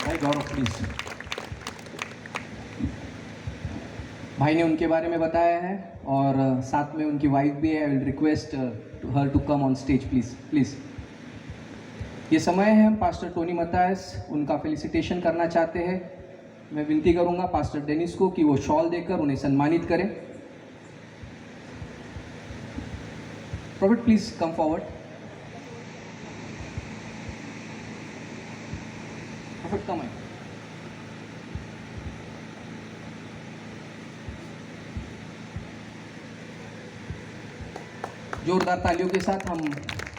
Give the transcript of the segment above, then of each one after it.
भाई गौरव प्लीज। भाई ने उनके बारे में बताया है और साथ में उनकी वाइफ भी है। I will request her to come on stage please please. ये समय है हम पास्टर टोनी मतायस उनका फेलिसिटेशन करना चाहते हैं। मैं विनती करूंगा पास्टर डेनिस को कि वो शॉल देकर उन्हें सम्मानित करें। Prophet please come forward. Prophet कम है। जोरदार तालियों के साथ हम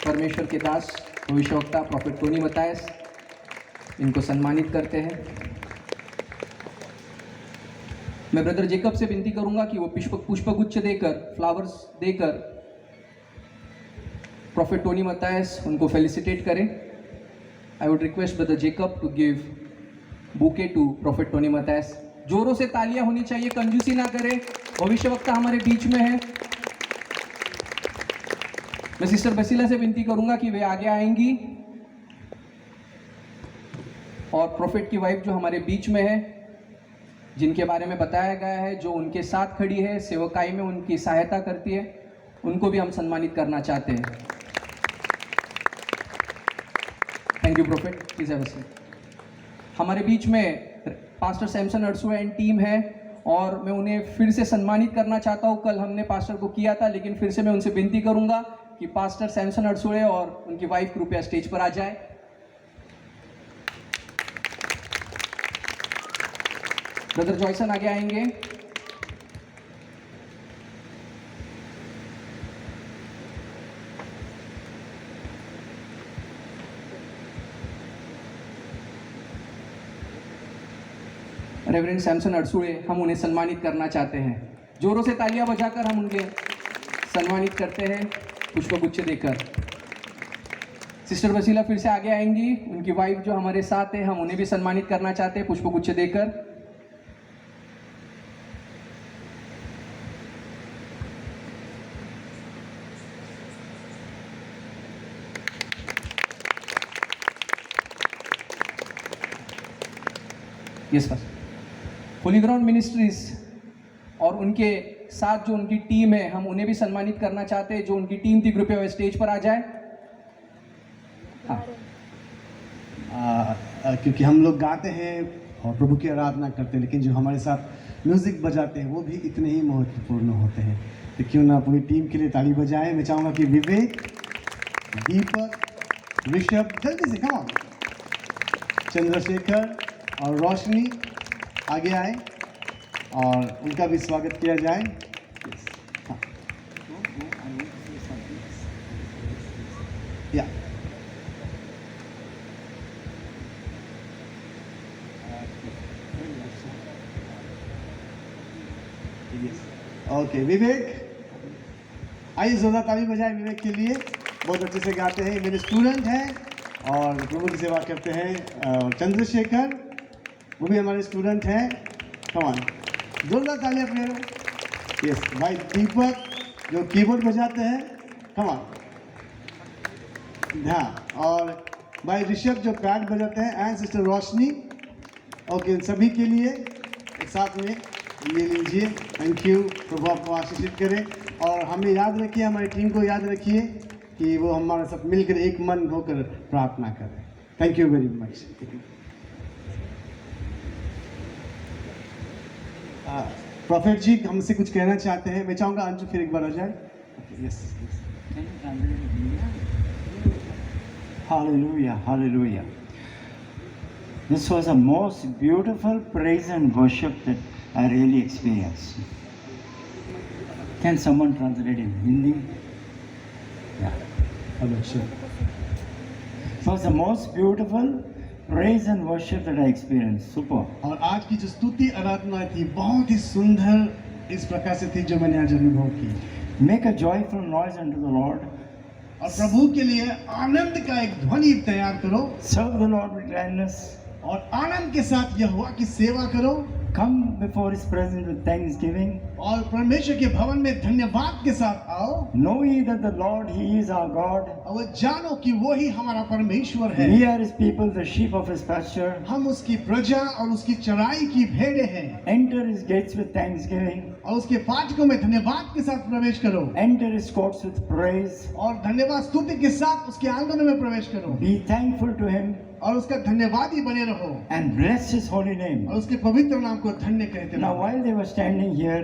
परमेश्वर के दास भविष्यवक्ता प्रॉफिट टोनी मतायस इनको सम्मानित करते हैं। मैं ब्रदर जेकब से विनती करूंगा कि वो पुष्पगुच्छ देकर फ्लावर्स देकर प्रॉफिट टोनी मतायस उनको फेलिसिटेट करें। I would request brother Jacob to give bouquet to prophet Tony Mathias. जोरों से तालियां होनी चाहिए, कंजूसी ना करें। भविष्यवक्ता हमारे बीच में है। मैं सिस्टर बसीला से विनती करूंगा कि वे आगे आएंगी और प्रॉफिट की वाइफ जो हमारे बीच में है, जिनके बारे में बताया गया है, जो उनके साथ खड़ी है, सेवकाई में उनकी सहायता करती है, उनको भी हम सम्मानित करना चाहते हैं। Thank you profit, please have a seat. हमारे बीच में पास्टर सैमसन अरसुआ एंड टीम है और मैं उन्हें फिर से सम्मानित करना चाहता हूं। कल हमने पास्टर को किया था, लेकिन फिर से मैं उनसे विनती करूंगा कि पास्टर सैमसन अरसुए और उनकी वाइफ कृपया स्टेज पर आ जाए। ब्रदर जॉयसन आगे आएंगे। रेवरेंड सैमसन अरसुए, हम उन्हें सम्मानित करना चाहते हैं। जोरों से तालियां बजाकर हम उनके सम्मानित करते हैं पुष्पगुच्छ देकर। सिस्टर वसीला फिर से आगे आएंगी। उनकी वाइफ जो हमारे साथ है, हम उन्हें भी सम्मानित करना चाहते हैं पुष्पगुच्छ देकर। यस बस। होली ग्राउंड मिनिस्ट्रीज और उनके साथ जो उनकी टीम है, हम उन्हें भी सम्मानित करना चाहते हैं। जो उनकी टीम थी कृपया स्टेज पर आ जाए। क्योंकि हम लोग गाते हैं और प्रभु की आराधना करते हैं, लेकिन जो हमारे साथ म्यूजिक बजाते हैं वो भी इतने ही महत्वपूर्ण होते हैं। तो क्यों ना पूरी टीम के लिए ताली बजाएं। मैं चाहूँगा कि विवेक, दीपक, ऋषभ, जल्दी से कम ऑन, चंद्रशेखर और रोशनी आगे आए और उनका भी स्वागत किया जाए। या ओके विवेक, आइए जोरदार ताली बजाएं विवेक के लिए। बहुत अच्छे से गाते हैं, मेरे स्टूडेंट हैं और प्रभु की सेवा करते हैं। चंद्रशेखर, वो भी हमारे स्टूडेंट हैं। कम ऑन, जोरदार तालियां अपने। यस भाई दीपक जो कीबोर्ड बजाते हैं, कम ऑन। हाँ, और भाई ऋषभ जो पैड बजाते हैं एंड सिस्टर रोशनी। ओके, इन सभी के लिए एक साथ में ये लीजिए। थैंक यू, प्रभु आपको आशीषित करें और हमें याद रखिए, हमारी टीम को याद रखिए कि वो हमारे साथ मिलकर एक मन होकर प्रार्थना करें। Thank you very much. Prophet ji हमसे कुछ कहना चाहते हैं। मैं चाहूँगा अंशु फिर एक बार आ जाए। Yes, Hallelujah, hallelujah. This was a most beautiful praise and worship that I really experienced. Can someone translate in Hindi? Yeah. Hello sure. It was the most beautiful praise and worship that I experienced. Super. और आज की जो स्तुति आराधना थी बहुत ही सुंदर इस प्रकार से थी जो मैंने आज अनुभव की। Make a joyful noise unto the Lord. और प्रभु के लिए आनंद का एक ध्वनि तैयार करो Serve the Lord with gladness. और आनंद के साथ यहोवा की सेवा करो। Come before His presence with thanksgiving. और परमेश्वर के भवन में धन्यवाद के साथ आओ। Know ye that the Lord, He is our God. और जानो कि वो ही हमारा परमेश्वर है। We are His people, the sheep of His pasture. हम उसकी प्रजा और उसकी चराई की भेड़ें हैं। Enter His gates with thanksgiving. और उसके फाटकों में धन्यवाद के साथ प्रवेश करो। Enter His courts with praise. और धन्यवाद स्तुति के साथ उसके आंगनों में प्रवेश करो। Be thankful to Him और उसका धन्यवादी बने रहो। and bless His holy name. और उसके पवित्र नाम को धन्य कहते Now, रहो। while they were standing here,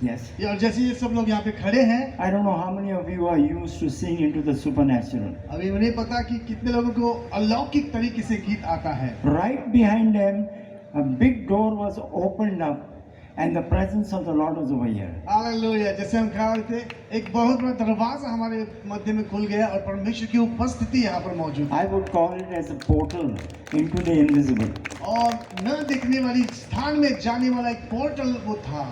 yes, और जैसे ये सब लोग यहाँ पे खड़े हैं, I don't know how many of you are used to sing into the supernatural. अभी मुझे नहीं पता कि कितने लोगों को अलौकिक तरीके से गीत आता है। Right behind them, a big door was opened up, and the presence of the Lord was over here. Hallelujah. जैसे हम कह रहे थे, एक बहुत बड़ा दरवाजा हमारे मध्य में खुल गया और परमेश्वर की उपस्थिति यहाँ पर मौजूद है। I would call it as a portal into the invisible. और न दिखने वाली स्थान में जाने वाला एक पोर्टल वो था।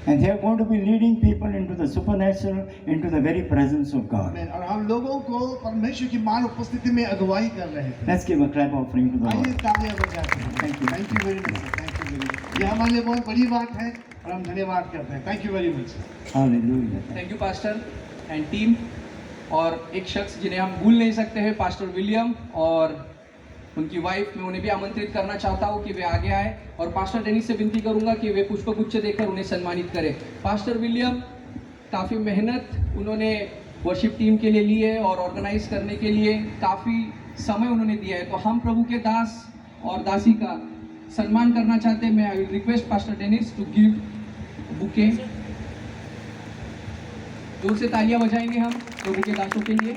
And they are going to be leading people into the supernatural, into the very presence of God. और हम लोगों को परमेश्वर की मान उपस्थिति में अगुवाई कर रहे थे। Let's give a clap offering to the आइए Lord. तालियां बजाते हैं। Thank you. Thank you very much. Thank you very much. ये हमारे लिए बहुत बड़ी बात है और हम धन्यवाद करते हैं। Thank you very much. Hallelujah. Thank you pastor and team. और एक शख्स जिन्हें हम भूल नहीं सकते हैं, पास्टर विलियम और उनकी वाइफ, मैं उन्हें भी आमंत्रित करना चाहता हूँ कि वे आगे आए और पास्टर डेनिस से विनती करूँगा कि वे पुष्पगुच्छ देकर उन्हें सम्मानित करें। पास्टर विलियम काफ़ी मेहनत उन्होंने वर्शिप टीम के लिए ली है और ऑर्गेनाइज करने के लिए काफ़ी समय उन्होंने दिया है, तो हम प्रभु के दास और दासी का सम्मान करना चाहते हैं। मैं I will request pastor Dennis to give bouquet. जोर से तालियां बजाएंगे हम प्रभु के दासों के लिए।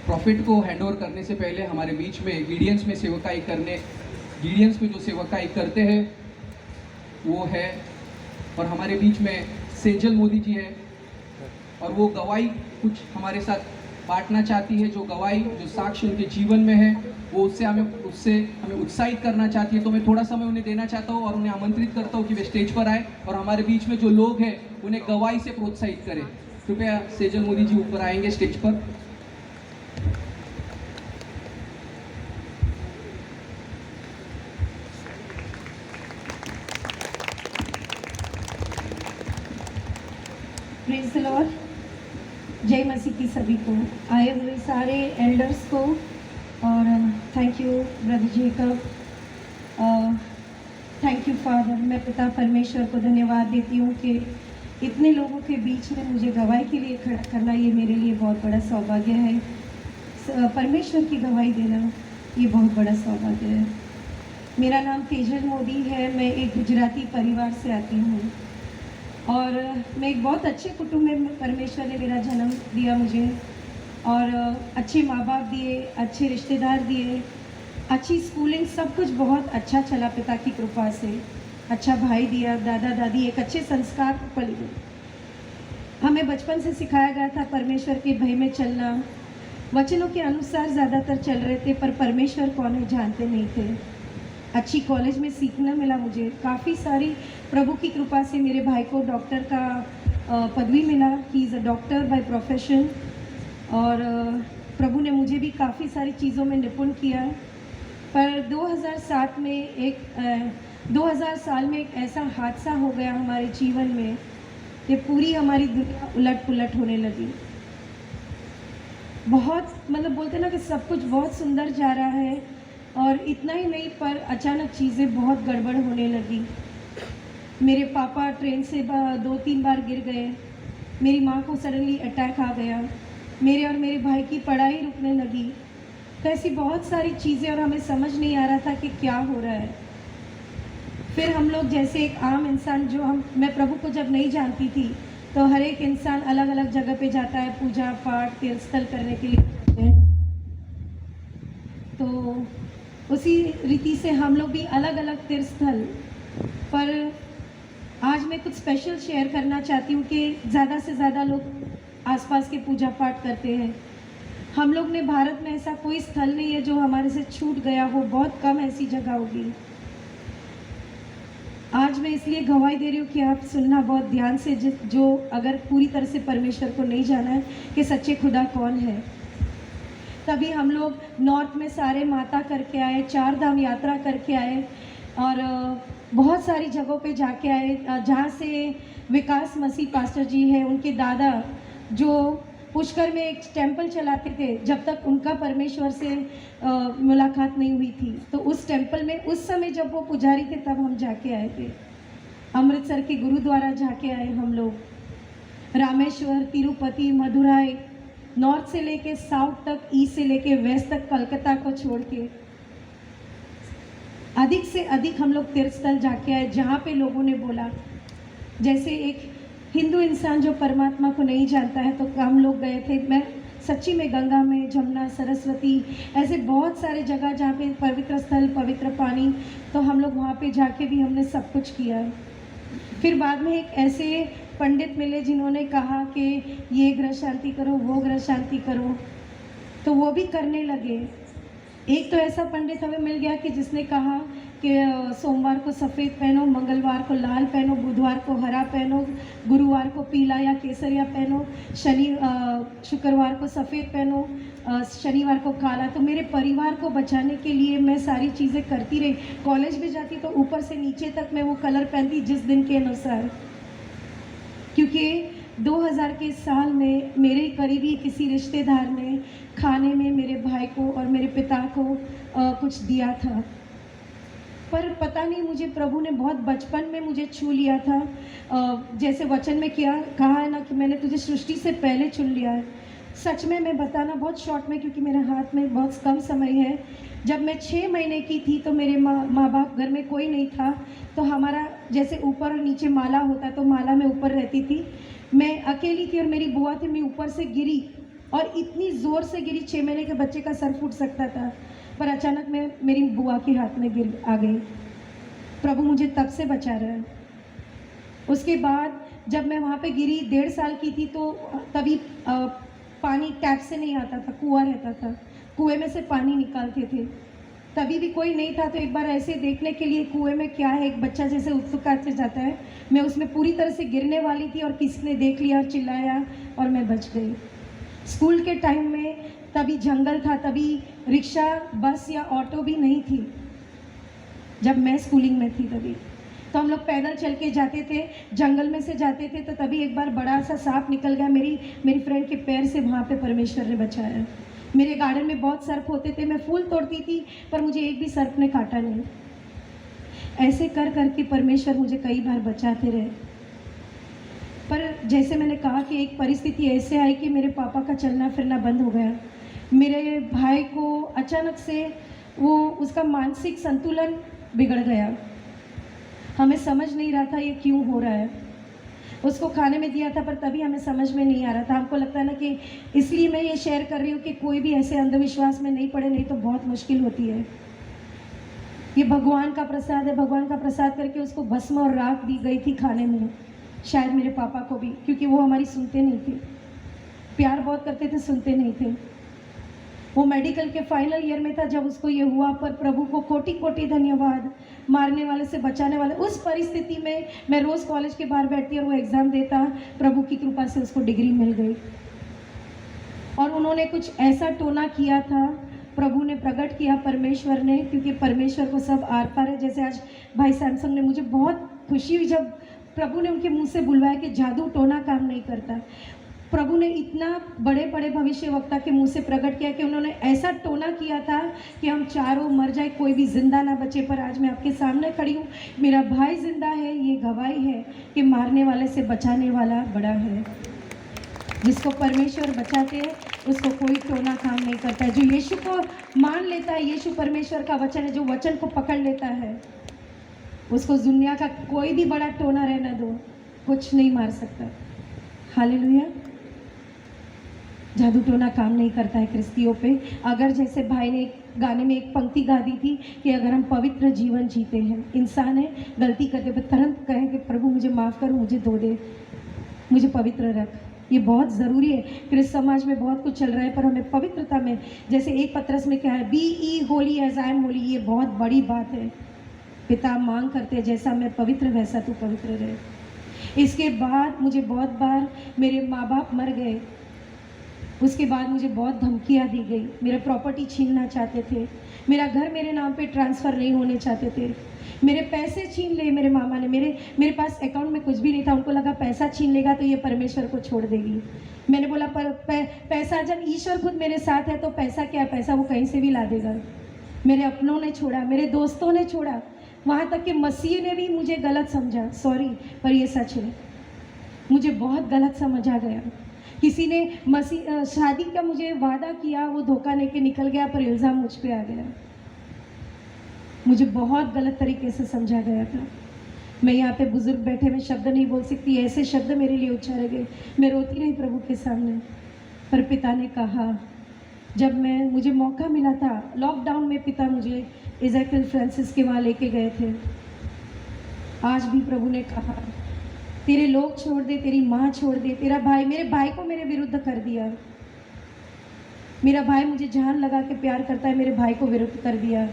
प्रॉफिट को हैंड ओवर करने से पहले हमारे बीच में गिडियंस में सेवकाई करने, गिडियंस में जो सेवकाई करते हैं वो है, और हमारे बीच में सेजल मोदी जी है और वो गवाही कुछ हमारे साथ बांटना चाहती है, जो गवाही जो साक्ष्य उनके जीवन में है वो उससे हमें उत्साहित करना चाहती है। तो मैं थोड़ा समय उन्हें देना चाहता हूँ और उन्हें आमंत्रित करता हूँ कि वे स्टेज पर आए और हमारे बीच में जो लोग हैं उन्हें गवाही से प्रोत्साहित करें। कृपया सेजल मोदी जी ऊपर आएंगे स्टेज पर। Praise the Lord. जय मसीह की सभी को, आए हुए सारे एल्डर्स को, और thank you brother Jacob, thank you father. मैं पिता परमेश्वर को धन्यवाद देती हूँ कि इतने लोगों के बीच में मुझे गवाही के लिए खड़ा करना, ये मेरे लिए बहुत बड़ा सौभाग्य है। परमेश्वर की गवाही देना ये बहुत बड़ा सौभाग्य है। मेरा नाम तेजल मोदी है, मैं एक गुजराती परिवार से आती हूँ और मैं एक बहुत अच्छे कुटुंब में, परमेश्वर ने मेरा जन्म दिया मुझे, और अच्छे माँ बाप दिए, अच्छे रिश्तेदार दिए, अच्छी स्कूलिंग, सब कुछ बहुत अच्छा चला पिता की कृपा से। अच्छा भाई दिया, दादा दादी, एक अच्छे संस्कार पल गए। हमें बचपन से सिखाया गया था परमेश्वर के भय में चलना, वचनों के अनुसार ज़्यादातर चल रहे थे, पर परमेश्वर कौन है जानते नहीं थे। अच्छी कॉलेज में सीखना मिला मुझे, काफ़ी सारी प्रभु की कृपा से मेरे भाई को डॉक्टर का पदवी मिला, he is a doctor by profession, और प्रभु ने मुझे भी काफ़ी सारी चीज़ों में निपुण किया। पर 2007 में 2000 साल में एक ऐसा हादसा हो गया हमारे जीवन में कि पूरी हमारी दुनिया उलट पुलट होने लगी। बहुत मतलब बोलते ना कि सब कुछ बहुत सुंदर जा रहा है और इतना ही नहीं, पर अचानक चीज़ें बहुत गड़बड़ होने लगी। मेरे पापा ट्रेन से 2-3 बार गिर गए, मेरी माँ को सडनली अटैक आ गया, मेरे और मेरे भाई की पढ़ाई रुकने लगी। तो ऐसी बहुत सारी चीज़ें, और हमें समझ नहीं आ रहा था कि क्या हो रहा है। फिर हम लोग जैसे एक आम इंसान, जो मैं प्रभु को जब नहीं जानती थी, तो हर एक इंसान अलग अलग जगह पे जाता है पूजा पाठ तीर्थ स्थल करने के लिए, तो उसी रीति से हम लोग भी अलग अलग तीर्थ स्थल। पर आज मैं कुछ स्पेशल शेयर करना चाहती हूँ कि ज़्यादा से ज़्यादा लोग आसपास के पूजा पाठ करते हैं। हम लोग ने भारत में ऐसा कोई स्थल नहीं है जो हमारे से छूट गया हो, बहुत कम ऐसी जगह होगी। आज मैं इसलिए गवाही दे रही हूँ कि आप सुनना बहुत ध्यान से, जो अगर पूरी तरह से परमेश्वर को नहीं जाना है कि सच्चे खुदा कौन है। तभी हम लोग नॉर्थ में सारे माता करके आए, 4 धाम यात्रा करके आए और बहुत सारी जगहों पे जाके आए, जहाँ से विकास मसीह पास्टर जी हैं, उनके दादा जो पुष्कर में एक टेम्पल चलाते थे, जब तक उनका परमेश्वर से मुलाकात नहीं हुई थी। तो उस टेम्पल में उस समय जब वो पुजारी थे तब हम जाके आए थे। अमृतसर के गुरुद्वारा जाके आए हम लोग, रामेश्वर, तिरुपति, मदुराई, नॉर्थ से लेके साउथ तक, ईस्ट से लेके वेस्ट तक, कलकत्ता को छोड़ के अधिक से अधिक हम लोग तीर्थ स्थल जाके आए, जहाँ पे लोगों ने बोला, जैसे एक हिंदू इंसान जो परमात्मा को नहीं जानता है, तो हम लोग गए थे। मैं सच्ची में गंगा में, जमुना, सरस्वती, ऐसे बहुत सारे जगह जहाँ पे पवित्र स्थल, पवित्र पानी, तो हम लोग वहाँ पे जाके भी हमने सब कुछ किया है। फिर बाद में एक ऐसे पंडित मिले जिन्होंने कहा कि ये ग्रह शांति करो, वो ग्रह शांति करो, तो वो भी करने लगे। एक तो ऐसा पंडित हमें मिल गया कि जिसने कहा कि सोमवार को सफ़ेद पहनो, मंगलवार को लाल पहनो, बुधवार को हरा पहनो, गुरुवार को पीला या केसरिया पहनो, शुक्रवार को सफ़ेद पहनो, शनिवार को काला। तो मेरे परिवार को बचाने के लिए मैं सारी चीज़ें करती रही। कॉलेज में जाती तो ऊपर से नीचे तक मैं वो कलर पहनती जिस दिन के अनुसार, क्योंकि 2000 के साल में मेरे करीबी किसी रिश्तेदार ने खाने में मेरे भाई को और मेरे पिता को कुछ दिया था। पर पता नहीं, मुझे प्रभु ने बहुत बचपन में मुझे छू लिया था। जैसे वचन में क्या कहा है ना कि मैंने तुझे सृष्टि से पहले चुन लिया है। सच में मैं बताना बहुत शॉर्ट में, क्योंकि मेरे हाथ में बहुत कम समय है। जब मैं 6 महीने की थी तो मेरे माँ बाप घर में कोई नहीं था, तो हमारा जैसे ऊपर और नीचे माला होता, तो माला में ऊपर रहती थी। मैं अकेली थी और मेरी बुआ थी। मैं ऊपर से गिरी और इतनी ज़ोर से गिरी, 6 महीने के बच्चे का सर फूट सकता था, पर अचानक मैं मेरी बुआ के हाथ में गिर आ गई। प्रभु मुझे तब से बचा रहा है। उसके बाद जब मैं वहाँ पे गिरी, 1.5 साल की थी, तो तभी पानी टैप से नहीं आता था, कुआं रहता था, कुएं में से पानी निकालते थे। तभी भी कोई नहीं था, तो एक बार ऐसे देखने के लिए कुएं में क्या है, एक बच्चा जैसे उत्सुकता से जाता है, मैं उसमें पूरी तरह से गिरने वाली थी और किसी ने देख लिया और चिल्लाया और मैं बच गई। स्कूल के टाइम में तभी जंगल था, तभी रिक्शा, बस या ऑटो भी नहीं थी। जब मैं स्कूलिंग में थी तभी तो हम लोग पैदल चल के जाते थे, जंगल में से जाते थे। तो तभी एक बार बड़ा सा सांप निकल गया मेरी फ्रेंड के पैर से, वहाँ पे परमेश्वर ने बचाया। मेरे गार्डन में बहुत सर्प होते थे, मैं फूल तोड़ती थी, पर मुझे एक भी सर्प ने काटा नहीं। ऐसे कर करके परमेश्वर मुझे कई बार बचाते रहे। पर जैसे मैंने कहा कि एक परिस्थिति ऐसे आई कि मेरे पापा का चलना फिरना बंद हो गया। मेरे भाई को अचानक से उसका मानसिक संतुलन बिगड़ गया। हमें समझ नहीं रहा था ये क्यों हो रहा है। उसको खाने में दिया था, पर तभी हमें समझ में नहीं आ रहा था। हमको लगता है ना कि इसलिए मैं ये शेयर कर रही हूँ कि कोई भी ऐसे अंधविश्वास में नहीं पड़े, नहीं तो बहुत मुश्किल होती है। ये भगवान का प्रसाद है। भगवान का प्रसाद करके उसको भस्म और राख दी गई थी खाने में, शायद मेरे पापा को भी, क्योंकि वो हमारी सुनते नहीं थे। प्यार बहुत करते थे, सुनते नहीं थे। वो मेडिकल के फाइनल ईयर में था जब उसको ये हुआ, पर प्रभु को कोटि कोटि धन्यवाद, मारने वाले से बचाने वाले। उस परिस्थिति में मैं रोज़ कॉलेज के बाहर बैठती और वो एग्ज़ाम देता, प्रभु की कृपा से उसको डिग्री मिल गई। और उन्होंने कुछ ऐसा टोना किया था, प्रभु ने प्रकट किया, परमेश्वर ने, क्योंकि परमेश्वर को सब आर पार है। जैसे आज भाई सैमसंग ने, मुझे बहुत खुशी हुई जब प्रभु ने उनके मुंह से बुलवाया कि जादू टोना काम नहीं करता। प्रभु ने इतना बड़े बड़े भविष्यवक्ता के मुंह से प्रकट किया कि उन्होंने ऐसा टोना किया था कि हम चारों मर जाए, कोई भी जिंदा ना बचे। पर आज मैं आपके सामने खड़ी हूँ, मेरा भाई जिंदा है। ये गवाही है कि मारने वाले से बचाने वाला बड़ा है। जिसको परमेश्वर बचाते हैं उसको कोई टोना काम नहीं करता है। जो यीशु को मान लेता है, यीशु परमेश्वर का वचन है, जो वचन को पकड़ लेता है, उसको दुनिया का कोई भी बड़ा टोना रहना दो, कुछ नहीं मार सकता। हालेलुया। जादू टोना काम नहीं करता है क्रिस्तियों पे। अगर जैसे भाई ने गाने में एक पंक्ति गा दी थी कि अगर हम पवित्र जीवन जीते हैं, इंसान है, गलती करते पर तुरंत कहें कि प्रभु मुझे माफ़ कर, मुझे धो दे, मुझे पवित्र रख। ये बहुत ज़रूरी है। क्रिस्त समाज में बहुत कुछ चल रहा है, पर हमें पवित्रता में, जैसे एक पत्रस में क्या है, be ye holy as I am holy, ये बहुत बड़ी बात है। पिता मांग करते हैं जैसा मैं पवित्र वैसा तू पवित्र रहे। इसके बाद मुझे बहुत बार मेरे माँ बाप मर गए, उसके बाद मुझे बहुत धमकियाँ दी गई, मेरा प्रॉपर्टी छीनना चाहते थे, मेरा घर मेरे नाम पे ट्रांसफ़र नहीं होने चाहते थे, मेरे पैसे छीन ले मेरे मामा ने। मेरे पास अकाउंट में कुछ भी नहीं था, उनको लगा पैसा छीन लेगा तो ये परमेश्वर को छोड़ देगी। मैंने बोला पर पैसा, जब ईश्वर खुद मेरे साथ है तो पैसा क्या, पैसा वो कहीं से भी ला देगा। मेरे अपनों ने छोड़ा, मेरे दोस्तों ने छोड़ा, वहाँ तक कि मसीह ने भी मुझे गलत समझा, सॉरी पर ये सच है, मुझे बहुत गलत समझा गया। किसी ने शादी का मुझे वादा किया, वो धोखा लेके निकल गया, पर इल्ज़ाम मुझ पे आ गया। मुझे बहुत गलत तरीके से समझा गया था। मैं यहाँ पे बुजुर्ग बैठे में शब्द नहीं बोल सकती, ऐसे शब्द मेरे लिए उच्चारे गए, मैं रोती रही प्रभु के सामने। पर पिता ने कहा, जब मुझे मौका मिला था लॉकडाउन में, पिता मुझे इज़ेकियल फ्रांसिस के वहाँ लेके गए थे। आज भी प्रभु ने कहा, तेरे लोग छोड़ दे, तेरी माँ छोड़ दे, तेरा भाई, मेरे भाई को मेरे विरुद्ध कर दिया। मेरा भाई मुझे जान लगा के प्यार करता है, मेरे भाई को विरुद्ध कर दिया,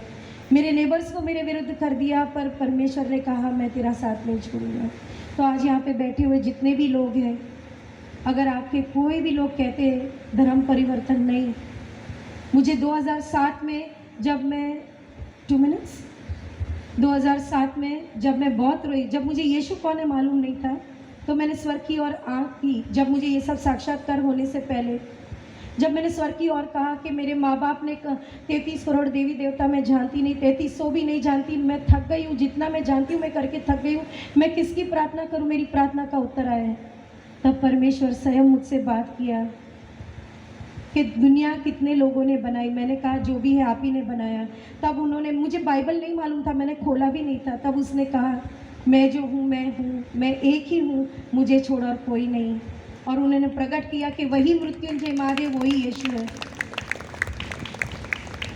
मेरे नेबर्स को मेरे विरुद्ध कर दिया, पर परमेश्वर ने कहा मैं तेरा साथ नहीं छोड़ूंगा। तो आज यहाँ पे बैठे हुए जितने भी लोग हैं, अगर आपके कोई भी लोग कहते हैं धर्म परिवर्तन नहीं, मुझे 2007 में जब मैं 2007 में जब मैं बहुत रोई, जब मुझे यीशु कौन है मालूम नहीं था, तो मैंने स्वर की ओर आँख की। जब मुझे ये सब साक्षात्कार होने से पहले, जब मैंने स्वर की ओर कहा कि मेरे माँ बाप ने 33 करोड़ देवी देवता मैं जानती नहीं, 3300 भी नहीं जानती, मैं थक गई हूँ, जितना मैं जानती हूँ मैं करके थक गई हूँ, मैं किसकी प्रार्थना करूँ, मेरी प्रार्थना का उत्तर आया है। तब परमेश्वर स्वयं मुझसे बात किया कि दुनिया कितने लोगों ने बनाई। मैंने कहा जो भी है आप ही ने बनाया। तब उन्होंने, मुझे बाइबल नहीं मालूम था, मैंने खोला भी नहीं था, तब उसने कहा मैं जो हूँ मैं एक ही हूँ, मुझे छोड़ और कोई नहीं। और उन्होंने प्रकट किया कि वही मृत्युंजय महादेव, वही यीशु है।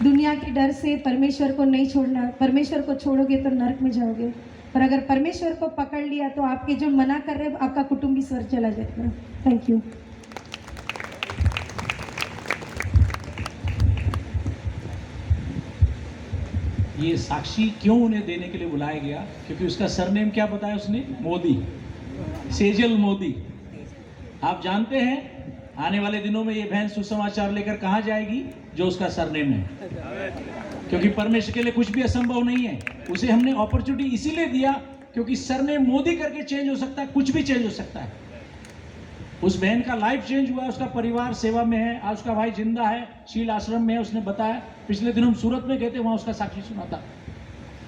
दुनिया के डर से परमेश्वर को नहीं छोड़ना, परमेश्वर को छोड़ोगे तो नरक में जाओगे, पर अगर परमेश्वर को पकड़ लिया तो आपके जो मना कर रहे आपका कुटुंब भी स्वर्ग चला जाएगा। Thank you. ये साक्षी क्यों उन्हें देने के लिए बुलाया गया, क्योंकि उसका सरनेम क्या बताया उसने, मोदी, सेजल मोदी। आप जानते हैं आने वाले दिनों में ये बहन सुसमाचार लेकर कहाँ जाएगी, जो उसका सरनेम है, क्योंकि परमेश्वर के लिए कुछ भी असंभव नहीं है। उसे हमने अपॉर्चुनिटी इसीलिए दिया क्योंकि सरनेम मोदी करके चेंज हो सकता है, कुछ भी चेंज हो सकता है। उस बहन का लाइफ चेंज हुआ, उसका परिवार सेवा में है, आज उसका भाई जिंदा है, शील आश्रम में है, उसने बताया। पिछले दिन हम सूरत में गए थे, वहाँ उसका साक्षी सुना था।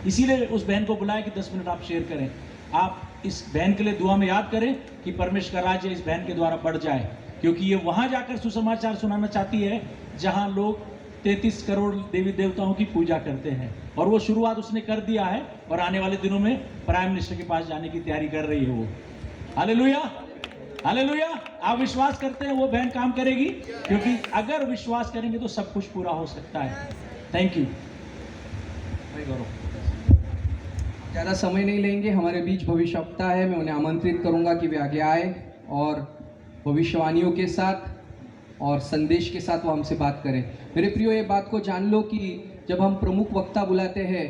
इसीलिए उस बहन को बुलाया कि 10 मिनट आप शेयर करें। आप इस बहन के लिए दुआ में याद करें कि परमेश्वर का राज्य इस बहन के द्वारा बढ़ जाए, क्योंकि ये वहाँ जाकर सुसमाचार सुनाना चाहती है जहाँ लोग 33 करोड़ देवी देवताओं की पूजा करते हैं। और वो शुरुआत उसने कर दिया है और आने वाले दिनों में प्राइम मिनिस्टर के पास जाने की तैयारी कर रही है वो। Hallelujah, hallelujah. आप विश्वास करते हैं वो बहन काम करेगी, क्योंकि अगर विश्वास करेंगे तो सब कुछ पूरा हो सकता है। Thank you. ज़्यादा समय नहीं लेंगे, हमारे बीच भविष्यवक्ता है, मैं उन्हें आमंत्रित करूंगा कि वे आगे आए और भविष्यवाणियों के साथ और संदेश के साथ वो हमसे बात करें। मेरे प्रियो, ये बात को जान लो कि जब हम प्रमुख वक्ता बुलाते हैं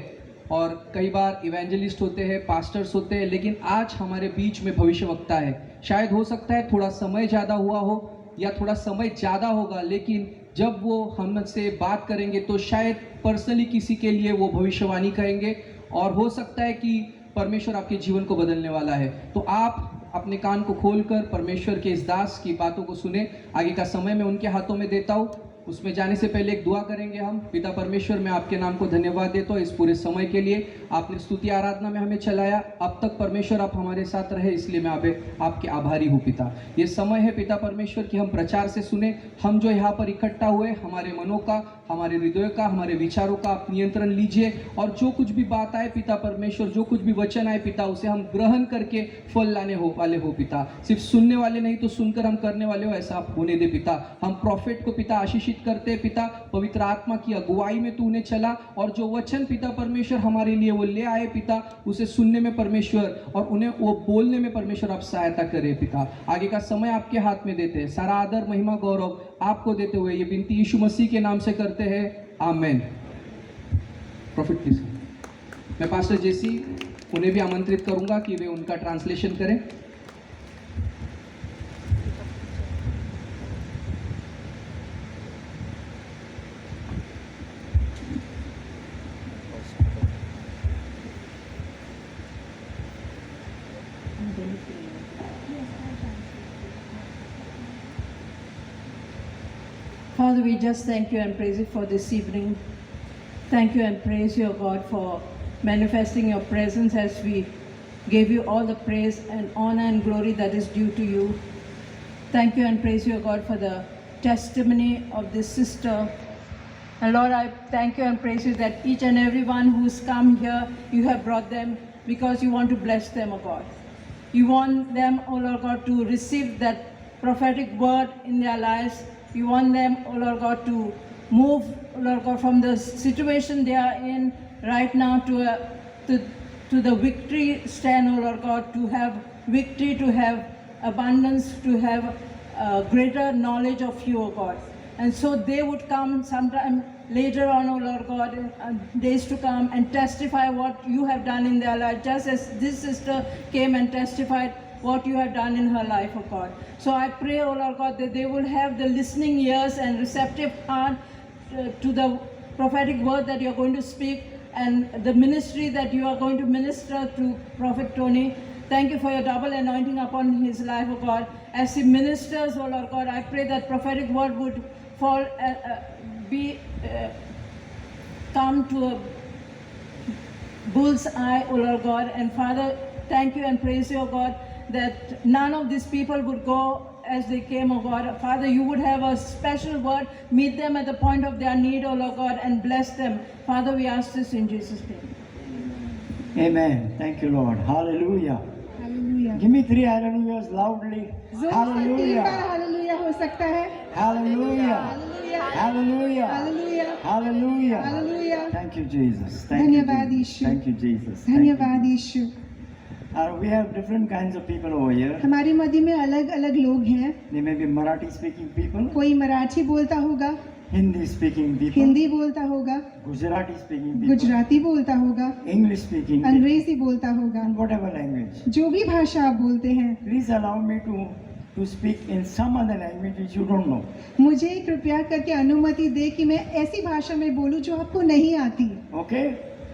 और कई बार इवेंजलिस्ट होते हैं, पास्टर्स होते हैं, लेकिन आज हमारे बीच में भविष्यवक्ता है। शायद हो सकता है थोड़ा समय ज़्यादा हुआ हो या थोड़ा समय ज़्यादा होगा, लेकिन जब वो हमसे बात करेंगे तो शायद पर्सनली किसी के लिए वो भविष्यवाणी करेंगे और हो सकता है कि परमेश्वर आपके जीवन को बदलने वाला है। तो आप अपने कान को खोलकर परमेश्वर के इस दास की बातों को सुने। आगे का समय मैं उनके हाथों में देता हूँ। उसमें जाने से पहले एक दुआ करेंगे हम। पिता परमेश्वर, मैं आपके नाम को धन्यवाद देता हूँ इस पूरे समय के लिए। आपने स्तुति आराधना में हमें चलाया, अब तक परमेश्वर आप हमारे साथ रहे, इसलिए मैं आपके आभारी हूँ पिता। ये समय है पिता परमेश्वर कि हम प्रचार से सुने, हम जो यहाँ पर इकट्ठा हुए, हमारे मनों का, हमारे हृदय का, हमारे विचारों का आप नियंत्रण लीजिए, और जो कुछ भी बात आए पिता परमेश्वर, जो कुछ भी वचन आए पिता, उसे हम ग्रहण करके फल लाने वाले हो पिता। सिर्फ सुनने वाले नहीं तो सुनकर हम करने वाले हो, ऐसा आप होने दे पिता। हम प्रॉफिट को पिता आशीषित करते हैं पिता, पवित्र आत्मा की अगुवाई में तू उन्हें चला, और जो वचन पिता परमेश्वर हमारे लिए वो ले आए पिता, उसे सुनने में परमेश्वर और उन्हें वो बोलने में परमेश्वर आप सहायता करें पिता। आगे का समय आपके हाथ में देते हैं, सारा आदर महिमा गौरव आपको देते हुए ये विनती यीशु मसीह के नाम से करते हैं, आमेन। Prophet please. मैं पास्टर जेसी उन्हें भी आमंत्रित करूंगा कि वे उनका ट्रांसलेशन करें। Father, we just thank you and praise you for this evening. Thank you and praise you, God, for manifesting your presence as we gave you all the praise and honor and glory that is due to you. Thank you and praise you, God, for the testimony of this sister. And Lord, I thank you and praise you that each and every one who's come here, you have brought them because you want to bless them, O God. You want them, O Lord God, to receive that prophetic word in their lives. You want them, O Lord God, to move, O Lord God, from the situation they are in right now to the victory stand, O Lord God, to have victory, to have abundance, to have greater knowledge of you, O God. And so they would come sometime later on, O Lord God, in days to come and testify what you have done in their life, just as this sister came and testified what you have done in her life, O God. So I pray, O Lord God, that they will have the listening ears and receptive heart to the prophetic word that you are going to speak and the ministry that you are going to minister to Prophet Tony. Thank you for your double anointing upon his life, O God. As he ministers, O Lord God, I pray that prophetic word would fall, come to a bull's eye, O Lord God. And Father, thank you and praise you, O God, that none of these people would go as they came, O God. Father, you would have a special word, meet them at the point of their need, O Lord God, and bless them. Father, we ask this in Jesus' name. Amen. Thank you, Lord. Hallelujah. Hallelujah. Give me 3 hallelujahs loudly. जोर से 3 बार Hallelujah. Hallelujah हो सकता है। Hallelujah. Hallelujah. Hallelujah. Hallelujah. Hallelujah. Hallelujah. Thank you, Jesus. Thank you, धन्यवाद Jesus. Yeshu. Thank you, Jesus. Thank you. धन्यवाद यीशु। We have different kinds of people over here. हमारी मध्य में अलग अलग लोग हैं। They may be Marathi speaking people, कोई मराठी बोलता होगा, Hindi speaking people, हिंदी बोलता होगा, Gujarati speaking people, गुजराती बोलता होगा, English speaking people, अंग्रेजी बोलता होगा, and whatever language. जो भी भाषा आप बोलते हैं। Please allow me to speak in some other language which you don't know. मुझे कृपया करके अनुमति दे कि मैं ऐसी भाषा में बोलूं जो आपको नहीं आती। Okay?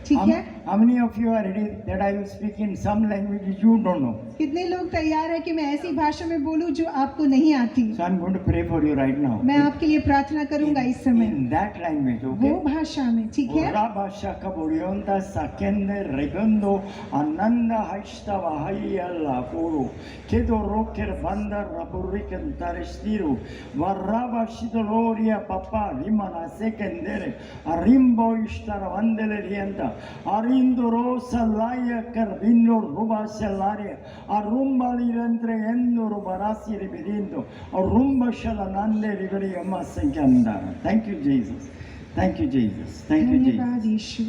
ठीक है? How many of you are ready that I will speak in some language which you don't know? कितने लोग तैयार हैं कि मैं ऐसी भाषा में बोलूं जो आपको नहीं आती। So I'm going to pray for you right now. मैं आपके लिए प्रार्थना करूंगा इस समय। In that language, okay? वो भाषा में, ठीक है? Urabasha kaburionta sakende regondo ananda haistava hayalla puru kedo roker banda rapuriken tarestiru varraba shidoloria papa limana sekendere arimbo istara vandele rienta arindoro salaya carbindo ruba salaria arumba lirentre endo rubarasi ribedindo arumba shalanande riberi amasenkanda. Thank you, Jesus. Thank you, Jesus. Thank you, धन्यवाद Jesus. Yeshu.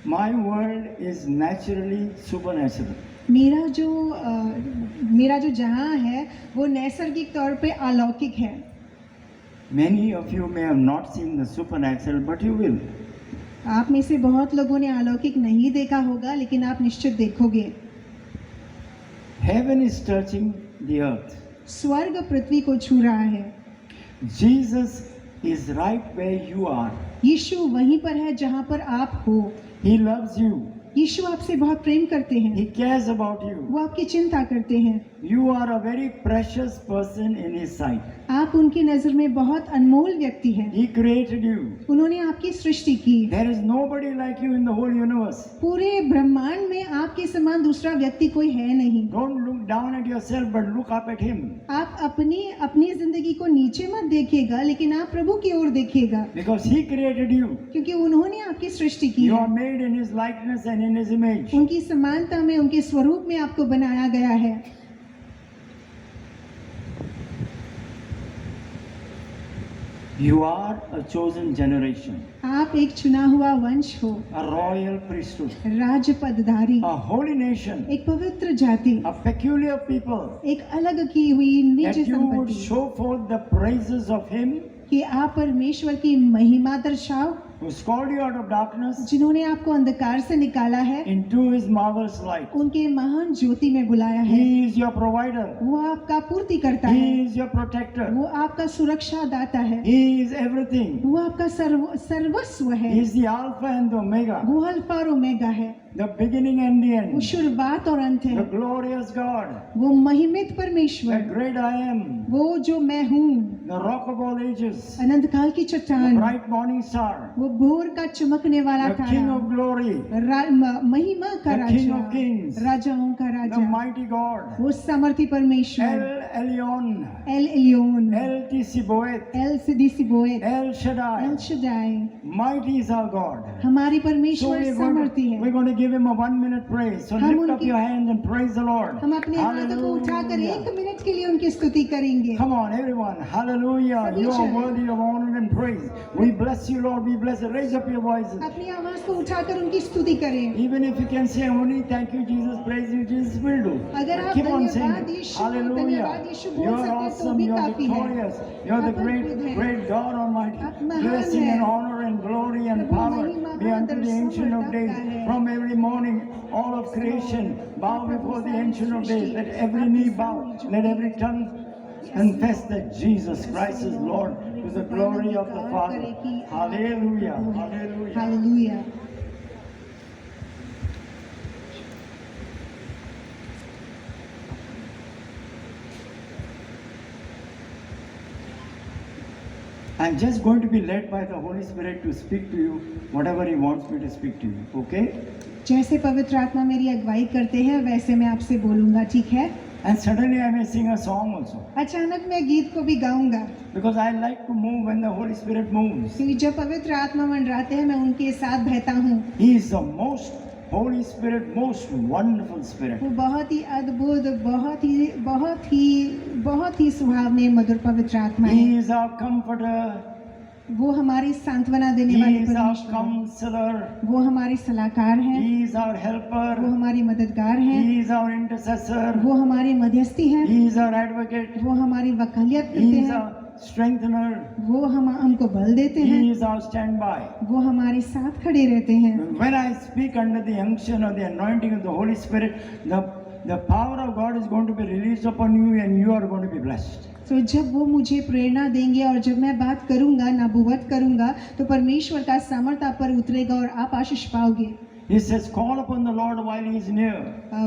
My world is naturally supernatural. मेरा जो जहाँ है वो नैसर्गिक तौर पे अलौकिक है। Many of you may have not seen the supernatural, but you will. आप में से बहुत लोगों ने अलौकिक नहीं देखा होगा, लेकिन आप निश्चित देखोगे। Heaven is touching the earth. स्वर्ग पृथ्वी को छू रहा है। Jesus is right where you are. यीशु वहीं पर है जहाँ पर आप हो। He loves you. यीशु आपसे बहुत प्रेम करते हैं। He cares about you. वो आपकी चिंता करते हैं। You are a very precious person in His sight. आप उनकी नजर में बहुत अनमोल व्यक्ति हैं। He created you. उन्होंने आपकी सृष्टि की। There is nobody like you in the whole universe. पूरे ब्रह्मांड में आपके समान दूसरा व्यक्ति कोई है नहीं। Don't look down at yourself, but look up at Him. आप अपनी जिंदगी को नीचे मत देखिएगा, लेकिन आप प्रभु की ओर देखिएगा, Because He created you. क्योंकि उन्होंने आपकी सृष्टि की You है। are made in His likeness and in His image. उनकी समानता में, उनके स्वरूप में आपको बनाया गया है। You are a chosen generation, आप एक चुना हुआ वंश हो, a royal priesthood, Raj पदधारी, a holy nation, एक पवित्र जाति, a peculiar people, एक अलग की हुई निज that you would संपत्ति, show forth the praises of Him कि आप परमेश्वर की महिमा दर्शाओ, who's called you out of darkness जिन्होंने आपको अंधकार से निकाला है, into His marvelous light. उनके महान ज्योति में बुलाया है। He is your provider. वो आपका पूर्ति करता है, He is your protector. वो आपका सुरक्षा दाता है, He is everything. वो आपका सर्वस्व है, He is the Alpha and the Omega, वो अल्फा और ओमेगा है, the beginning and the वो end, शुरुआत और अंत the है, glorious God, वो महिमित the परमेश्वर, great I am, वो जो मैं हूँ, the rock of all ages, अनंत काल की the चट्टान, bright morning star, वो भोर का चमकने वाला the King Tara, of glory, महिमा का The King Raja, of kings, राजाओं का the राजा, mighty God, वो समर्थी परमेश्वर, El Elyon, El Elyon, El Tisiboeth, El सिदी सिबोएत, El El Shaddai. Shaddai, Mighty is our God. हमारी So परमेश्वर समर्थी है। we're going to give Him a 1 minute praise. So हम lift up उनकी- your hands and praise the Lord. हम अपने हाथों को उठाकर Hallelujah. 1 मिनट के लिए उनकी स्तुति करेंगे। Come on, everyone. Hallelujah. सभी You are जन। worthy of honor and praise. We bless you, Lord. We bless you. Raise up your voices. अपनी आवाज को उठाकर उनकी स्तुति करें। Even if you can say only thank you, Jesus, praise you, Jesus will do. अगर But आप keep on धन्यवाद saying यीशु, Hallelujah. धन्यवाद यीशु बोल You're सकते हैं तो awesome. भी You're काफी है। victorious. You're the आप great, अद्भुत हैं। great God Almighty. आप महान Blessing हैं। and honor and glory and Prabhu power महिमा, be unto the आदर, Ancient of समर्थ Days. आपका है। From every morning, all of creation bow before the Ancient of Days. Let every knee bow. Let every tongue confess that Jesus Christ is Lord to the glory of the Father. Hallelujah. Hallelujah. Hallelujah. I'm just going to be led by the Holy Spirit to speak to you whatever He wants me to speak to you. Okay? जैसे पवित्र आत्मा मेरी अगुवाई करते हैं वैसे मैं आपसे बोलूंगा, ठीक है? And suddenly I may sing a song also. अचानक मैं गीत को भी गाऊंगा, Because I like to move when the Holy Spirit moves. क्योंकि जब पवित्र आत्मा मंडराते हैं मैं उनके साथ बहता हूँ। He is the most Holy Spirit, most wonderful Spirit. वो बहुत ही अद्भुत, बहुत ही सुहावने मधुर पवित्र आत्मा है। He is our comforter. वो हमारी सांत्वना देने He वाले is our परमेश्वर हैं। counselor. वो हमारे सलाहकार हैं, He is our वो helper. हमारी मददगार हैं, He is our intercessor. वो हमारी मध्यस्थी हैं, He is our advocate. वो हमारी वकालत करते He is हैं, our strengthener. वो हमको बल देते हैं, He is our standby. वो हमारे साथ खड़े रहते हैं। When I speak under the unction or the anointing of the Holy Spirit, the power of God is going to be released upon you and you are going to be blessed. तो जब वो मुझे प्रेरणा देंगे और जब मैं बात करूंगा, नबूवत करूंगा, तो परमेश्वर का सामर्थ्य आप पर उतरेगा और आप आशीष पाओगे। He says, call upon the Lord while He is near.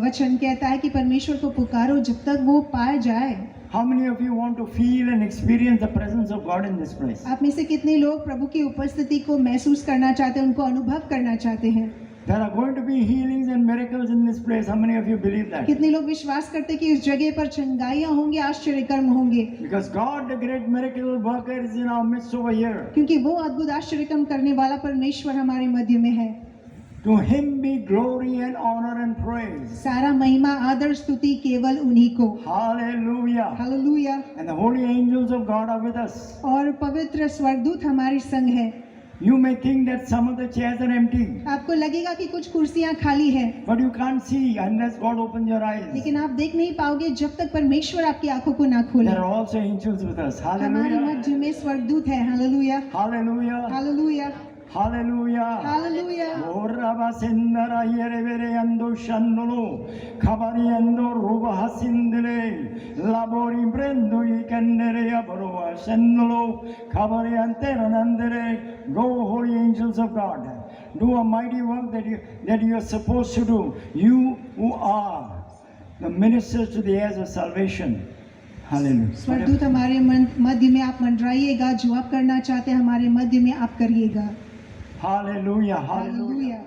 वचन कहता है कि परमेश्वर को पुकारो जब तक वो पाया जाए। How many of you want to feel and experience the presence of God in this place? आप में से कितने लोग प्रभु की उपस्थिति को महसूस करना चाहते हैं, उनको अनुभव करना चाहते हैं? There are going to be healings and miracles in this place. How many of you believe that? कितने लोग विश्वास करते हैं कि इस जगह पर चंगाइयां होंगी, आश्चर्य कर्म होंगे? Because God, the great miracle worker, is in our midst over here. क्योंकि वो अद्भुत आश्चर्य कर्म करने वाला परमेश्वर हमारे मध्य में है। To Him be glory and honor and praise. सारा महिमा, आदर, स्तुति केवल उन्हीं को। Hallelujah. Hallelujah. And the holy angels of God are with us. और पवित्र स्वर्गदूत हमारे संग है। You may think that some of the chairs are empty, आपको लगेगा कि कुछ कुर्सियां खाली हैं, but you can't see unless God opens your eyes. लेकिन आप देख नहीं पाओगे जब तक परमेश्वर आपकी आंखों को ना खोले। There are also angels with us. हमारे Hallelujah. मध्य में स्वर्गदूत है। Hallelujah, Hallelujah. Hallelujah, Hallelujah. Hallelujah. Oraba sendara yerebere ando shandolo khabari ando ruba hasindele labori brendo ikandere abroa shandolo khabari antera nandere. Go, holy angels of God, do a mighty work that you are supposed to do. You who are the ministers to the heirs of salvation. Hallelujah. स्वर्गदूत हमारे मध्य में आप मंडराइएगा, जो आप करना चाहते हैं हमारे मध्य में आप करिएगा। Hallelujah. Hallelujah. Hallelujah.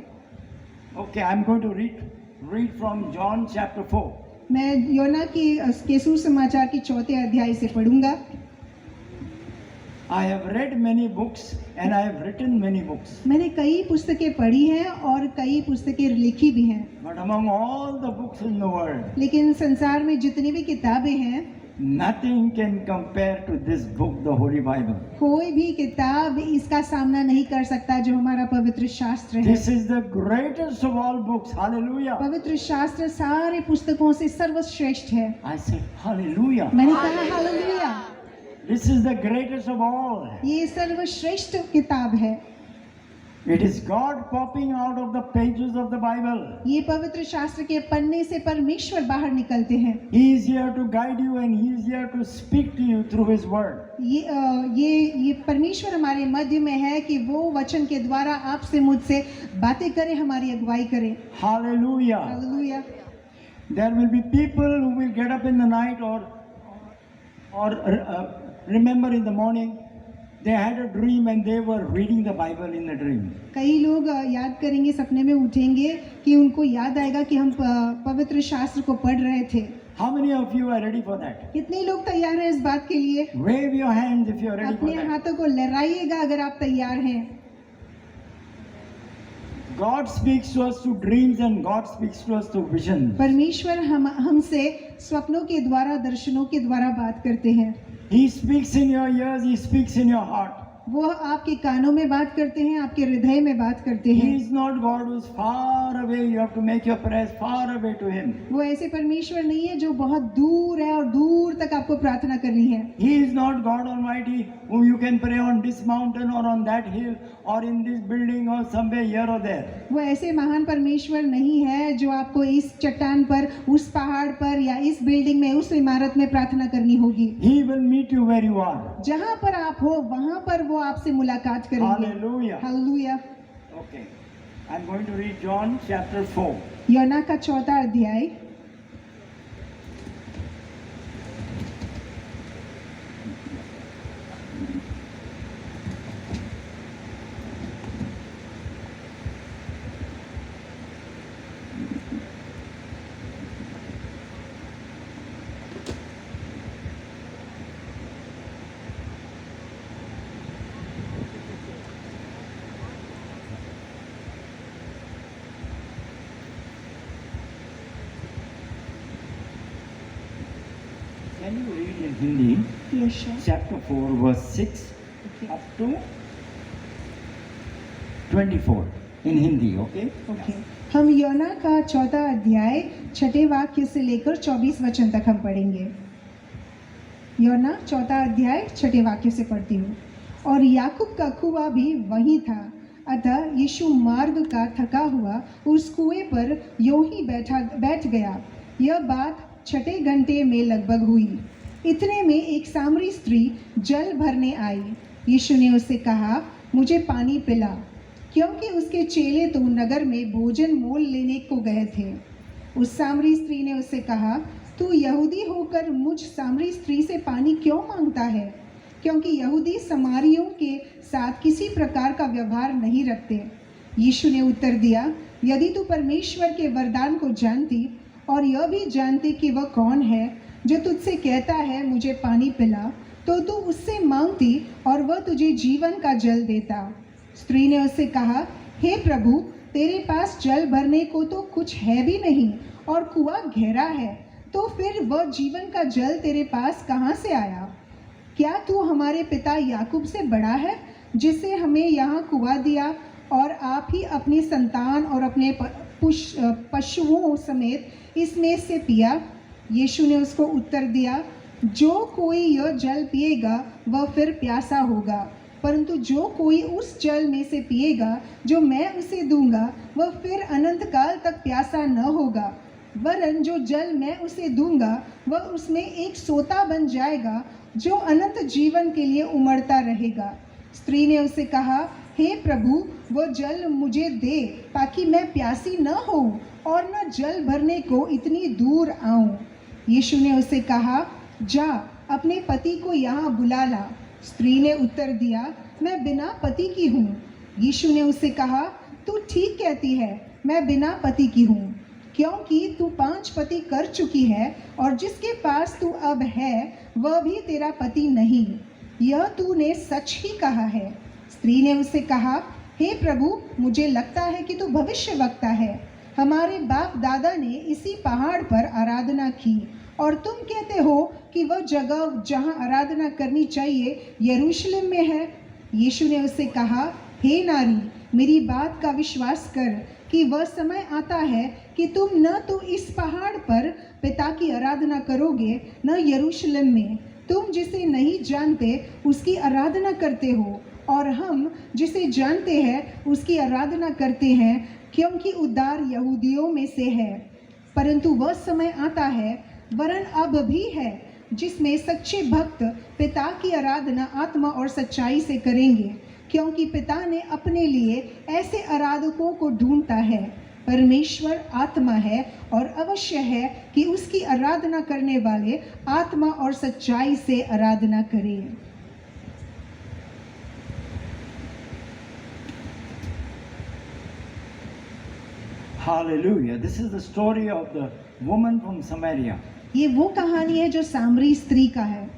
Okay, I'm going to read from John chapter 4. मैं योना के सुसमाचार के 4 अध्याय से पढ़ूंगा। I have read many books and I have written many books. मैंने कई पुस्तकें पढ़ी हैं और कई पुस्तकें लिखी भी हैं, But among all the books in the world, लेकिन संसार में जितनी भी किताबें हैं, nothing can compare to this book, the Holy Bible. कोई भी किताब इसका सामना नहीं कर सकता जो हमारा पवित्र शास्त्र है। This is the greatest of all books. Hallelujah. पवित्र शास्त्र सारे पुस्तकों से सर्वश्रेष्ठ है। I said, Hallelujah. मैंने कहा hallelujah, This is the greatest of all. ये सर्वश्रेष्ठ किताब है। It is God popping out of the pages of the Bible. ये पवित्र शास्त्र के पन्ने से परमेश्वर बाहर निकलते हैं। He is here to guide you and He is here to speak to you through His word. ये परमेश्वर हमारे मध्य में है कि वो वचन के द्वारा आपसे मुझसे बातें करे, हमारी अगुवाई करे। Hallelujah. Hallelujah. There will be people who will get up in the night or remember in the morning they had a dream and they were reading the Bible in the dream. कई लोग याद करेंगे, सपने में उठेंगे कि उनको याद आएगा कि हम पवित्र शास्त्र को पढ़ रहे थे। How many of you are ready for that? कितने लोग तैयार हैं इस बात के लिए? Wave your hands if you are ready for अपने that. हाथों को लहराइएगा अगर आप तैयार हैं। God speaks to us through dreams and God speaks to us through visions. परमेश्वर हमसे स्वप्नों के द्वारा, दर्शनों के द्वारा बात करते हैं। He speaks in your ears, He speaks in your heart. वो आपके कानों में बात करते हैं, आपके हृदय में बात करते He हैं। is not God who is far away. You have to make your prayers far away to Him. वो ऐसे परमेश्वर नहीं है जो बहुत दूर है और दूर तक आपको प्रार्थना करनी है। He is not God Almighty who you can pray on this mountain or on that hill or in this building or somewhere here or there. वो ऐसे महान परमेश्वर नहीं है जो आपको इस चट्टान पर, उस पहाड़ पर या इस बिल्डिंग में, उस इमारत में प्रार्थना करनी होगी। He will meet you where you are. जहाँ पर आप हो वहाँ पर वो आपसे मुलाकात करेंगे। Hallelujah. Hallelujah. Okay. I'm going to read John chapter 4. योना का 4 अध्याय। Can you read in Hindi? Yes, sure. Chapter 4, verse 6 Okay. up to 24 in Hindi, okay? Okay, हम योना का 4 अध्याय 6 वाक्य से लेकर 24 वचन तक हम पढ़ेंगे। योना 4 अध्याय 6 वाक्य से पढ़ती हूँ। और याकूब का कुआं भी वहीं था, अतः यीशु मार्ग का थका हुआ उस कुएं पर यूं ही बैठ गया। यह बात 6 घंटे में लगभग हुई। इतने में एक सामरी स्त्री जल भरने आई। यीशु ने उससे कहा, मुझे पानी पिला, क्योंकि उसके चेले तो नगर में भोजन मोल लेने को गए थे। उस सामरी स्त्री ने उससे कहा, तू यहूदी होकर मुझ सामरी स्त्री से पानी क्यों मांगता है? क्योंकि यहूदी समारियों के साथ किसी प्रकार का व्यवहार नहीं रखते। यीशु ने उत्तर दिया, यदि तू परमेश्वर के वरदान को जानती और यह भी जानती कि वह कौन है जो तुझसे कहता है मुझे पानी पिला, तो तू उससे मांगती और वह तुझे जीवन का जल देता। स्त्री ने उससे कहा, हे प्रभु, तेरे पास जल भरने को तो कुछ है भी नहीं और कुआं गहरा है, तो फिर वह जीवन का जल तेरे पास कहाँ से आया? क्या तू हमारे पिता याकूब से बड़ा है, जिससे हमें यहाँ कुआं दिया और आप ही अपनी संतान और अपने पशुओं समेत इसमें से पिया? यीशु ने उसको उत्तर दिया, जो कोई यह जल पिएगा वह फिर प्यासा होगा, परंतु जो कोई उस जल में से पिएगा जो मैं उसे दूंगा वह फिर अनंत काल तक प्यासा न होगा, वरन जो जल मैं उसे दूंगा वह उसमें एक सोता बन जाएगा जो अनंत जीवन के लिए उमड़ता रहेगा। स्त्री ने उससे कहा, हे प्रभु, वह जल मुझे दे ताकि मैं प्यासी न होऊं और न जल भरने को इतनी दूर आऊं। यीशु ने उसे कहा, जा अपने पति को यहाँ बुला ला। स्त्री ने उत्तर दिया, मैं बिना पति की हूँ। यीशु ने उससे कहा, तू ठीक कहती है, मैं बिना पति की हूँ। क्योंकि तू 5 पति कर चुकी है और जिसके पास तू अब है वह भी तेरा पति नहीं। यह तूने सच ही कहा है। स्त्री ने उससे कहा, हे प्रभु, मुझे लगता है कि तू भविष्यवक्ता है। हमारे बाप दादा ने इसी पहाड़ पर आराधना की और तुम कहते हो कि वह जगह जहाँ आराधना करनी चाहिए यरूशलेम में है। यीशु ने उससे कहा, हे नारी, मेरी बात का विश्वास कर कि वह समय आता है कि तुम न तो इस पहाड़ पर पिता की आराधना करोगे न यरूशलेम में। तुम जिसे नहीं जानते उसकी आराधना करते हो और हम जिसे जानते हैं उसकी आराधना करते हैं, क्योंकि उद्धार यहूदियों में से है। परंतु वह समय आता है, वरन अब भी है, जिसमें सच्चे भक्त पिता की आराधना आत्मा और सच्चाई से करेंगे, क्योंकि पिता ने अपने लिए ऐसे आराधकों को ढूंढता है। परमेश्वर आत्मा है और अवश्य है कि उसकी आराधना करने वाले आत्मा और सच्चाई से आराधना करें। Hallelujah. This is the story of the woman from Samaria. ये वो कहानी है जो सामरी स्त्री का है।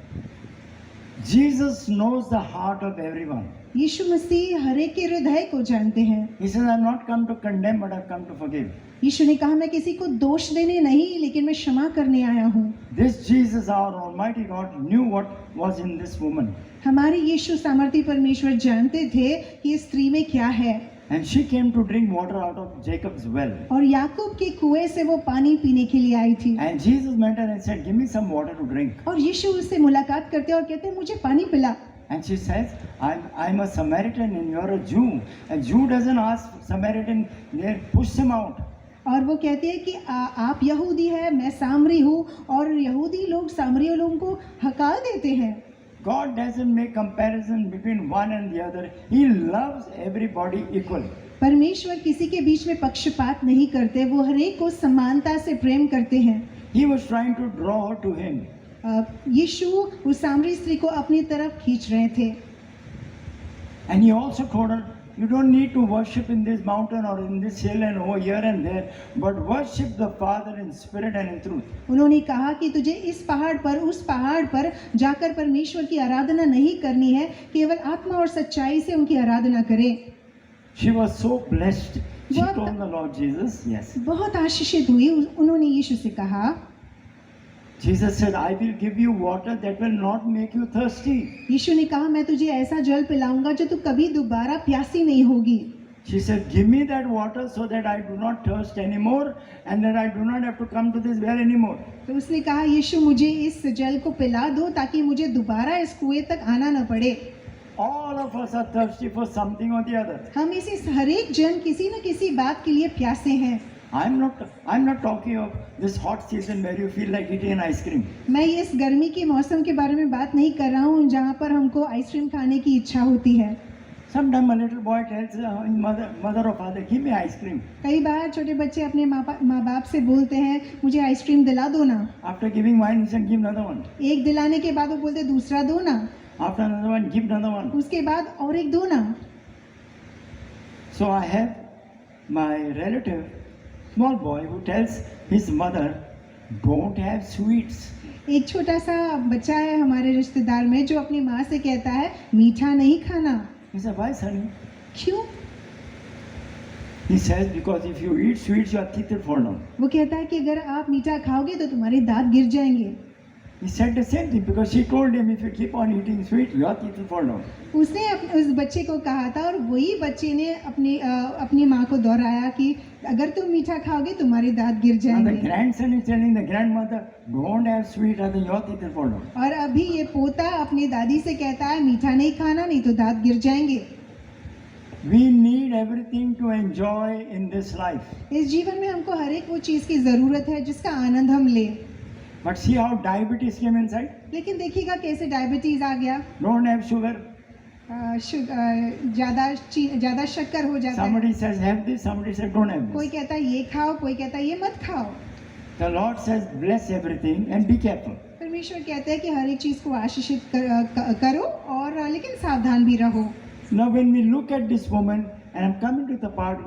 Jesus knows the heart of everyone. यीशु मसीह हर एक के हृदय को जानते हैं। He says, I've not come to condemn, but I've come to forgive. यीशु ने कहा, मैं किसी को दोष देने नहीं, लेकिन मैं क्षमा करने आया हूँ। This Jesus, our Almighty God, knew what was in this woman. हमारे यीशु सामर्थी परमेश्वर जानते थे कि ये स्त्री में क्या है। And she came to drink water out of Jacob's well. और याकूब के कुएं से वो पानी पीने के लिए आई थी। And Jesus met her and said, give me some water to drink. और यीशु उससे मुलाकात करते और कहते, मुझे पानी पिला। And she says, I'm a Samaritan and you're a Jew. A Jew doesn't ask Samaritan, they push him out. और वो कहती है कि आप यहूदी है, मैं सामरी हूँ, और यहूदी लोग सामरी लोगों को हकाल देते हैं। God doesn't make comparison between one and the other. He loves everybody equally. परमेश्वर किसी के बीच में पक्षपात नहीं करते, वो हर एक को समानता से प्रेम करते हैं। He was trying to draw her to him. यीशु उस सामरी स्त्री को अपनी तरफ खींच रहे थे। And he also told her, you don't need to worship in this mountain or in this hill and over here and there, but worship the Father in spirit and in truth. उन्होंने कहा कि तुझे इस पहाड़ पर उस पहाड़ पर जाकर परमेश्वर की आराधना नहीं करनी है, केवल आत्मा और सच्चाई से उनकी आराधना करें। She was so blessed. She What? told the Lord Jesus, yes. बहुत आशीषित हुई। उन्होंने यीशु से कहा, Jesus said, I will give you water that will not make you thirsty. यीशु ने कहा, मैं तुझे ऐसा जल पिलाऊंगा जो तू कभी दोबारा प्यासी नहीं होगी। She said, give me that water so that I do not thirst anymore and that I do not have to come to this well anymore. तो उसने कहा, यीशु मुझे इस जल को पिला दो ताकि मुझे दोबारा इस कुएं तक आना न पड़े। All of us are thirsty for something or the other. हम इसी हर एक जन किसी न किसी बात के लिए प्यासे हैं। I'm not talking of this hot season where you feel like eating an ice cream. मैं इस गर्मी के मौसम के बारे में बात नहीं कर रहा हूँ जहाँ पर हमको आइसक्रीम खाने की इच्छा होती है। Sometimes a little boy tells his mother or father, give me ice cream. कई बार छोटे बच्चे अपने माँ बाप से बोलते हैं, मुझे आइसक्रीम दिला दो ना। After giving one, he said, give another one. एक दिलाने के बाद वो बोलते, दूसरा दो ना। After another one, give another one. उसके बाद और एक दो ना। So I have my relative, small boy, who tells his mother, don't have sweets. एक छोटा सा बच्चा है हमारे रिश्तेदार में जो अपनी माँ से कहता है, मीठा नहीं खाना। He said, why, son? क्यों? He says, because if you eat sweets, your teeth will fall down. वो कहता है कि अगर आप मीठा खाओगे तो तुम्हारे दांत गिर जाएंगे। He said the same thing because she told him, if you keep on eating sweet, your teeth will fall down. उसने उस बच्चे को कहा था और वही बच्चे ने अपनी माँ को दोहराया कि अगर तुम मीठा खाओगे तुम्हारे दांत गिर And the जाएंगे। grandson is telling the grandmother, don't have sweet, or your teeth will fall down. और अभी ये पोता अपनी दादी से कहता है, मीठा नहीं खाना नहीं तो दांत गिर जाएंगे। We need everything to enjoy in this life. इस जीवन में हमको हर एक वो चीज़ की ज़रूरत है जिसका आनंद हम ले। But see how diabetes came inside? लेकिन देखिएगा कैसे डायबिटीज़ आ गया, Don't have sugar. ज़्यादा शक्कर हो जाता है। Somebody says have this, somebody says don't have कोई this. कहता है ये खाओ, कोई कहता है ये मत खाओ। The Lord says bless everything and be careful. परमेश्वर कहते हैं कि हर एक चीज़ को आशीषित करो और लेकिन सावधान भी रहो। Now when we look at this woman, and I'm coming to the part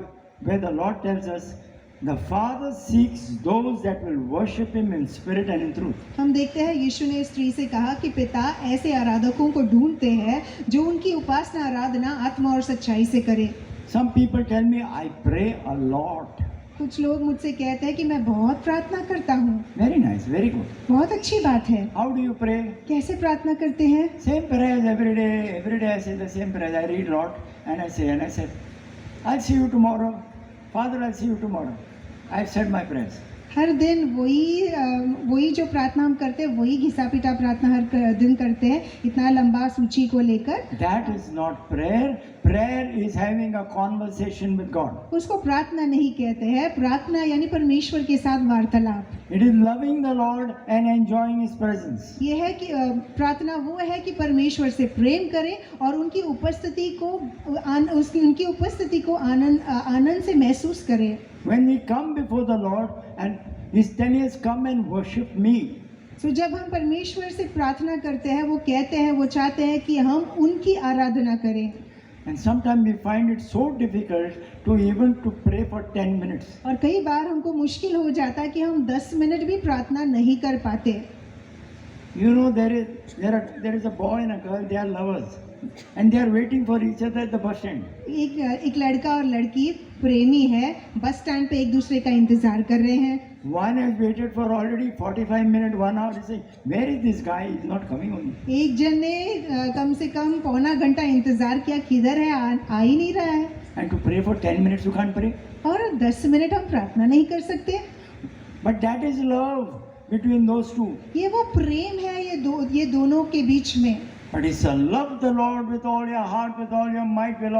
where the Lord tells us, The Father seeks those that will worship Him in spirit and in truth. हम देखते हैं यीशु ने स्त्री से कहा कि पिता ऐसे आराधकों को ढूंढते हैं जो उनकी उपासना आराधना आत्मा और सच्चाई से करे। Some people tell me, I pray a lot. कुछ लोग मुझसे कहते हैं कि मैं बहुत प्रार्थना करता हूँ। Very nice, very good. बहुत अच्छी बात है। How do you pray? कैसे प्रार्थना करते हैं? Same prayers every day. Every day I say the same prayers. I read a lot and I say, I'll see you tomorrow. Father, I'll see you tomorrow. I've said my prayers. हर दिन वही जो प्रार्थना हम करते हैं वही घिसा पिटा प्रार्थना हर दिन करते हैं, इतना लंबा सूची को लेकर। That is not prayer. Prayer is having a conversation with God. उसको प्रार्थना नहीं कहते हैं। प्रार्थना यानी परमेश्वर के साथ वार्तालाप। It is loving the Lord and enjoying His presence. ये है कि प्रार्थना वो है कि परमेश्वर से प्रेम करें और उनकी उपस्थिति को आनंद से महसूस करें। When we come before the Lord and His telling us, come and worship me. तो जब हम परमेश्वर से प्रार्थना करते हैं वो कहते हैं, वो चाहते हैं कि हम उनकी आराधना करें। And sometimes we find it so difficult to even to pray for 10 minutes. और कई बार हमको मुश्किल हो जाता है कि हम 10 मिनट भी प्रार्थना नहीं कर पाते। You know, there is a boy and a girl, they are lovers. And they are waiting for each other at the bus stand. एक लड़का और लड़की प्रेमी है, बस स्टैंड पे एक दूसरे का इंतजार कर रहे हैं। One has waited for already 45 minutes, 1 hour. He says, where is this guy? He's not coming only. एक जन ने कम से कम पौना घंटा इंतजार किया, किधर है, आ ही नहीं रहा है। And to pray for 10 minutes, you can't pray. और 10 मिनट हम प्रार्थना नहीं कर सकते। But that is love between those two. ये वो प्रेम है ये दोनों के बीच में। But it's a love the Lord with all your heart, with all your might, with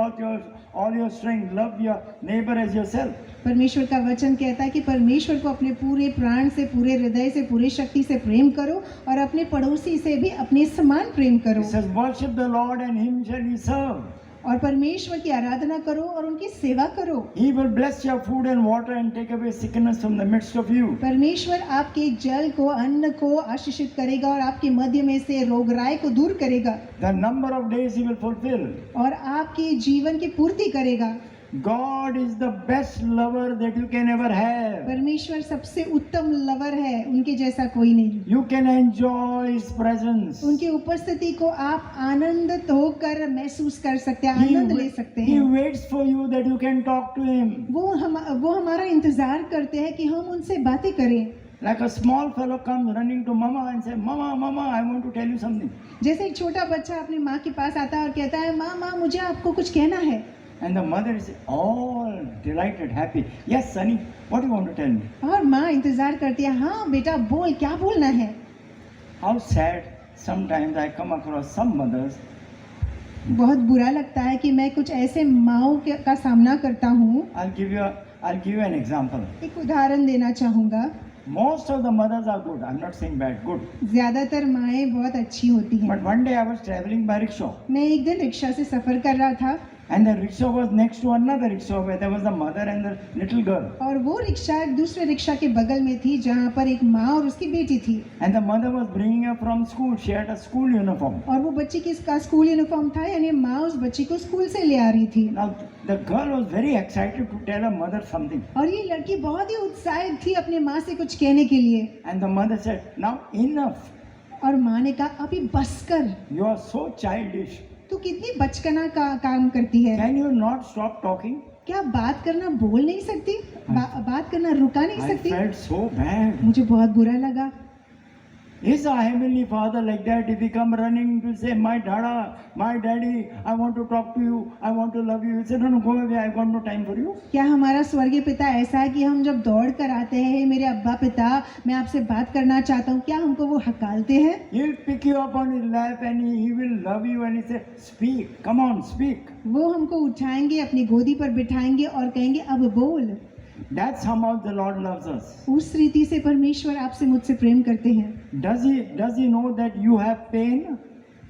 all your strength. Love your neighbor as yourself. परमेश्वर का वचन कहता है कि परमेश्वर को अपने पूरे प्राण से, पूरे हृदय से, पूरी शक्ति से प्रेम करो और अपने पड़ोसी से भी अपने समान प्रेम करो। It says, worship the Lord and Him shall ye serve. और परमेश्वर की आराधना करो और उनकी सेवा करो। He will bless your food and water and take away sickness from the midst of you. परमेश्वर आपके जल को, अन्न को आशीषित करेगा और आपके मध्य में से रोगराई को दूर करेगा। The number of days He will fulfill. और आपके जीवन की पूर्ति करेगा। God is the best lover that you can ever have. परमेश्वर सबसे उत्तम लवर है, उनके जैसा कोई नहीं। You can enjoy His presence. उनकी उपस्थिति को आप आनंदित होकर महसूस कर सकते हैं, He आनंद ले सकते He हैं। waits for you that you can talk to Him. वो हमारा इंतजार करते हैं कि हम उनसे बातें करें। Like a small fellow comes running to mama and say, Mama, Mama, I want to tell you something. जैसे एक छोटा बच्चा अपनी माँ के पास आता है और कहता है, माँ मुझे आपको कुछ कहना है। And the mother is all delighted, happy. Yes, Sonny, what do you want to tell me? और माँ इंतजार करती है, हाँ बेटा बोल, क्या बोलना है। How sad sometimes I come across some mothers. बहुत बुरा लगता है कि मैं कुछ ऐसे माँओं का सामना करता हूँ। I'll give you an example. एक उदाहरण देना चाहूँगा। Most of the mothers are good. I'm not saying bad, good. ज्यादातर माएँ बहुत अच्छी होती हैं। But one day I was traveling by rickshaw. मैं एक दिन रिक्शा से सफर कर रहा था। And the rickshaw was next to another rickshaw where there was the mother and the little girl. और वो रिक्शा एक दूसरे रिक्शा के बगल में थी जहाँ पर एक माँ और उसकी बेटी थी। And the mother was bringing her from school. She had a school uniform. और वो बच्ची का स्कूल यूनिफॉर्म था, यानी माँ उस बच्ची को स्कूल से ले आ रही थी। Now the girl was very excited to tell her mother something. और ये लड़की बहुत ही उत्साहित थी अपने माँ से कुछ कहने के लिए। And the mother said, now enough. और माँ ने कहा, अभी बस कर, You are so childish. तू कितनी बचकाना काम करती है। Can you not stop talking? क्या बात करना बोल नहीं सकती, बात करना रुका नहीं I सकती। felt so bad. मुझे बहुत बुरा लगा। Is our heavenly Father like that? If we come running to say, my daddy, I want to talk to you, I want to love you. He said, no, go away, I've got no time for you. क्या हमारा स्वर्गीय पिता ऐसा है कि हम जब दौड़ कर आते हैं, मेरे अब्बा पिता मैं आपसे बात करना चाहता हूँ, क्या हमको वो हकालते हैं? He'll pick you up on his lap and he will love you and he say, speak, come on, speak. वो हमको उठाएंगे, अपनी गोदी पर बिठाएंगे और कहेंगे अब बोल। That's how much the Lord loves us. उस रीति से परमेश्वर आपसे मुझसे प्रेम करते हैं। Does he know that you have pain?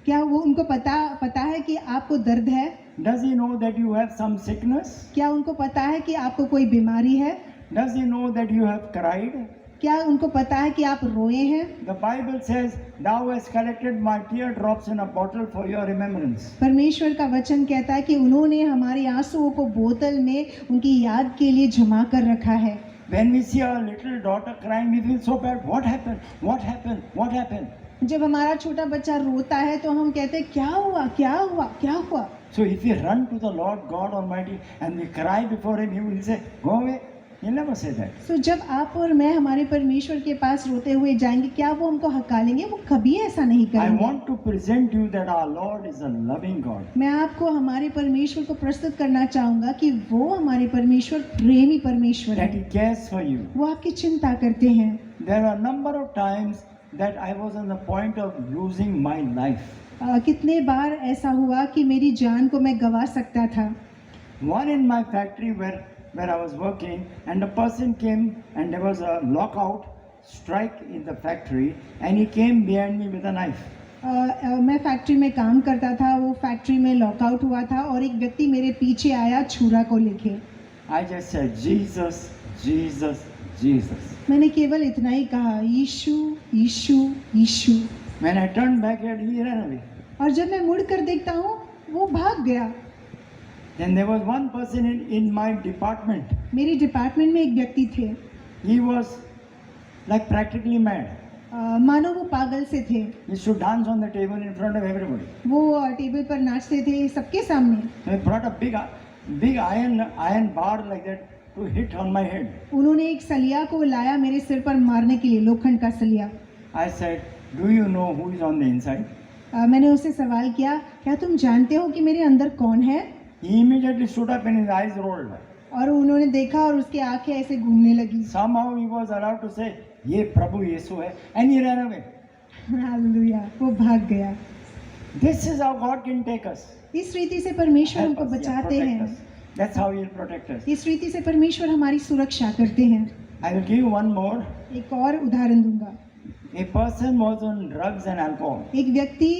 क्या वो उनको पता है कि आपको दर्द है? Does he know that you have some sickness? क्या उनको पता है कि आपको कोई बीमारी है? Does he know that you have cried? क्या उनको पता है कि आप रोए हैं? The Bible says, thou hast collected my teardrops in a bottle for your remembrance. परमेश्वर का वचन कहता है कि उन्होंने हमारे आंसुओं को बोतल में उनकी याद के लिए जमा कर रखा है। When we see our little daughter crying, we feel so bad. What happened? What happened? What happened? जब हमारा छोटा बच्चा रोता है तो हम कहते हैं क्या हुआ क्या हुआ क्या हुआ. So if we run to the Lord God Almighty and we cry before Him, He will say, "Go away." He'll never say that. तो जब आप और मैं हमारे परमेश्वर के पास रोते हुए जाएंगे, क्या वो हमको हकालेंगे? वो कभी ऐसा नहीं I करेंगे. want to present you that our Lord is a loving God. मैं आपको हमारे परमेश्वर को प्रस्तुत करना चाहूंगा कि वो हमारे परमेश्वर प्रेमी परमेश्वर That है. He cares for you. वो आपकी चिंता करते हैं. There are a number of times that I was on the point of losing my life. कितने बार ऐसा हुआ कि मेरी जान को मैं गवा सकता था. One in my factory where I was working, and a person came and there was a lockout strike in the factory, and he came behind me with a knife. मैं फैक्ट्री में काम करता था. वो फैक्ट्री में lockout हुआ था और एक व्यक्ति मेरे पीछे आया छुरा को लेके. I just said, Jesus, Jesus, Jesus. मैंने केवल इतना ही कहा, यीशु यीशु यीशु. When I turned back, he ran away. और जब मैं मुड़ कर देखता हूँ वो भाग गया. Then there was one person in my department. मेरी डिपार्टमेंट में एक व्यक्ति थे. He was like practically mad. मानो वो पागल से थे. He used to dance on the table in front of everybody. वो टेबल पर नाचते थे सबके सामने. They brought a big iron bar like that to hit on my head. उन्होंने एक सलिया को लाया मेरे सिर पर मारने के लिए, लोखंड का सलिया. I said, "Do you know who is on the inside?" मैंने उससे सवाल किया, क्या तुम जानते हो कि मेरे अंदर कौन है? He immediately stood up and his eyes rolled. और उन्होंने देखा और उसकी आंखें ऐसे घूमने लगी. Somehow he was allowed to say, "ये प्रभु यीशु है," and he ran away. Hallelujah, वो भाग गया. This is how God can take us. इस रीति से परमेश्वर Help हमको us, yeah, बचाते protect हैं. us. That's how He'll protect us. इस रीति से परमेश्वर हमारी सुरक्षा करते हैं. I will give you one more. एक और उदाहरण दूंगा. A person was on drugs and alcohol. एक व्यक्ति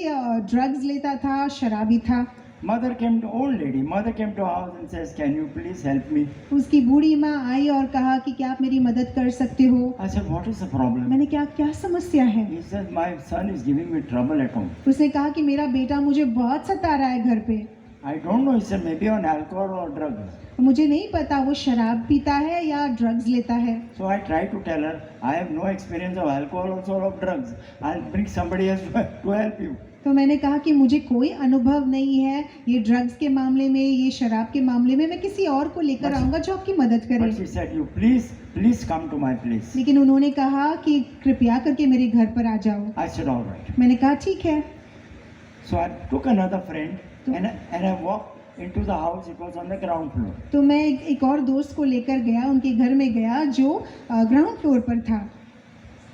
ड्रग्स लेता था, शराबी था. Old lady, mother came to our house and says, "Can you please help me?" उसकी बूढ़ी माँ आई और कहा कि क्या आप मेरी मदद कर सकते हो? I said, "What is the problem?" मैंने क्या क्या समस्या है? He said, "My son is giving me trouble at home." उसने कहा कि मेरा बेटा मुझे बहुत सता रहा है घर पे. I don't know. He said, "Maybe on alcohol or drugs." मुझे नहीं पता वो शराब पीता है या ड्रग्स लेता है. So I tried to tell her, "I have no experience of alcohol also or of drugs. I'll bring somebody else to help you." तो मैंने कहा कि मुझे कोई अनुभव नहीं है ये ड्रग्स के मामले में, ये शराब के मामले में. मैं किसी और को लेकर आऊंगा जो आपकी मदद करे. But she said, "You please come to my place." लेकिन उन्होंने कहा कि कृपया करके मेरे घर पर आ जाओ. I said, "All right." मैंने कहा ठीक है. So I took another friend and I walked into the house. It was on the ground floor. तो मैं एक और दोस्त को लेकर गया, उनके घर में गया जो ग्राउंड फ्लोर पर था.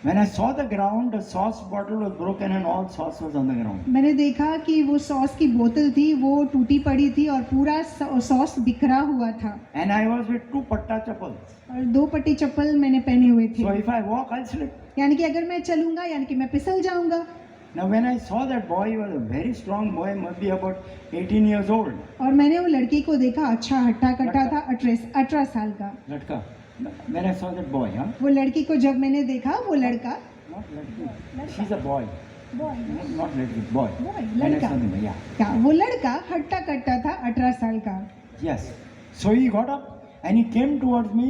When I saw the ground, the sauce bottle was broken and all sauce was on the ground. मैंने देखा कि वो सॉस की बोतल थी, वो टूटी पड़ी थी और पूरा सॉस बिखरा हुआ था. And I was with 2 patta chappals. और 2 पट्टी चप्पल मैंने पहने हुए थे. So if I walk, I'll slip. यानी कि अगर मैं चलूंगा यानी कि मैं फिसल जाऊंगा. Now when I saw that boy, he was a very strong boy, must be about 18 years old. और मैंने वो लड़की को देखा, अच्छा हट्टा कट्टा था, 18 साल का. Latka. When I saw that boy, huh? वो लड़की को जब मैंने देखा, वो लड़का, Not Latki. She's a boy. Not Latki, boy. Boy, When I लड़का. saw the boy, yeah. क्या वो लड़का हट्टा कट्टा था, 18 साल का. Yes. So he got up and he came towards me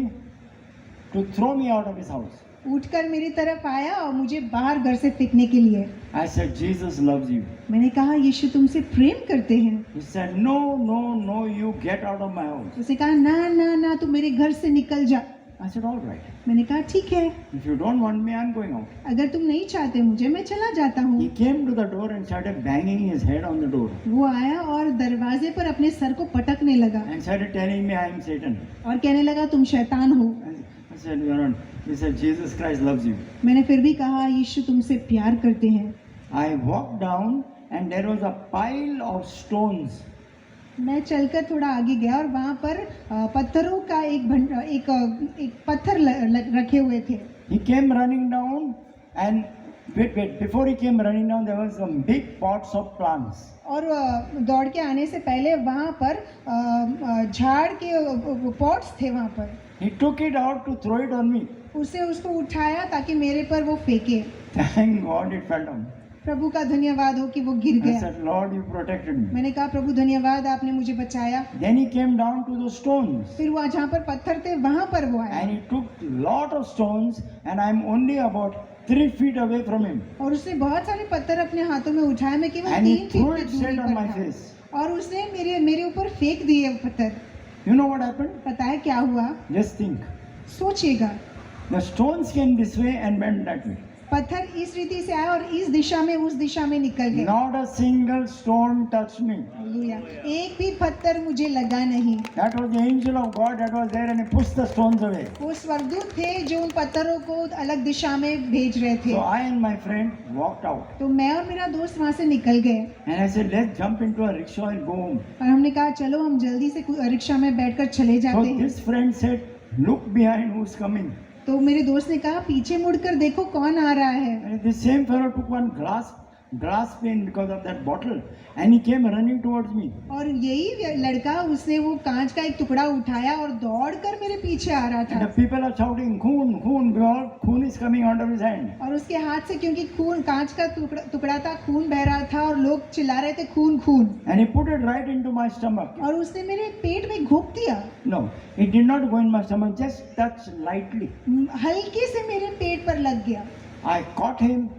to throw me out of his house. उठकर मेरी तरफ आया और मुझे बाहर घर से फेंकने के लिए. I said, "Jesus loves you." मैंने कहा यीशु तुमसे प्रेम करते हैं. He said, "No, no, no, you get out of my house." उसे कहा ना ना ना तू मेरे घर से निकल जा. I said, "All right. मैंने कहा ठीक है, If you don't want me, I'm going out." अगर तुम नहीं चाहते मुझे, मैं चला जाता हूँ. He came to the door and started banging his head on the door वो आया और दरवाजे पर अपने सर को पटकने लगा and started telling me I am Satan. और कहने लगा तुम शैतान हो. I said, "You're not." He said, "Jesus Christ loves you." मैंने फिर भी कहा यीशु तुमसे प्यार करते हैं. I walked down and there was a pile of stones. मैं चलकर थोड़ा आगे गया और वहाँ पर पत्थरों का एक पत्थर रखे हुए थे. He came running down and wait, before he came running down, there was some big pots of plants. और दौड़ के आने से पहले वहाँ पर झाड़ के पॉट्स थे वहाँ पर. He took it out to throw it on me. उसको उठाया ताकि मेरे पर वो फेंके. Thank God it fell down. प्रभु का धन्यवाद हो कि वो गिर I गया। said, Lord, you protected me. मैंने कहा प्रभु धन्यवाद आपने मुझे बचाया। Then he came down to those stones. फिर वहाँ जहाँ पर पत्थर थे वहाँ पर वो आया And he took lot of stones, and I'm only about 3 feet away from him. और उसने बहुत सारे पत्थर अपने हाथों में उठाए, मैं केवल And he 3 threw feet it की दूरी straight on my पर था face. और उसने मेरे ऊपर फेंक दिए वो पत्थर। You know what happened? पता है क्या हुआ? Just think. सोचिएगा, The stones came this way and went that way. पत्थर इस रीति से आया और इस दिशा में उस दिशा में निकल गया। Not a single stone touched me. Hallelujah. एक भी पत्थर मुझे लगा नहीं। That was the angel of God that was there, and he pushed the stones away. वो स्वर्गदूत थे जो उन पत्थरों को अलग दिशा में भेज रहे थे। So I and my friend walked out. तो मैं और मेरा दोस्त वहाँ से निकल गए And I said, let's jump into a rickshaw and go home. और हमने कहा चलो हम जल्दी से रिक्शा में बैठकर चले So जाते हैं। this friend said, look behind who's coming. तो मेरे दोस्त ने कहा पीछे मुड़कर देखो कौन आ रहा है। And the same fellow took one glass pane because of that bottle, and he came running towards me. और यही लड़का उसने वो कांच का एक टुकड़ा उठाया और दौड़कर मेरे पीछे आ रहा And the था। people are shouting, Khoon, Khoon, because Khoon is coming out of his hand. और उसके हाथ से क्योंकि खून कांच का टुकड़ा था, खून बह रहा था और लोग चिल्ला रहे थे खून खून। And he put it right into my stomach. और उसने मेरे पेट में घोंप दिया। No, it did not go in my stomach, just touched lightly. हल्के से मेरे पेट पर लग गया। I caught him.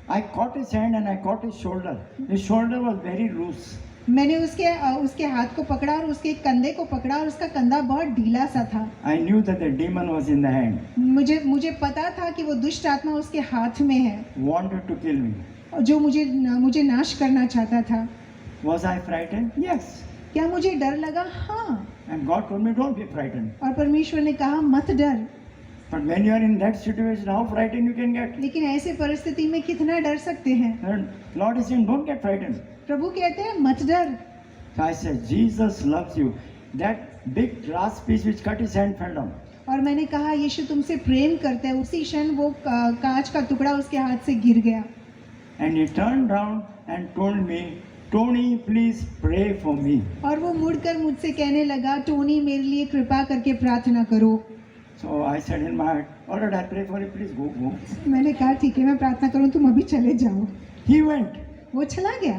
I caught his hand and I caught his shoulder. His shoulder was very loose. मैंने उसके हाथ को पकड़ा और उसके कंधे को पकड़ा और उसका कंधा बहुत ढीला सा था। I knew that the demon was in the hand, मुझे पता था कि वो दुष्ट आत्मा उसके हाथ में है wanted to kill me. जो मुझे नाश करना चाहता था। Was I frightened? Yes. क्या मुझे डर लगा? हाँ। And God told me, don't be frightened. और परमेश्वर ने कहा मत डर। But when you are in that situation, how frightened you can get? लेकिन ऐसे परिस्थिति में कितना डर सकते हैं? And Lord is saying, don't get frightened. प्रभु कहते हैं मत डर। So I said, Jesus loves you. That big glass piece which cut his hand fell down. और मैंने कहा यीशु तुमसे प्रेम करते हैं। उसी क्षण वो कांच का टुकड़ा उसके हाथ से गिर गया। And he turned around and told me, Tony, please pray for me. और वो मुड़कर मुझसे कहने लगा टोनी मेरे लिए कृपा करके प्रार्थना करो। So I said in my heart, all right, I'll pray for you, please go. मैंने कहा ठीक है मैं प्रार्थना करूं, तुम अभी चले जाओ। He went. वो चला गया।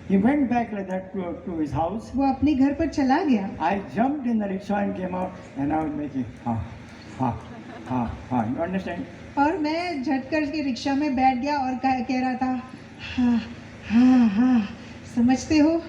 He went back like that to his house. वो अपने घर पर चला गया। I jumped in the rickshaw and came out, and I was making ha, ha, ha, ha. You understand? और मैं झटकर के रिक्शा में बैठ गया और कह रहा था हाँ हाँ हाँ, समझते हो?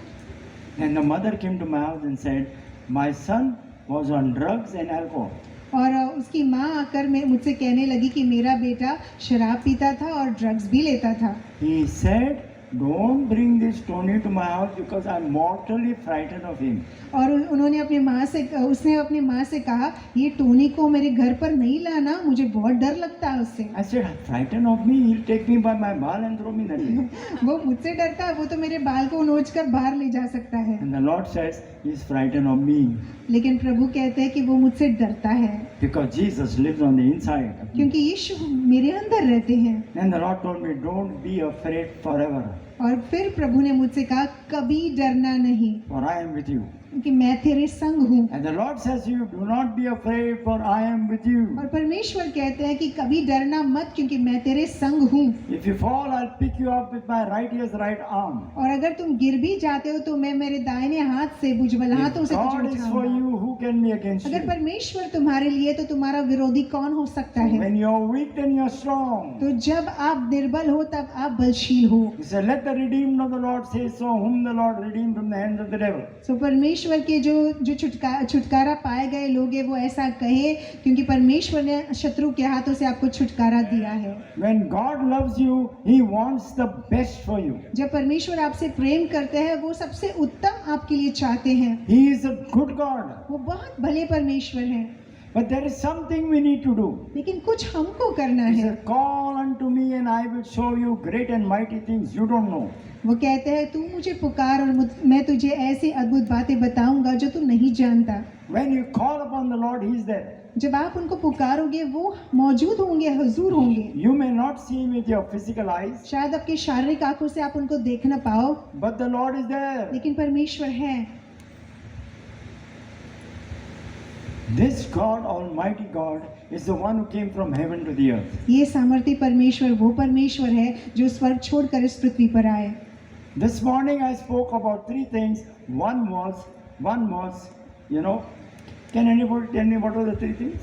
And the mother came to my house and said, my son was on drugs and alcohol. और उसकी माँ आकर मुझसे कहने लगी कि मेरा बेटा शराब पीता था और ड्रग्स भी लेता था। He said, don't bring this Tony to my house because I'm mortally frightened of him. और उसने अपनी माँ से कहा ये टोनी को मेरे घर पर नहीं लाना, मुझे बहुत डर लगता है उससे। I said, frightened of me? He'll take me by my ball and throw me that way. वो मुझसे डरता है, वो तो मेरे बाल को नोच कर बाहर ले जा सकता है। And the Lord says, he's frightened of me लेकिन प्रभु कहते हैं कि वो मुझसे डरता है because Jesus lives on the inside of me. क्योंकि यीशु मेरे अंदर रहते हैं। And the Lord told me, don't be afraid forever, और फिर प्रभु ने मुझसे कहा कभी डरना नहीं for I am with you. क्योंकि मैं तेरे संग हूँ। And the Lord says to you, do not be afraid, for I am with you. और परमेश्वर कहते हैं कि कभी डरना मत क्योंकि मैं तेरे संग हूँ। If you fall, I'll pick you up with my right ear's right arm. और अगर तुम गिर भी जाते हो तो मैं मेरे दाहिने हाथ से भुजबल हाथों If से तुझे God is for उठाऊंगा। you, who can be against अगर you? परमेश्वर तुम्हारे लिए तो तुम्हारा विरोधी कौन हो सकता है? When you're weak, then you're strong. तो जब आप निर्बल हो तब आप बलशील हो। He said, let the redeemed of the Lord say so, whom the Lord redeemed from the hands of the devil. तो परमेश्वर के जो छुटकारा पाए गए लोग हैं वो ऐसा कहे क्योंकि परमेश्वर ने शत्रु के हाथों से आपको छुटकारा दिया है। When God loves you, He wants the best for you. जब परमेश्वर आपसे प्रेम करते हैं वो सबसे उत्तम आपके लिए चाहते हैं। He is a good God. वो बहुत भले परमेश्वर हैं। But there is something we need to do. लेकिन कुछ हमको करना He है। said, call unto me and I will show you great and mighty things you don't know. वो कहते हैं तू मुझे पुकार और मैं तुझे ऐसी अद्भुत बातें बताऊंगा जो तू नहीं जानता। When you call upon the Lord, He is there. जब आप उनको पुकारोगे वो मौजूद होंगे, हुजूर होंगे। You may not see Him with your physical eyes, शायद आपके शारीरिक आंखों से आप उनको देख न पाओ, but the Lord is there. लेकिन परमेश्वर है। This God, Almighty God, is the one who came from heaven to the earth. ये सामर्थी परमेश्वर वो परमेश्वर है जो स्वर्ग छोड़कर इस पृथ्वी पर आए। This morning I spoke about three things. One was, you know, can anybody tell me what were the three things?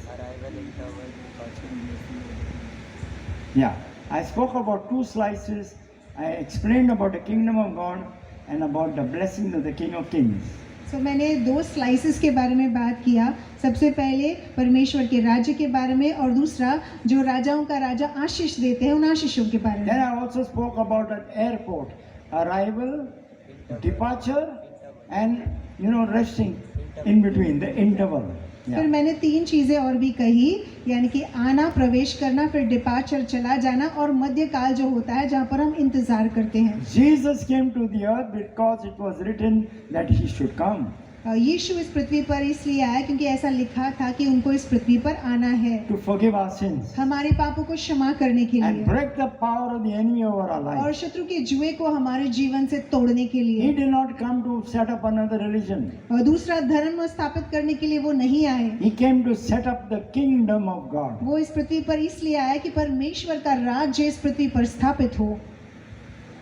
Yeah, I spoke about two slices. I explained about the kingdom of God and about the blessings of the King of Kings. तो मैंने 2 slices के बारे में बात किया। सबसे पहले परमेश्वर के राज्य के बारे में और दूसरा जो राजाओं का राजा आशीष देते हैं उन आशीषों के बारे Then में। I also spoke about an airport, arrival, departure, and resting in between, the interval. फिर Yeah. मैंने 3 चीजें और भी कही, यानी कि आना, प्रवेश करना, फिर डिपार्चर चला जाना और मध्यकाल जो होता है जहाँ पर हम इंतजार करते हैं। Jesus came to the earth because it was written that he should come. यीशु इस पृथ्वी पर इसलिए आया क्योंकि ऐसा लिखा था कि उनको इस पृथ्वी पर आना है To forgive our sins हमारे पापों को क्षमा करने के and लिए break the power of the enemy over our और life. शत्रु के जुए को हमारे जीवन से तोड़ने के He लिए। did not come to set up another religion. और दूसरा धर्म स्थापित करने के लिए वो नहीं आए। He came to set up the kingdom of God. वो इस पृथ्वी पर इसलिए आया कि परमेश्वर का राज्य इस पृथ्वी पर स्थापित हो।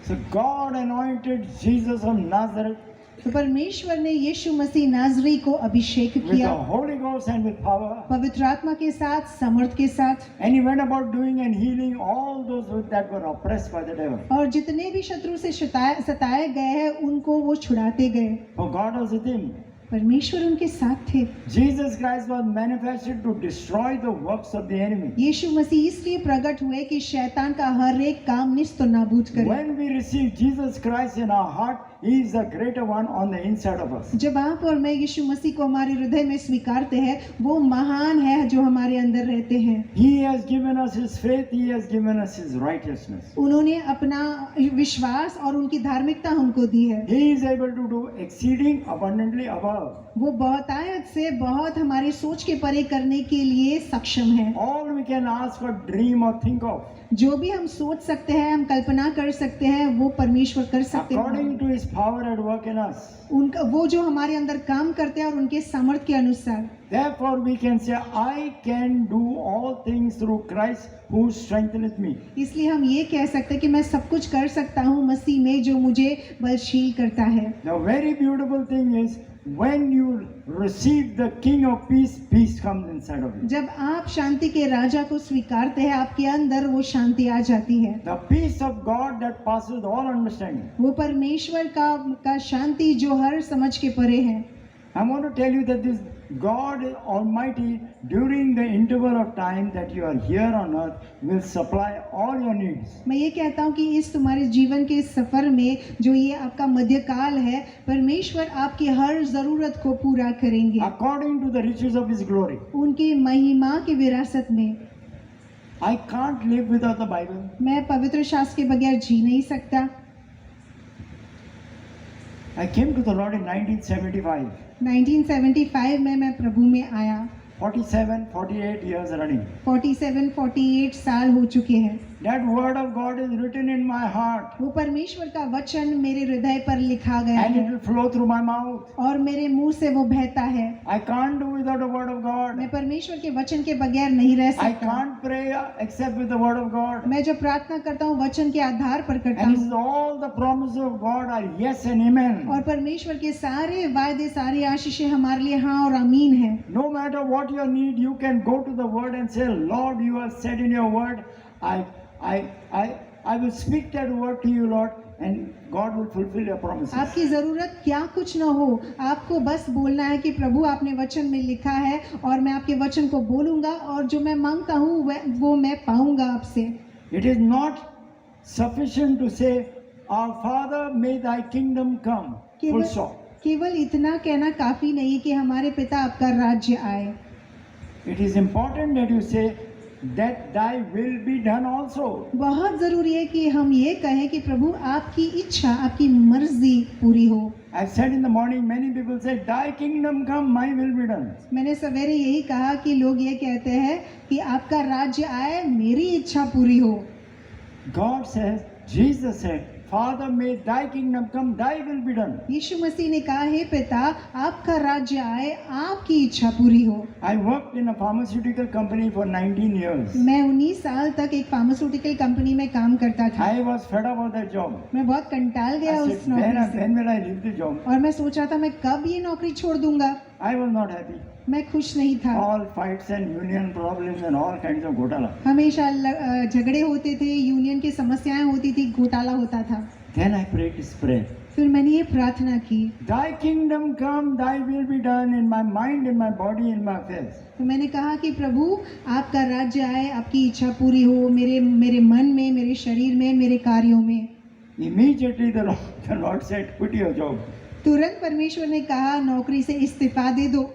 So God anointed Jesus of Nazareth तो परमेश्वर ने यीशु मसीह नाजरी को अभिषेक with किया the Holy Ghost and with power. पवित्र आत्मा के साथ, समर्थ के साथ, And he went about doing and healing all those that were oppressed by the devil. और जितने भी शत्रु से सताए गए हैं उनको वो छुड़ाते गए। For God was with him. परमेश्वर उनके साथ थे। Jesus Christ was manifested to destroy the works of the enemy. यीशु मसीह इसलिए प्रकट हुए कि शैतान का हर एक काम निस्त नाबूद करे। When we receive Jesus Christ in our heart, he is the greater one on the inside of us. जब आप और मैं यीशु मसीह को हमारे हृदय में स्वीकारते हैं वो महान है जो हमारे अंदर रहते हैं। He has given us his faith, he has given us his righteousness. उन्होंने अपना विश्वास और उनकी धार्मिकता हमको दी है। He is able to do exceeding abundantly above वो बहुतायत से बहुत हमारी सोच के परे करने के लिए सक्षम है। all we can ask or dream or think of, जो भी हम सोच सकते हैं, हम कल्पना कर सकते हैं, वो परमेश्वर कर सकते according हैं। to his power at work in us. उनका वो जो हमारे अंदर काम करते हैं और उनके सामर्थ्य के अनुसार। Therefore we can say, I can do all things through Christ who strengtheneth me. इसलिए हम ये कह सकते हैं कि मैं सब कुछ कर सकता हूँ मसीह में जो मुझे बलशील करता है। The very beautiful thing is, when you receive the King of Peace, peace comes inside of you. जब आप शांति के राजा को स्वीकारते हैं आपके अंदर वो शांति आ जाती है। The peace of God that passes all understanding. वो परमेश्वर का शांति जो हर समझ के परे है। I want to tell you that this God Almighty, during the interval of time that you are here on earth, will supply all your needs. मैं ये कहता हूँ कि इस तुम्हारे जीवन के सफर में जो ये आपका मध्यकाल है परमेश्वर आपकी हर जरूरत को पूरा करेंगे According to the riches of His glory. उनकी महिमा की विरासत में। I can't live without the Bible. मैं पवित्र शास्त्र के बगैर जी नहीं सकता। I came to the Lord in 1975. 1975 में मैं प्रभु में आया। 47, 48 years running. 47-48 साल हो चुके हैं। That word of God is written in my heart. वो परमेश्वर का वचन मेरे हृदय पर लिखा गया And it है will flow through my mouth. और मेरे मुंह से वो बहता है। I can't do without the word of God. मैं परमेश्वर के वचन के बगैर नहीं रह I सकता। can't pray except with the word of God. मैं जो प्रार्थना करता हूँ वचन के आधार पर करता And this हूँ is all the promises of God are yes and amen. और परमेश्वर के सारे वायदे, सारी आशीषें हमारे लिए हाँ और आमीन है। No matter what your need, you can go to the word and say, Lord, you have said in your word, I will speak that word to you, Lord, and God will fulfill your promises. आपकी जरूरत क्या कुछ ना हो, आपको बस बोलना है कि प्रभु आपने वचन में लिखा है और मैं आपके वचन को बोलूंगा और जो मैं मांगता हूँ वो मैं पाऊंगा आपसे। It is not sufficient to say, Our Father, may thy kingdom come. Full stop. केवल इतना कहना काफी नहीं कि हमारे पिता आपका राज्य आए। It is important that you say, that thy will be done also. बहुत जरूरी है कि हम ये कहें कि प्रभु आपकी इच्छा, आपकी मर्जी पूरी हो। I've said in the morning, many people say, thy kingdom come, my will be done. मैंने सवेरे यही कहा कि लोग ये कहते हैं कि आपका राज्य आए, मेरी इच्छा पूरी हो। God says, Jesus said, Father, may thy kingdom come, thy will be done. यीशु मसीह ने कहा, हे पिता, आपका राज्य आए, आपकी इच्छा पूरी हो। I worked in a pharmaceutical company for 19 years. मैं 19 साल तक एक फार्मास्यूटिकल कंपनी में काम करता था। I was fed up of that job. मैं बहुत कंटाल गया I उस said, नौकरी से when will I leave the job? और मैं सोच रहा था मैं कब ये नौकरी छोड़ दूंगा। I was not happy. मैं खुश नहीं था। All fights and union problems and all kinds of घोटाला. हमेशा झगड़े होते थे, यूनियन की समस्याएं होती थी, घोटाला होता था। Then I prayed this prayer. फिर मैंने ये प्रार्थना की, Thy kingdom come, thy will be done in my mind, in my body, in my affairs. तो मैंने कहा कि प्रभु आपका राज्य आए, आपकी इच्छा पूरी हो मेरे मन में, मेरे शरीर में, मेरे कार्यों में। Immediately the Lord said, quit your job. तुरंत परमेश्वर ने कहा नौकरी से इस्तीफा दे दो।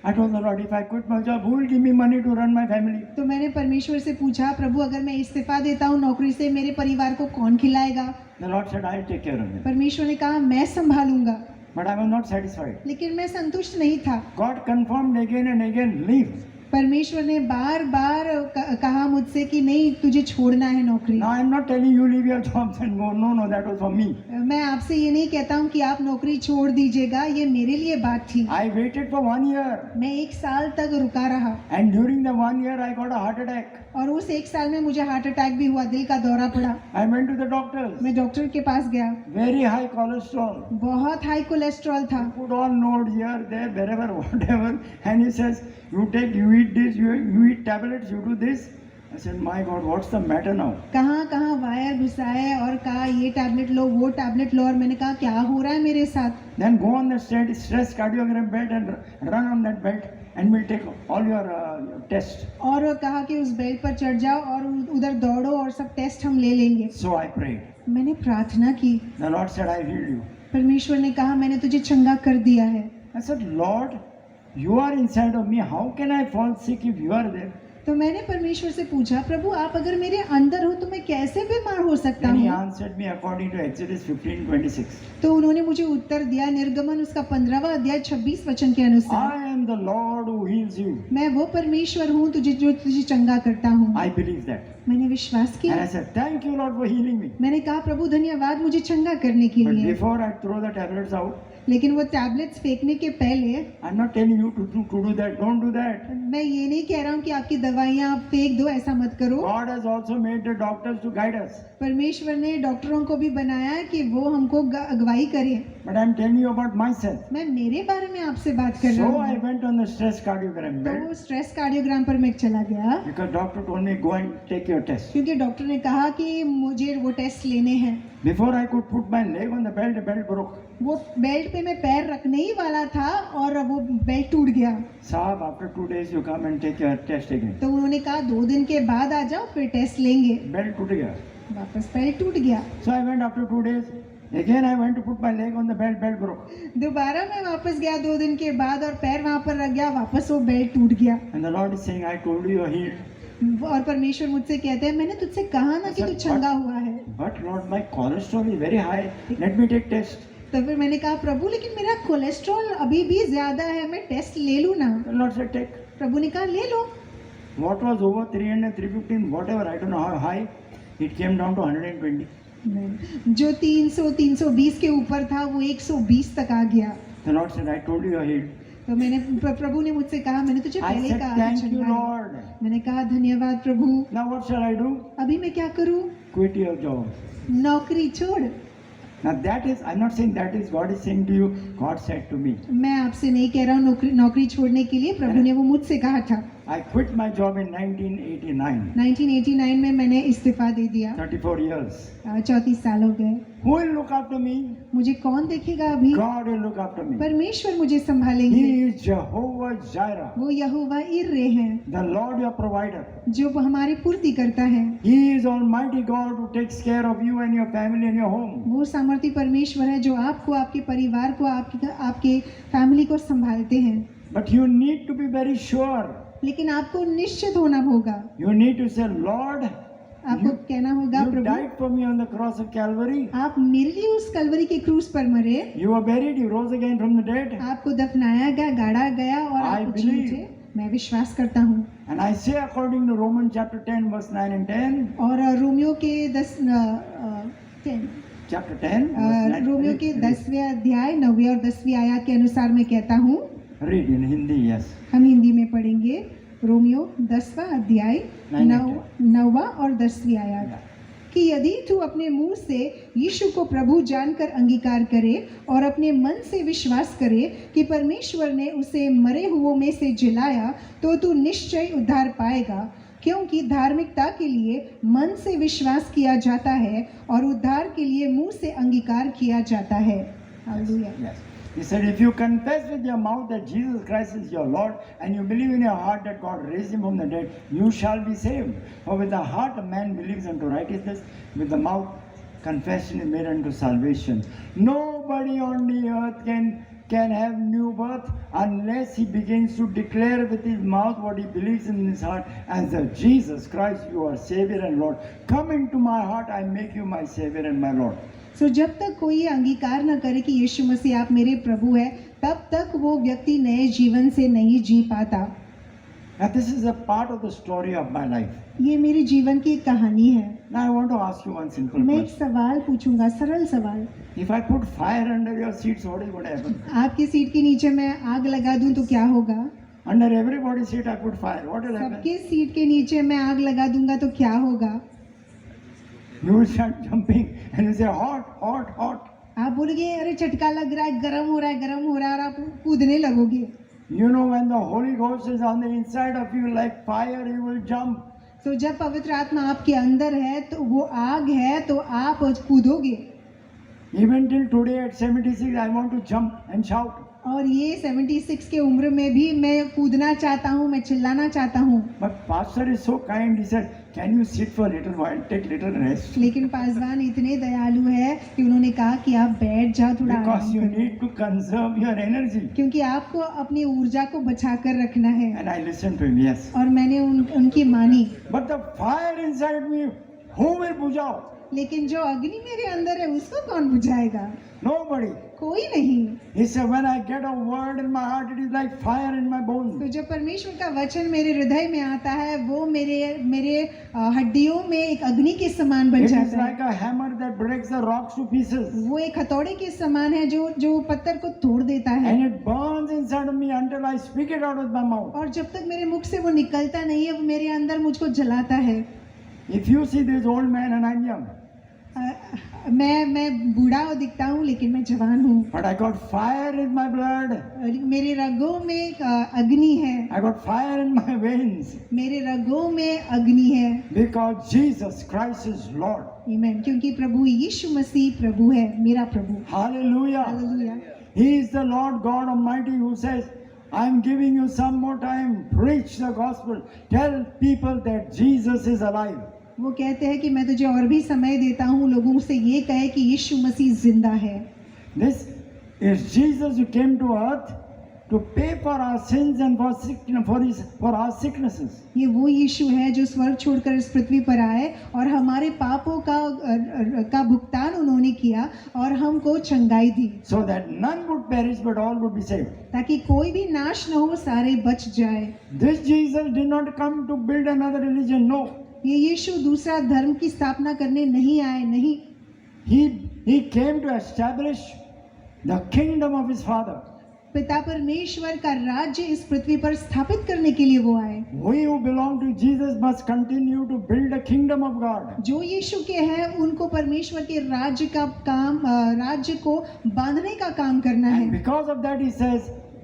I told the Lord, if I quit my job, who will give me money to run my family? तो मैंने परमेश्वर से पूछा, प्रभु अगर मैं इस्तीफा देता हूँ नौकरी से, मेरे परिवार को कौन खिलाएगा? The Lord said, I'll take care of it. परमेश्वर ने कहा मैं संभालूंगा। But I was not satisfied. लेकिन मैं संतुष्ट नहीं था। God confirmed again and again, leave. परमेश्वर ने बार बार कहा मुझसे कि नहीं, तुझे छोड़ना है नौकरी। Now I am not telling you leave your jobs and go. No, no, that was for me. मैं आपसे ये नहीं कहता हूँ कि आप नौकरी छोड़ दीजिएगा, ये मेरे लिए बात थी। I waited for 1 year. मैं 1 साल तक रुका रहा And during the 1 year, I got a heart attack. और उस 1 साल में मुझे हार्ट अटैक भी हुआ, दिल का दौरा पड़ा। I went to the doctors. मैं डॉक्टर के पास गया, Very high cholesterol. बहुत हाई कोलेस्ट्रॉल था। Put all nodes here, there, wherever, whatever. And he says, you eat this, you eat tablets, you do this. I said, my God, what's the matter now? कहाँ कहाँ wire घुसाए और कहा ये tablet लो, वो tablet लो, और मैंने कहा क्या हो रहा है मेरे साथ? Then go on the stress cardiogram bed and run on that bed and we'll take all your tests. और कहा कि उस बेड पर चढ़ जाओ और उधर दौड़ो और सब टेस्ट हम ले लेंगे। So I prayed. मैंने प्रार्थना की। The Lord said, I healed you. परमेश्वर ने कहा मैंने तुझे चंगा कर दिया है। I said, Lord, you are inside of me. How can I fall sick if you are there? तो मैंने परमेश्वर से पूछा, प्रभु आप अगर मेरे अंदर हो तो मैं कैसे बीमार हो सकता Then he हूँ? answered me according to Exodus 15:26. तो उन्होंने मुझे उत्तर दिया, निर्गमन उसका 15वां अध्याय 26 वचन के अनुसार, I am the Lord who heals you. मैं वो परमेश्वर हूँ जो तुझे चंगा करता हूँ। I believe that. मैंने विश्वास And किया। I said, thank you, Lord, for healing me. मैंने कहा प्रभु धन्यवाद मुझे चंगा करने के But लिए। before I throw the tablets out, लेकिन वो टैबलेट्स फेंकने के पहले I'm not telling you to do that. Don't do that. मैं ये नहीं कह रहा हूँ कि आपकी दवाइयाँ आप फेंक दो, ऐसा मत करो। God has also made the doctors to guide us. परमेश्वर ने डॉक्टरों को भी बनाया कि वो हमको अगुवाई करें। But I'm telling you about myself. मैं मेरे बारे में आपसे बात कर रहा So I हूँ। went on the stress cardiogram तो bed वो स्ट्रेस कार्डियोग्राम पर मैं चला गया because doctor told me go and take your test. क्योंकि डॉक्टर ने कहा कि मुझे वो टेस्ट लेने हैं। Before I could put my leg on the belt broke. वो बेल्ट पे मैं पैर रखने ही वाला था और वो बेल्ट टूट गया। Saab, after 2 days you come and take your test again. तो उन्होंने कहा 2 दिन के बाद आ जाओ फिर टेस्ट लेंगे। Belt टूट गया. वापस बेल्ट टूट गया। So I went after 2 days. Again I went to put my leg on the belt broke. दोबारा मैं वापस गया 2 दिन के बाद और पैर वहाँ पर रख गया, वापस वो बेल्ट टूट गया। And the Lord is saying, I told you you're healed. और परमेश्वर मुझसे कहते हैं मैंने तुझसे कहा ना कि तू चंगा हुआ है। But Lord, my cholesterol is very high. Let me take test. तो फिर मैंने कहा प्रभु लेकिन मेरा कोलेस्ट्रॉल अभी भी ज्यादा है, मैं टेस्ट ले लूँ ना? The Lord said, take. प्रभु ने कहा ले लो। What was over 300, 315, whatever, I don't know how high, it came down to 120. जो 300 320 के ऊपर था वो 120 तक आ गया। The Lord said, I told you you're healed. तो मैंने प्रभु ने मुझसे कहा मैंने तुझे I पहले said, कहा thank था you, चंगा है। Lord. मैंने कहा धन्यवाद प्रभु। Now what shall I do? अभी मैं क्या करूं? Quit your job. नौकरी छोड़। Now that is, I'm not saying that is, God is saying to you, God said to me. मैं आपसे नहीं कह रहा हूँ नौकरी छोड़ने के लिए, प्रभु ने वो मुझसे कहा था। I quit my job in 1989. 1989 में मैंने इस्तीफा दे दिया। 34 years. 34 साल हो गए। Who will look after me? मुझे कौन देखेगा अभी? God will look after me. परमेश्वर मुझे संभालेंगे। He is Jehovah Jireh, वो यहोवा इर्रे हैं the Lord your provider. जो हमारी पूर्ति करता है। He is Almighty God who takes care of you and your family and your home. वो सामर्थी परमेश्वर है जो आपको, आपके परिवार को, आपके फैमिली को संभालते हैं। But you need to be very sure. लेकिन आपको निश्चित होना होगा। You need to say, Lord, आपको कहना होगा you Prabhu died for me on the cross of Calvary. आप मेरे लिए उस कलवरी के क्रूस पर मरे, You were buried, you rose again from the dead. आपको दफनाया गया, गाड़ा गया और I आप believe. उठे। मैं विश्वास करता हूँ। And I say according to Romans chapter 10 verse 9 and 10, और रोमियो के 10 chapter 10, verse 9. रोमियो के 10वें अध्याय 9वें और 10वीं आयत के अनुसार मैं कहता हूँ, Read in Hindi, yes. हम हिंदी में पढ़ेंगे। रोमियो 10वां अध्याय 9वां और 10वीं आयत कि यदि तू अपने मुंह से यीशु को प्रभु जानकर अंगीकार करे और अपने मन से विश्वास करे कि परमेश्वर ने उसे मरे हुओं में से जिलाया, तो तू निश्चय उद्धार पाएगा, क्योंकि धार्मिकता के लिए मन से विश्वास किया जाता है और उद्धार के लिए मुंह से अंगीकार किया जाता है। Hallelujah. Yes. He said, if you confess with your mouth that Jesus Christ is your Lord and you believe in your heart that God raised him from the dead, you shall be saved. For with the heart a man believes unto righteousness, with the mouth confession is made unto salvation. Nobody on the earth can have new birth unless he begins to declare with his mouth what he believes in his heart as the Jesus Christ, you are Savior and Lord. Come into my heart, I make you my Savior and my Lord. सो जब तक कोई ये अंगीकार न करे कि यीशु मसीह आप मेरे प्रभु हैं, तब तक वो व्यक्ति नए जीवन से नहीं जी पाता। Now this is a part of the story of my life. ये मेरे जीवन की एक कहानी है। Now I want to ask you one simple मैं एक question. सवाल पूछूंगा, सरल सवाल। If I put fire under your seats, what is going to happen? आपकी सीट के नीचे मैं आग लगा दूं तो क्या होगा? Under everybody's seat I put fire. What will happen? सबके सीट के नीचे मैं आग लगा दूंगा तो क्या होगा? You will start jumping and you say hot, hot, hot. आप बोलोगे अरे चटका लग रहा है, गर्म हो रहा है, गर्म हो रहा है, और आप कूदने लगोगे। You know when the Holy Ghost is on the inside of you like fire, you will jump. तो जब पवित्र आत्मा आपके अंदर है तो वो आग है तो आप कूदोगे। Even till today at 76, I want to jump and shout. और ये 76 के उम्र में भी मैं कूदना चाहता हूँ, मैं चिल्लाना चाहता हूँ। But pastor is so kind. He said, "Can you sit for a little while, take little rest, लेकिन पासवान इतने दयालु है कि उन्होंने कहा कि आप बैठ जाओ, थोड़ा because आराम you करो, need to conserve your energy." क्योंकि आपको अपनी ऊर्जा को बचा कर रखना है। And I listened to him. Yes. और मैंने उनकी मानी। But the fire inside me, who will put out? लेकिन जो अग्नि मेरे अंदर है उसको कौन बुझाएगा? Nobody. कोई नहीं। He said, when I get a word in my heart, it is like fire in my bones. तो जब परमेश्वर का वचन मेरे हृदय में आता है, वो मेरे हड्डियों में एक अग्नि के समान बन It is जाता like है। a hammer that breaks the rocks to pieces. वो एक हथौड़े के समान है जो पत्थर को तोड़ देता है। And it burns inside of me until I speak it out with my mouth. और जब तक मेरे मुख से वो निकलता नहीं है, वो मेरे अंदर मुझको जलाता है। If you see this old man and I'm young, मैं बूढ़ा दिखता हूँ लेकिन मैं जवान हूँ। but I got fire in my blood. मेरे रगों में एक अग्नि है। I got fire in my veins. मेरे रगों में अग्नि है। Because Jesus Christ is Lord. आमीन। क्योंकि प्रभु यीशु मसीह प्रभु है, मेरा प्रभु। Hallelujah. Hallelujah. He is the Lord God Almighty who says, I'm giving you some more time. Preach the gospel. Tell people that Jesus is alive. वो कहते हैं कि मैं तुझे और भी समय देता हूँ, लोगों से ये कहे कि यीशु मसीह जिंदा है। This is Jesus who came to earth to pay for our sins and for our sicknesses. ये वो यीशु है जो स्वर्ग छोड़कर इस पृथ्वी पर आए और हमारे पापों का भुगतान उन्होंने किया और हमको चंगाई दी, So that none would perish but all would be saved. ताकि कोई भी नाश न हो, सारे बच जाए। This Jesus did not come to build another religion. No. ये यीशु दूसरा धर्म की स्थापना करने नहीं आए, नहीं। He came to establish the kingdom of his Father. पिता परमेश्वर का राज्य इस पृथ्वी पर स्थापित करने के लिए वो आए। We who belong to Jesus must continue to build the kingdom of God. जो यीशु के हैं उनको परमेश्वर के राज्य का काम, राज्य को बांधने का काम करना And है। because of that he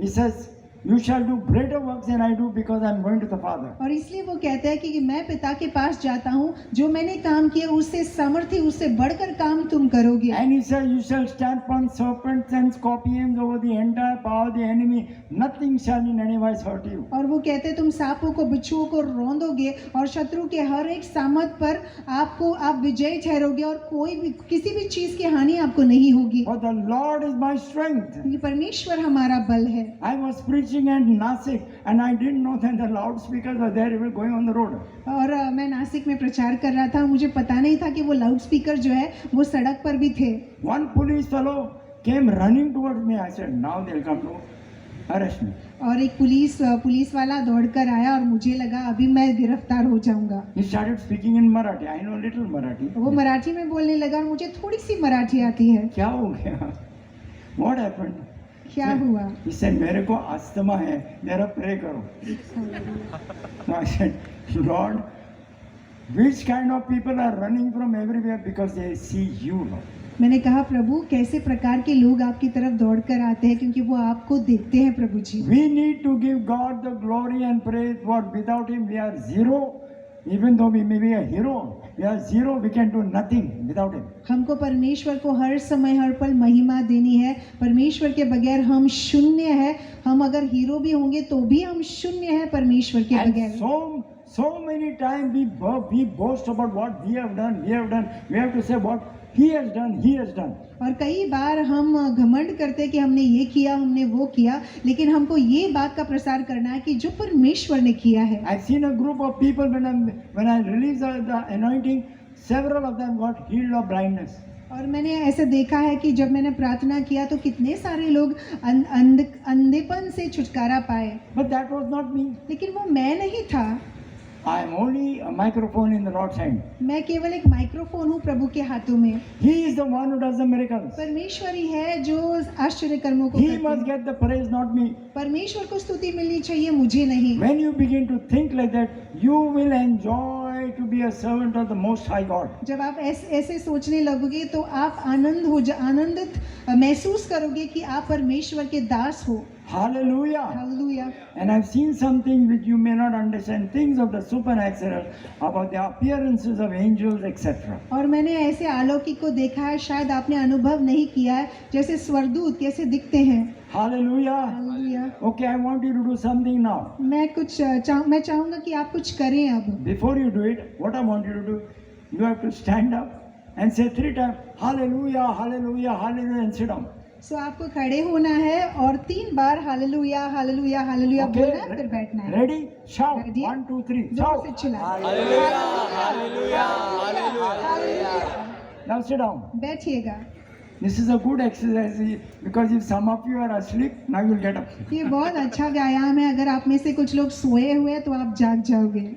says, you shall do greater works than I do because I am going to the Father. और इसलिए वो कहता है कि मैं पिता के पास जाता हूँ, जो मैंने काम किया उससे समर्थी, उससे बढ़कर काम तुम करोगे। And he says, you shall stamp on serpents and scorpions over the entire power of the enemy. Nothing shall in any wise hurt you. और वो कहते हैं तुम सांपों को, बिच्छुओं को रौंदोगे और शत्रु के हर एक सामत पर आप विजय ठहरोगे और कोई भी किसी भी चीज की हानि आपको नहीं होगी। For the Lord is my strength. ये परमेश्वर हमारा बल है। I was preaching at Nasik and I didn't know that the loudspeakers were there even going on the road. और मैं नासिक में प्रचार कर रहा था, मुझे पता नहीं था कि वो लाउड स्पीकर जो है वो सड़क पर भी थे। One police fellow came running towards me. I said, now they'll come to arrest me. और एक पुलिस वाला दौड़कर आया और मुझे लगा अभी मैं गिरफ्तार हो जाऊंगा। He started speaking in Marathi. I know little Marathi. वो मराठी में बोलने लगा और मुझे थोड़ी सी मराठी आती है। क्या हो गया? What happened? क्या हुआ? He said, मेरे को अस्थमा है, मेरा प्रे करो. So I said, Lord, which kind of people are running from everywhere because they see you, Lord? मैंने कहा प्रभु कैसे प्रकार के लोग आपकी तरफ दौड़कर आते हैं क्योंकि वो आपको देखते हैं प्रभु जी। We need to give God the glory and praise, for without Him we are zero. Even though we may be a hero, we are zero. We can do nothing without Him. हमको परमेश्वर को हर समय हर पल महिमा देनी है। परमेश्वर के बगैर हम शून्य है। हम अगर हीरो भी होंगे तो भी हम शून्य है परमेश्वर के And बगैर। so many times we boast about what we have done. We have to say what He has done. He has done. और कई बार हम घमंड करते हैं कि हमने ये किया, हमने वो किया, लेकिन हमको ये बात का प्रसार करना है कि जो परमेश्वर ने किया है। I've seen a group of people when I released the anointing, several of them got healed of blindness. और मैंने ऐसा देखा है कि जब मैंने प्रार्थना किया तो कितने सारे लोग अंधेपन से छुटकारा पाए। But that was not me. लेकिन वो मैं नहीं था। I am only a microphone in the Lord's hand. मैं केवल एक माइक्रोफोन हूँ प्रभु के हाथों में। He is the one who does the miracles. परमेश्वर ही है जो आश्चर्य कर्मों को He करते must हैं। get the praise, not me. परमेश्वर को स्तुति मिलनी चाहिए, मुझे नहीं। When you begin to think like that, you will enjoy to be a servant of the Most High God. जब आप ऐसे सोचने लगोगे तो आप आनंदित महसूस करोगे कि आप परमेश्वर के दास हो। Hallelujah. Hallelujah. And I've seen something which you may not understand, things of the supernatural, about the appearances of angels, etc. और मैंने ऐसे अलौकिक को देखा है, शायद आपने अनुभव नहीं किया है, जैसे स्वर्गदूत कैसे दिखते हैं। Hallelujah. Hallelujah. Okay, I want you to do something now. मैं चाहूँगा कि आप कुछ करें अब। Before you do it, what I want you to do, you have to stand up and say 3 times, Hallelujah, Hallelujah, Hallelujah, and sit down. सो आपको खड़े होना है और 3 बार हालेलुया हालेलुया हालेलुया बोलना है, फिर बैठना है। Ready? Shout. Ready? 1, 2, 3. जोर से Shout. चिल्लाएं। Now sit down. बैठिएगा। This is a good exercise because if some of you are asleep, now you'll get up. ये बहुत अच्छा व्यायाम है। अगर आप में से कुछ लोग सोए हुए हैं तो आप जाग जाओगे।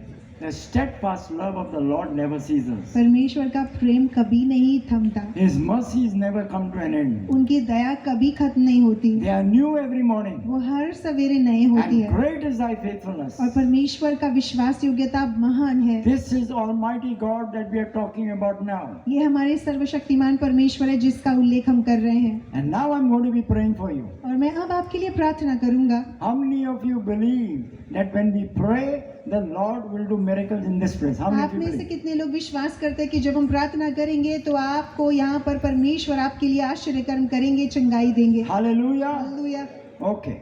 The steadfast love of the Lord never ceases. परमेश्वर का प्रेम कभी नहीं थमता। His mercies never come to an end. उनकी दया कभी खत्म नहीं होती। They are new every morning. वो हर सवेरे नए होती And है। great is thy faithfulness. और परमेश्वर का विश्वास योग्यता महान है। This is Almighty God that we are talking about now. ये हमारे सर्वशक्तिमान परमेश्वर है जिसका उल्लेख हम कर रहे हैं। And now I'm going to be praying for you. और मैं अब आपके लिए प्रार्थना करूंगा। How many of you believe that when we pray, the Lord will do miracles in this place? How many आप of you में से believe? कितने लोग विश्वास करते हैं कि जब हम प्रार्थना करेंगे तो आपको यहाँ पर परमेश्वर आपके लिए आश्चर्य कर्म करेंगे, चंगाई देंगे। Hallelujah. Hallelujah. Okay.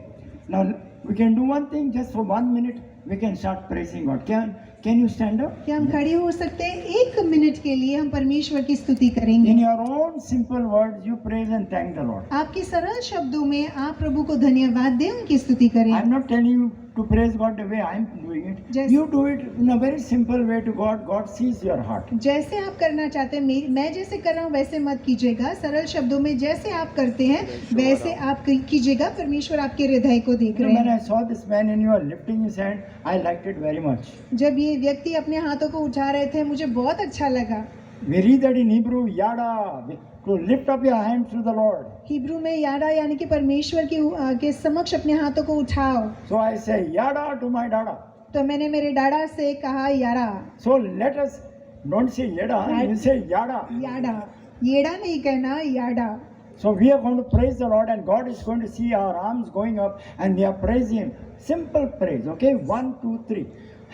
Now we can do one thing just for 1 minute. We can start praising God. Can you stand up? क्या हम खड़े हो सकते हैं? 1 मिनट के लिए हम परमेश्वर की स्तुति करेंगे। In your own simple words, you praise and thank the Lord. आपके सरल शब्दों में आप प्रभु को धन्यवाद दें, उनकी स्तुति करें। I'm not telling you to praise God the way I'm doing it. Just- You do it in a very simple way to God. God sees your heart. जैसे आप करना चाहते हैं, मैं जैसे कर रहा हूँ वैसे मत कीजिएगा। सरल शब्दों में जैसे आप करते हैं वैसे आप कीजिएगा। परमेश्वर आपके हृदय को देख You रहे know, when हैं। I saw this man and you are lifting his hand, I liked it very much. जब ये व्यक्ति अपने हाथों को उठा रहे थे मुझे बहुत अच्छा लगा। We read that in Hebrew, yada, to lift up your hands to the Lord. Hebrew में याडा यानी कि परमेश्वर के समक्ष अपने हाथों को उठाओ। So I say yada to my dada. तो मैंने मेरे डाडा से कहा यारा। So let us don't say yada, you say yada. याडा, येड़ा नहीं कहना, याडा। So we are going to praise the Lord and God is going to see our arms going up and we are praising Him. Simple praise, okay? 1, 2, 3.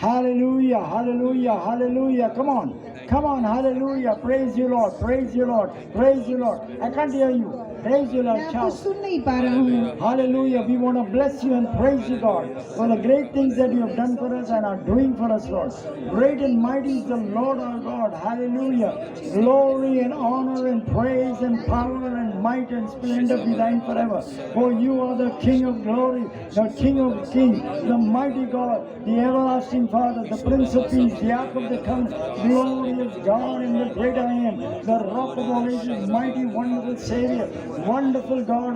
Hallelujah, hallelujah, hallelujah. Come on, hallelujah. Praise you, Lord, praise you, Lord, praise you, Lord. I can't hear you. Praise you, Lord. मैं आपको Shout. सुन नहीं पा रहा हूँ। Hallelujah. We want to bless you and praise you, God, for the great things that you have done for us and are doing for us, Lord. Great and mighty is the Lord our God. Hallelujah. Glory and honor and praise and power and might and splendor be thine forever. For you are the King of glory, the King of kings, the mighty God, the everlasting Father, the Prince of Peace, Jacob the covenant, glorious God and the great I am, the rock of all ages, mighty, wonderful Savior, wonderful God,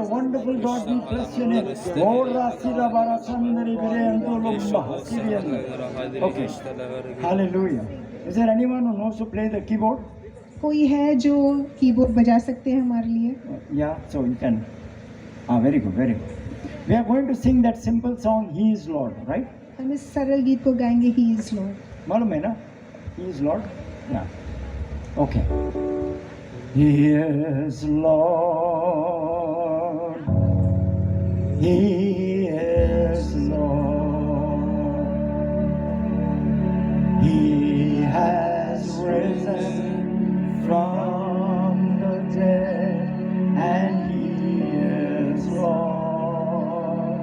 we bless your name. Oh, Rasida Barasandari Vireyandu Mahasiriyan. Okay, hallelujah. Is there anyone who knows to play the keyboard? कोई है जो keyboard बजा सकते हैं हमारे लिए? Yeah, so you can. Very good, very good. We are going to sing that simple song, He is Lord, right? हम इस सरल गीत को गाएंगे, ही इज लॉर्ड. मालूम है ना? He is Lord? Yeah. Okay. He is Lord. He is Lord. He has risen from the dead, and He is Lord.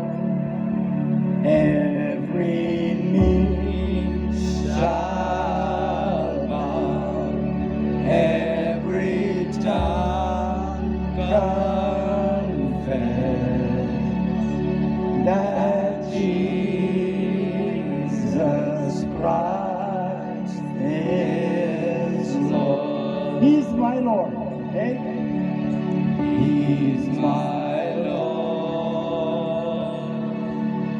Every knee shall bow, every tongue confess that Jesus Christ is Lord. He is my Lord, okay? He is my Lord.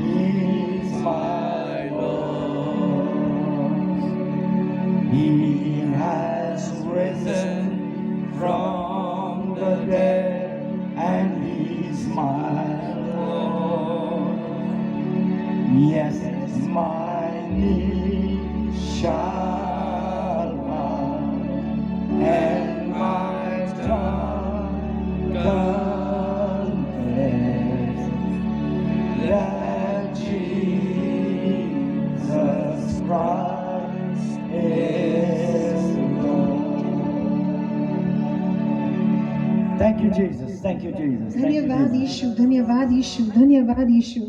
He is my Lord. He has risen from the dead, and He is my Lord. Yes, my knee shall bow, and my tongue confess that Jesus Christ is Lord. Thank you, Jesus. Thank you, Jesus. Thank you, धन्यवाद Jesus. यीशु, धन्यवाद यीशु, धन्यवाद यीशु.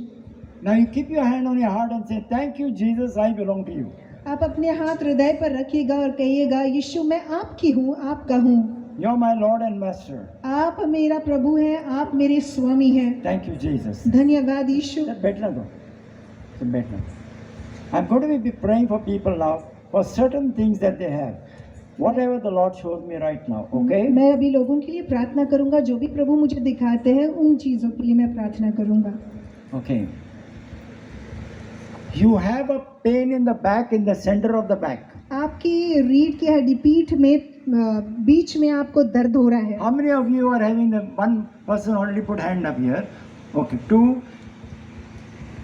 Now you keep your hand on your heart and say, thank you, Jesus, I belong to you. आप अपने हाथ हृदय पर रखिएगा और कहिएगा, यीशु मैं आपकी हूँ, आपका हूँ. You're my Lord and Master. आप मेरा प्रभु हैं, आप मेरे स्वामी हैं. Thank you, Jesus. धन्यवाद यीशु. बैठना दो. बैठना. I'm going to be praying for people now for certain things that they have. Whatever the Lord shows me right now, okay? मैं अभी लोगों के लिए प्रार्थना करूंगा, जो भी प्रभु मुझे दिखाते हैं उन चीजों के लिए मैं प्रार्थना करूंगा. Okay. You have a pain in the back, in the center of the back. आपकी रीढ़ की हड्डी पीठ में बीच में आपको दर्द हो रहा है. How many of you are having the one person already put hand up here? Okay, two.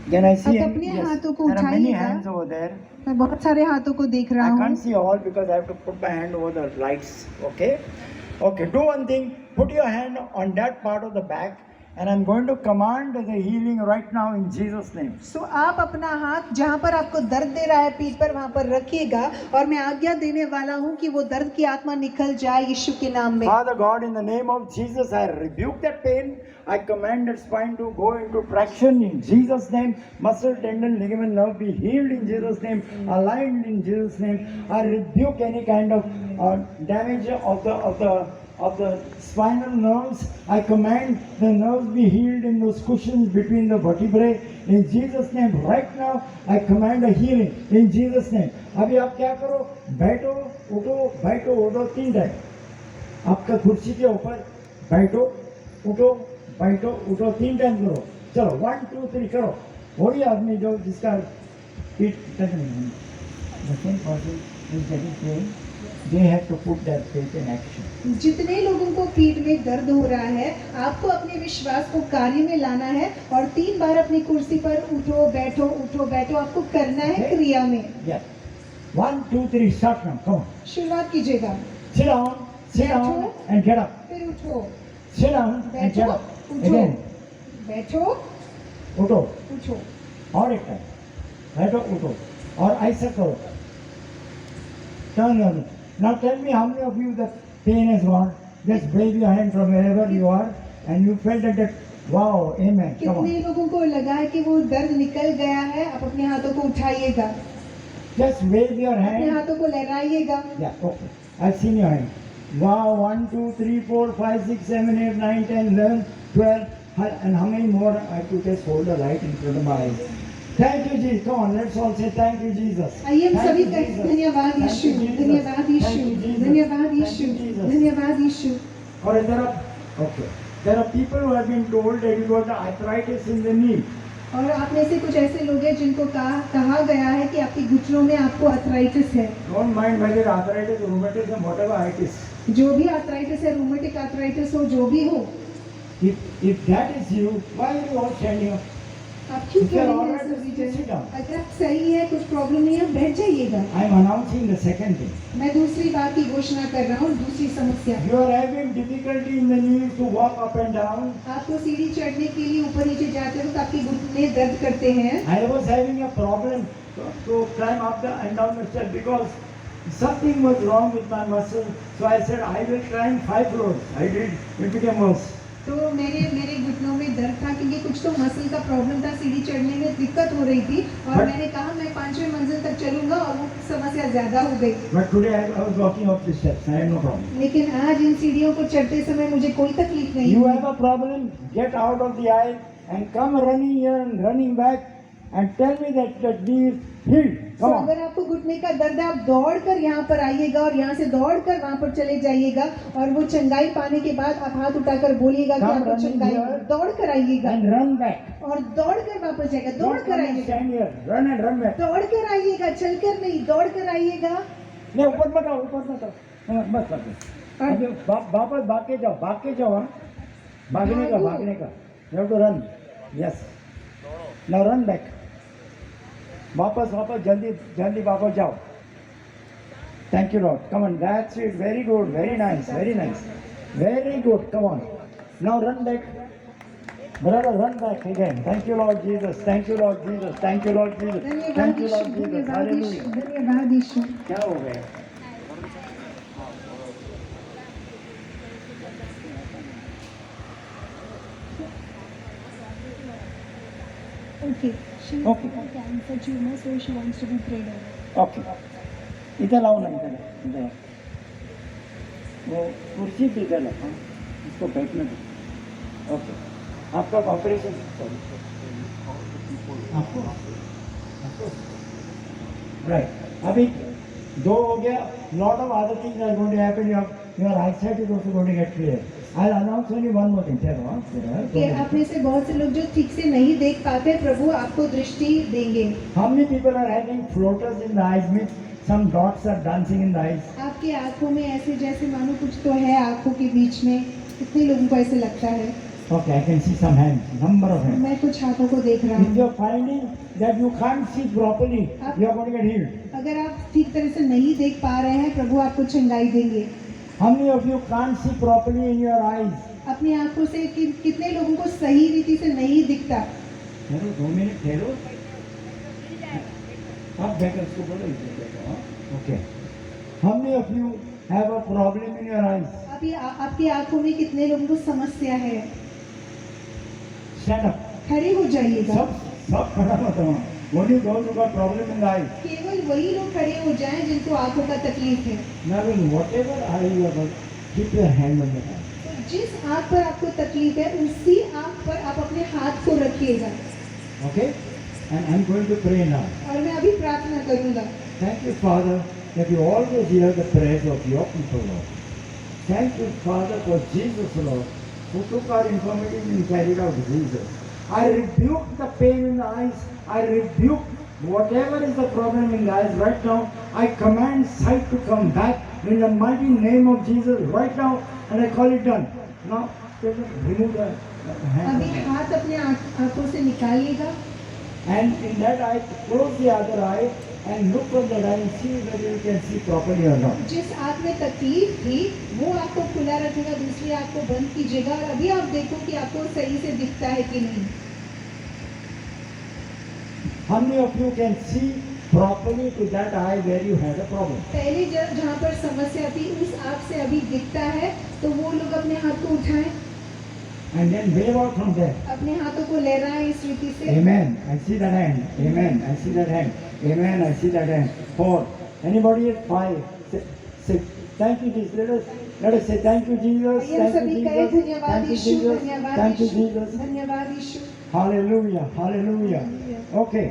Can I see? आप अपने हाथों को There are many उठाइएगा. hands over there. मैं बहुत सारे हाथों को देख रहा I हूँ. can't see all because I have to put my hand over the lights. Okay? Okay, do one thing. Put your hand on that part of the back, and I'm going to command the healing right now in Jesus' name. सो आप अपना हाथ जहाँ पर आपको दर्द दे रहा है पीठ पर, वहाँ पर रखिएगा और मैं आज्ञा देने वाला हूँ कि वो दर्द की आत्मा निकल जाए यीशु के नाम में. Father God, in the name of Jesus, I rebuke that pain. I command that spine to go into traction in Jesus' name. Muscle, tendon, ligament, nerve be healed in Jesus' name. Aligned in Jesus' name. I rebuke any kind of damage of the spinal nerves. I command the nerves be healed in those cushions between the vertebrae. In Jesus' name, right now, I command a healing. In Jesus' name. अभी आप क्या करो? बैठो, उठो 3 time. आपका कुर्सी के ऊपर बैठो, उठो 3 टाइम करो. चलो 1 2 3 करो. वही आदमी जो जिसका पीठ the same person is getting pain, they have to put their faith in action. जितने लोगों को पीठ में दर्द हो रहा है, आपको अपने विश्वास को कार्य में लाना है और 3 बार अपनी कुर्सी पर उठो बैठो आपको करना है क्रिया में. Yes. 1 2 3 start now. Come on. शुरुआत कीजिएगा. Sit down and get up. फिर उठो. Sit down and get बैठो, up. उठो. Again. बैठो, उठो. उठो. और एक टाइम. बैठो, उठो. और ऐसा करो. Turn your knee. Now tell me how many of you the pain has gone. Just wave your hand from wherever you are and you felt that wow, amen. Come कितने on. लोगों को लगा है कि वो दर्द निकल गया है? आप अपने हाथों को उठाइएगा, Just wave your अपने hand. हाथों को लहराइएगा. Yeah, okay. I've seen your hand. Wow, 1, 2, 3, 4, 5, 6, 7, 8, 9, 10, 11, 12. And how many more? I have to just hold the light in front of my eyes. Thank you, Jesus. Come on, let's all say thank you, Jesus. आइए हम Thank सभी you, कहें Jesus. धन्यवाद Thank Yeshu, you, Jesus. धन्यवाद यीशु, Thank you, Jesus. धन्यवाद Thank Yeshu, you, Jesus. धन्यवाद यीशु। Or there are people who have been told that you got the arthritis in the knee. और आप में से कुछ ऐसे लोग हैं जिनको कहा गया है कि आपकी घुटनों में आपको अर्थराइटिस है। Don't mind whether arthritis, rheumatism, whatever it is. जो भी अर्थराइटिस है, रूमेटिक अर्थराइटिस हो, जो भी हो, If that is you, why are you all standing up? आप क्यों If you कर are रहे all हैं right, सभी just sit जन? down. अगर आप सही है, कुछ प्रॉब्लम नहीं है, बैठ जाइएगा। I am announcing the second thing. मैं दूसरी बात की घोषणा कर रहा हूँ, दूसरी समस्या। You are having difficulty in the knees to walk up and down. आपको सीढ़ी चढ़ने के लिए ऊपर नीचे जाते हो तो आपकी घुटने दर्द करते हैं। I was having a problem to climb up the and down the stairs because something was wrong with my muscle. So I said I will climb 5 floors. I did. It became worse. तो मेरे घुटनों में दर्द था क्योंकि कुछ तो muscle का प्रॉब्लम था, सीढ़ी चढ़ने में दिक्कत हो रही थी और मैंने कहा मैं 5वें मंजिल तक चलूंगा और वो समस्या ज्यादा हो गई। But today I was walking up the steps. I had no problem. लेकिन आज इन सीढ़ियों को चढ़ते समय मुझे कोई तकलीफ नहीं You हुई। have a problem, get out of the aisle and come running here and running back and tell me that knee is healed. तो Come on. अगर आपको घुटने का दर्द है, आप दौड़ कर यहाँ पर आइएगा और यहाँ से दौड़ कर वहाँ पर चले जाइएगा और वो चंगाई पाने के बाद आप हाथ उठाकर बोलिएगा कि Come आपको running चंगाई, here. दौड़ कर आइएगा And run back. और दौड़ कर वापस जाएगा, दौड़ Don't कर come and आइएगा, stand here. Run and run back. दौड़ कर आइएगा, चल कर नहीं, दौड़ कर आइएगा। नहीं ऊपर मत आओ, ऊपर मत आओ। हाँ, बस बस। अभी वापस भाग के जाओ हाँ। भागने का। You have to run. Yes. Now run back. वापस जल्दी वापस जाओ। Thank you Lord. Come on, that's it. Very good. Very nice. Very good. Come on. Now run back. Brother, run back again. Thank you Lord Jesus. Thank you Lord Jesus. Thank you Lord Jesus. Thank you Lord Jesus. Hallelujah. धन्यवाद यीशु। क्या हो गया? Okay. She Okay. has a cancer tumor, so she wants to be prayed over. Okay इधर आओ ना इधर वो कुर्सी पे इधर हाँ इसको बैठने दो ओके आपका ऑपरेशन आपको राइट अभी 2 हो गया lot of other things are going to happen your eyesight is also going to get clear I announce only one more thing कि आप में से बहुत से लोग जो ठीक से नहीं देख पाते, प्रभु आपको दृष्टि देंगे। How many people are having floaters in the eyes means some dots are dancing in the eyes आपकी आंखों में ऐसे जैसे मानो कुछ तो है आंखों के बीच में, कितने लोगों को ऐसे लगता है। Okay, I can see some hands, number of hands. मैं कुछ हाथों को देख रहा If हूँ। you are finding that you can't see properly, you are going to get healed. अगर आप ठीक तरह से नहीं देख पा रहे हैं, प्रभु आपको चंगाई देंगे। How many of you can't see properly in your eyes? अपनी आंखों से कितने लोगों को सही रीति से नहीं दिखता। ठहरो 2 मिनट ठहरो। आप बैठो उसको बोलो इसे बैठो हाँ okay. How many of you have a problem in your eyes? अभी आपकी आंखों में कितने लोगों को समस्या है? Stand up. खड़े हो जाइएगा। सब खड़ा मत हो। Only those who got problem in the eyes. केवल वही लोग खड़े हो जाएं जिनको आंखों का तकलीफ है। Now in whatever eye you are got, keep your hand on the eye. तो जिस आंख पर आपको तकलीफ है, उसी आंख पर आप अपने हाथ को रखिएगा। Okay? And I'm going to pray now. और मैं अभी प्रार्थना करूंगा। Thank you, Father, that you always hear the prayers of your people, Lord. Thank you, Father, for Jesus, Lord, who took our infirmities and carried out Jesus. I rebuke the pain in the eyes. I rebuke whatever is the problem in the eyes right now. I command sight to come back in the mighty name of Jesus right now, and I call it done. Now, remove the hand. अभी हाथ अपने आंखों से निकालिएगा And in that eye, close the other eye and look from that eye and see whether you can see properly or not. जिस आंख में तकलीफ थी वो आंख को खुला रखेगा, दूसरी आंख को बंद कीजिएगा और अभी आप देखो कि आपको सही से दिखता है कि नहीं। How many of you can see properly to that eye where you had a problem? पहले जहाँ पर समस्या थी उस आंख से अभी दिखता है, तो वो लोग अपने हाथ को उठाएं, And then wave out from there. अपने हाथों को लहराएं इस रीति से। Amen. I see that hand. Amen. I see that hand. Amen. I see that hand. 4. Anybody at 5, 6, Thank you, Jesus. Let us say thank you, Jesus. आइए हम Thank you, सभी कहें Jesus. धन्यवाद Thank you, यीशु, Jesus. धन्यवाद Thank you, Yeshu, Jesus. धन्यवाद यीशु। Hallelujah, hallelujah. Okay,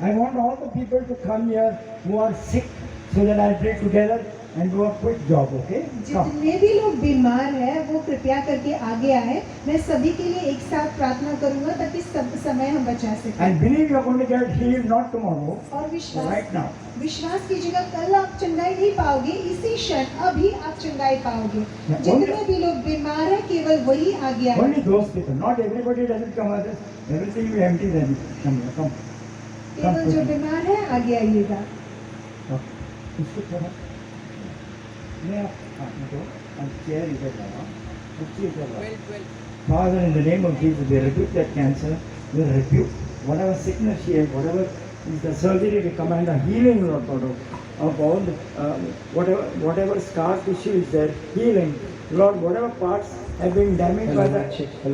I want all the people to come here who are sick so that I pray together and do a quick job, okay? Come. जितने भी लोग बीमार हैं वो कृपया करके आगे आए। मैं सभी के लिए एक साथ प्रार्थना करूंगा ताकि सब समय हम बचा सकें। And believe you are going to get healed not tomorrow, और right now. विश्वास कीजिएगा, कल आप चंगाई नहीं पाओगे, इसी क्षण अभी आप चंगाई पाओगे। जितने भी लोग बीमार हैं केवल वही आगे आए। Only those people, not everybody doesn't come others. Everything you empty then. Come here, come. केवल जो बीमार है आगे आइएगा। इसको थोड़ा मैं आपको चेयर इधर लगा, कुर्सी इधर लगा। Father, in the name of Jesus, we rebuke that cancer. We rebuke whatever sickness she has, whatever is the surgery. We command a healing, Lord God, of all the, whatever scar tissue is there, healing. Lord, whatever parts have been damaged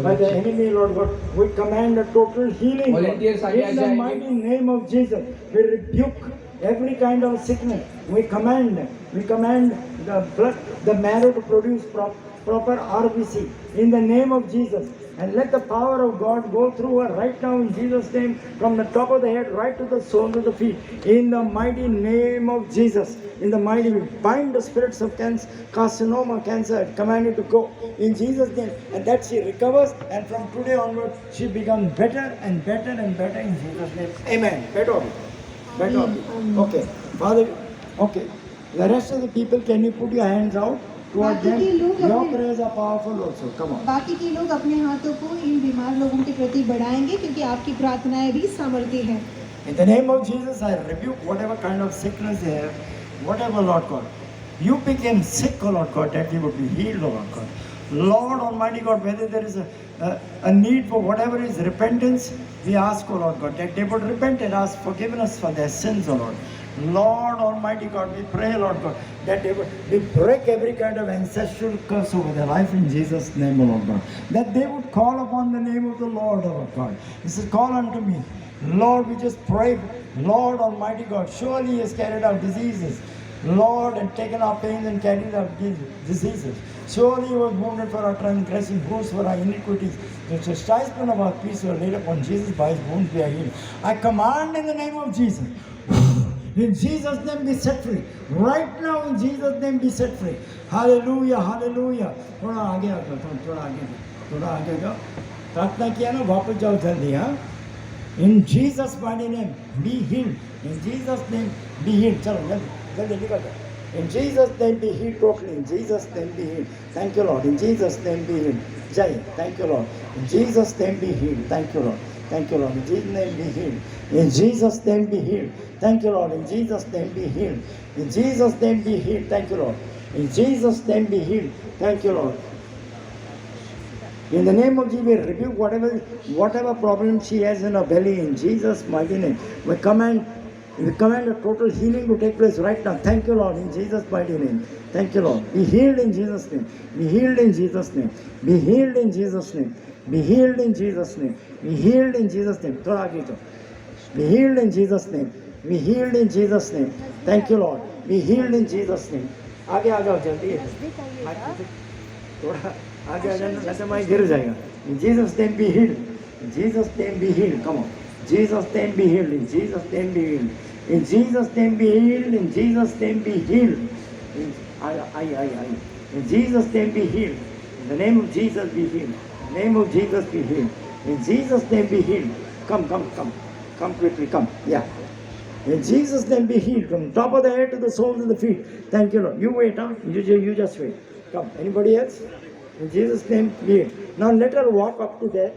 by the enemy, Lord God, we command a total healing. Lord. Volunteers आगे आ In the जाएंगे। mighty name of Jesus, we rebuke every kind of sickness. We command the blood, the marrow to produce proper RBC in the name of Jesus. And let the power of God go through her right now in Jesus' name, from the top of the head right to the soles of the feet. In the mighty name of Jesus. In the mighty name, bind the spirits of cancer, carcinoma, cancer, command it to go in Jesus' name. And that she recovers, and from today onward, she becomes better and better and better in Jesus' name. Amen. Better. Okay. Father, okay. The rest of the people, can you put your hands out towards them? बाकी के लोग Your अपने- prayers are powerful also. Come on. बाकी के लोग अपने हाथों को इन बीमार लोगों के प्रति बढ़ाएंगे क्योंकि आपकी प्रार्थनाएं भी सामर्थ्य हैं। In the name of Jesus, I rebuke whatever kind of sickness they have, whatever, Lord God. You became sick, O Lord God, that they would be healed, O Lord God. Lord Almighty God, whether there is a need for whatever is repentance, we ask, O Lord God, that they would repent and ask forgiveness for their sins, O Lord. Lord Almighty God, we pray, Lord God, that we break every kind of ancestral curse over their life in Jesus' name, O Lord God. That they would call upon the name of the Lord, O Lord God. He says, call unto me. Lord, we just pray, Lord Almighty God, surely He has carried out diseases. Lord, and taken our pains and carried our diseases. Surely He was wounded for our transgression, bruised for our iniquities. The chastisement of our peace was laid upon Jesus, by His wounds we are healed. I command in the name of Jesus, in Jesus' name be set free. Right now in Jesus' name be set free. Hallelujah, hallelujah. थोड़ा आगे आ जाओ, थोड़ा आगे आ जाओ। प्रार्थना किया ना, वापस जाओ जल्दी, हाँ? In Jesus' mighty name, be healed. In Jesus' name, be healed. चलो जल्दी निकल जाओ. In Jesus' name, be healed totally. In Jesus' name, be healed. Thank you, Lord. In Jesus' name, be healed. Jai. Thank you, Lord. In Jesus' name, be healed. Thank you, Lord. Thank you, Lord. In Jesus' name, be healed. In Jesus' name, be healed. Thank you, Lord. In Jesus' name, be healed. In Jesus' name, be healed. Thank you, Lord. In Jesus' name, be healed. Thank you, Lord. In the name of Jesus, we rebuke whatever problem she has in her belly in Jesus' mighty name. We command a total healing to take place right now. Thank you, Lord, in Jesus' mighty name. Thank you, Lord. Be healed in Jesus' name. Be healed in Jesus' name. Be healed in Jesus' name. Be healed in Jesus' name. Be healed in Jesus' name. थोड़ा आगे जाओ. Be healed in Jesus' name. Be healed in Jesus' name. Thank you, Lord. Be healed in Jesus' name. आगे आ जाओ जल्दी. थोड़ा आगे आ जाना, नहीं तो मैं गिर जाएगा. In Jesus' name be healed. In Jesus' name be healed. Come on. Jesus' name be healed. In Jesus' name be healed. In Jesus' name be healed. In Jesus' name be healed. In Jesus' name be healed. In the name of Jesus be healed. In the name of Jesus be healed. In Jesus' name be healed. Come quickly, come. Yeah. In Jesus' name be healed from top of the head to the soles of the feet. Thank you, Lord. You wait, huh? You just wait. Come. Anybody else? In Jesus' name be healed. Now let her walk up to there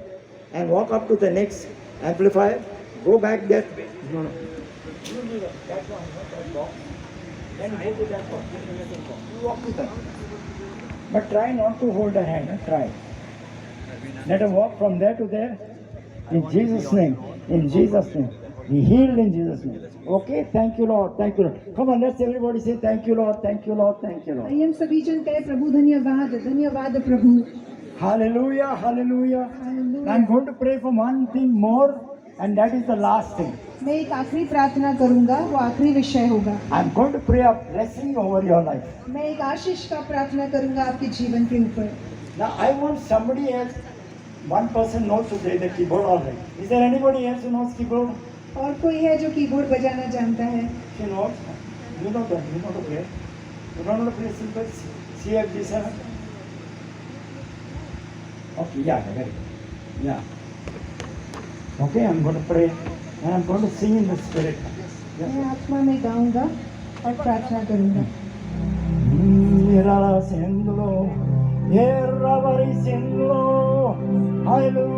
and walk up to the next amplifier. Go back there. No. You do that. That one, that box. Then go to that box. You walk with her. But try not to hold her hand. Try. Let her walk from there to there. In Jesus' name. In Jesus' name. Be healed in Jesus' name. Okay? Thank you, Lord. Thank you, Lord. Come on, let's everybody say thank you, Lord. Thank you, Lord. Thank you, Lord. आइए हम सभी जन कहे प्रभु धन्यवाद, धन्यवाद प्रभु। Hallelujah, hallelujah. Hallelujah. I'm going to pray for one thing more. and that is the last thing. मैं एक आखिरी प्रार्थना करूंगा, वो आखिरी विषय होगा. I'm going to pray a blessing over your life. मैं एक आशीष का प्रार्थना करूंगा आपके जीवन के ऊपर. Now I want somebody else. One person knows to play the keyboard already. Is there anybody else who knows keyboard? और कोई है जो कीबोर्ड बजाना जानता है? She knows. You know that. You know to play. You don't know to play simple CFG7. Okay. Yeah. Very good. Yeah. Okay. I'm going to pray and I'm going to sing in the spirit. Yeah. मैं आत्मा में गाऊंगा और प्रार्थना करूंगा. Yerra sendlo, yerra vari sendlo, hallelujah.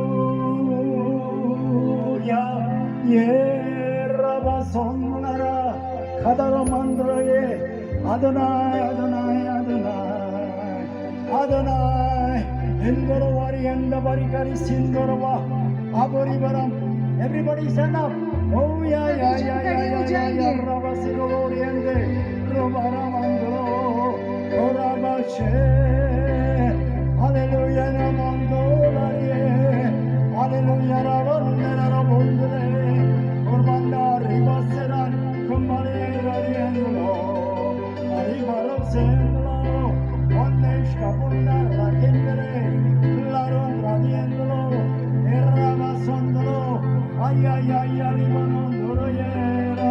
Yerra basonara, khadara mandraye, Adonai, Adonai, Adonai, Adonai. Endoro vari enda vari kari sindorva, abori varam. Everybody stand up. Oh yeah, yeah, yeah, yeah, yeah, yeah, yeah. Rabasiro oriente, robaramandro. Hallelujah, Namandolarie, Hallelujah, Ravandera Rabundre, Urbanda Ribaseran, Kumbale Rianglo, Aribaro Sendlo, Onesh Kapunda Rakindere, Laron Radiendlo, Errama Sondlo, Ayaya Ribanondoro Yera.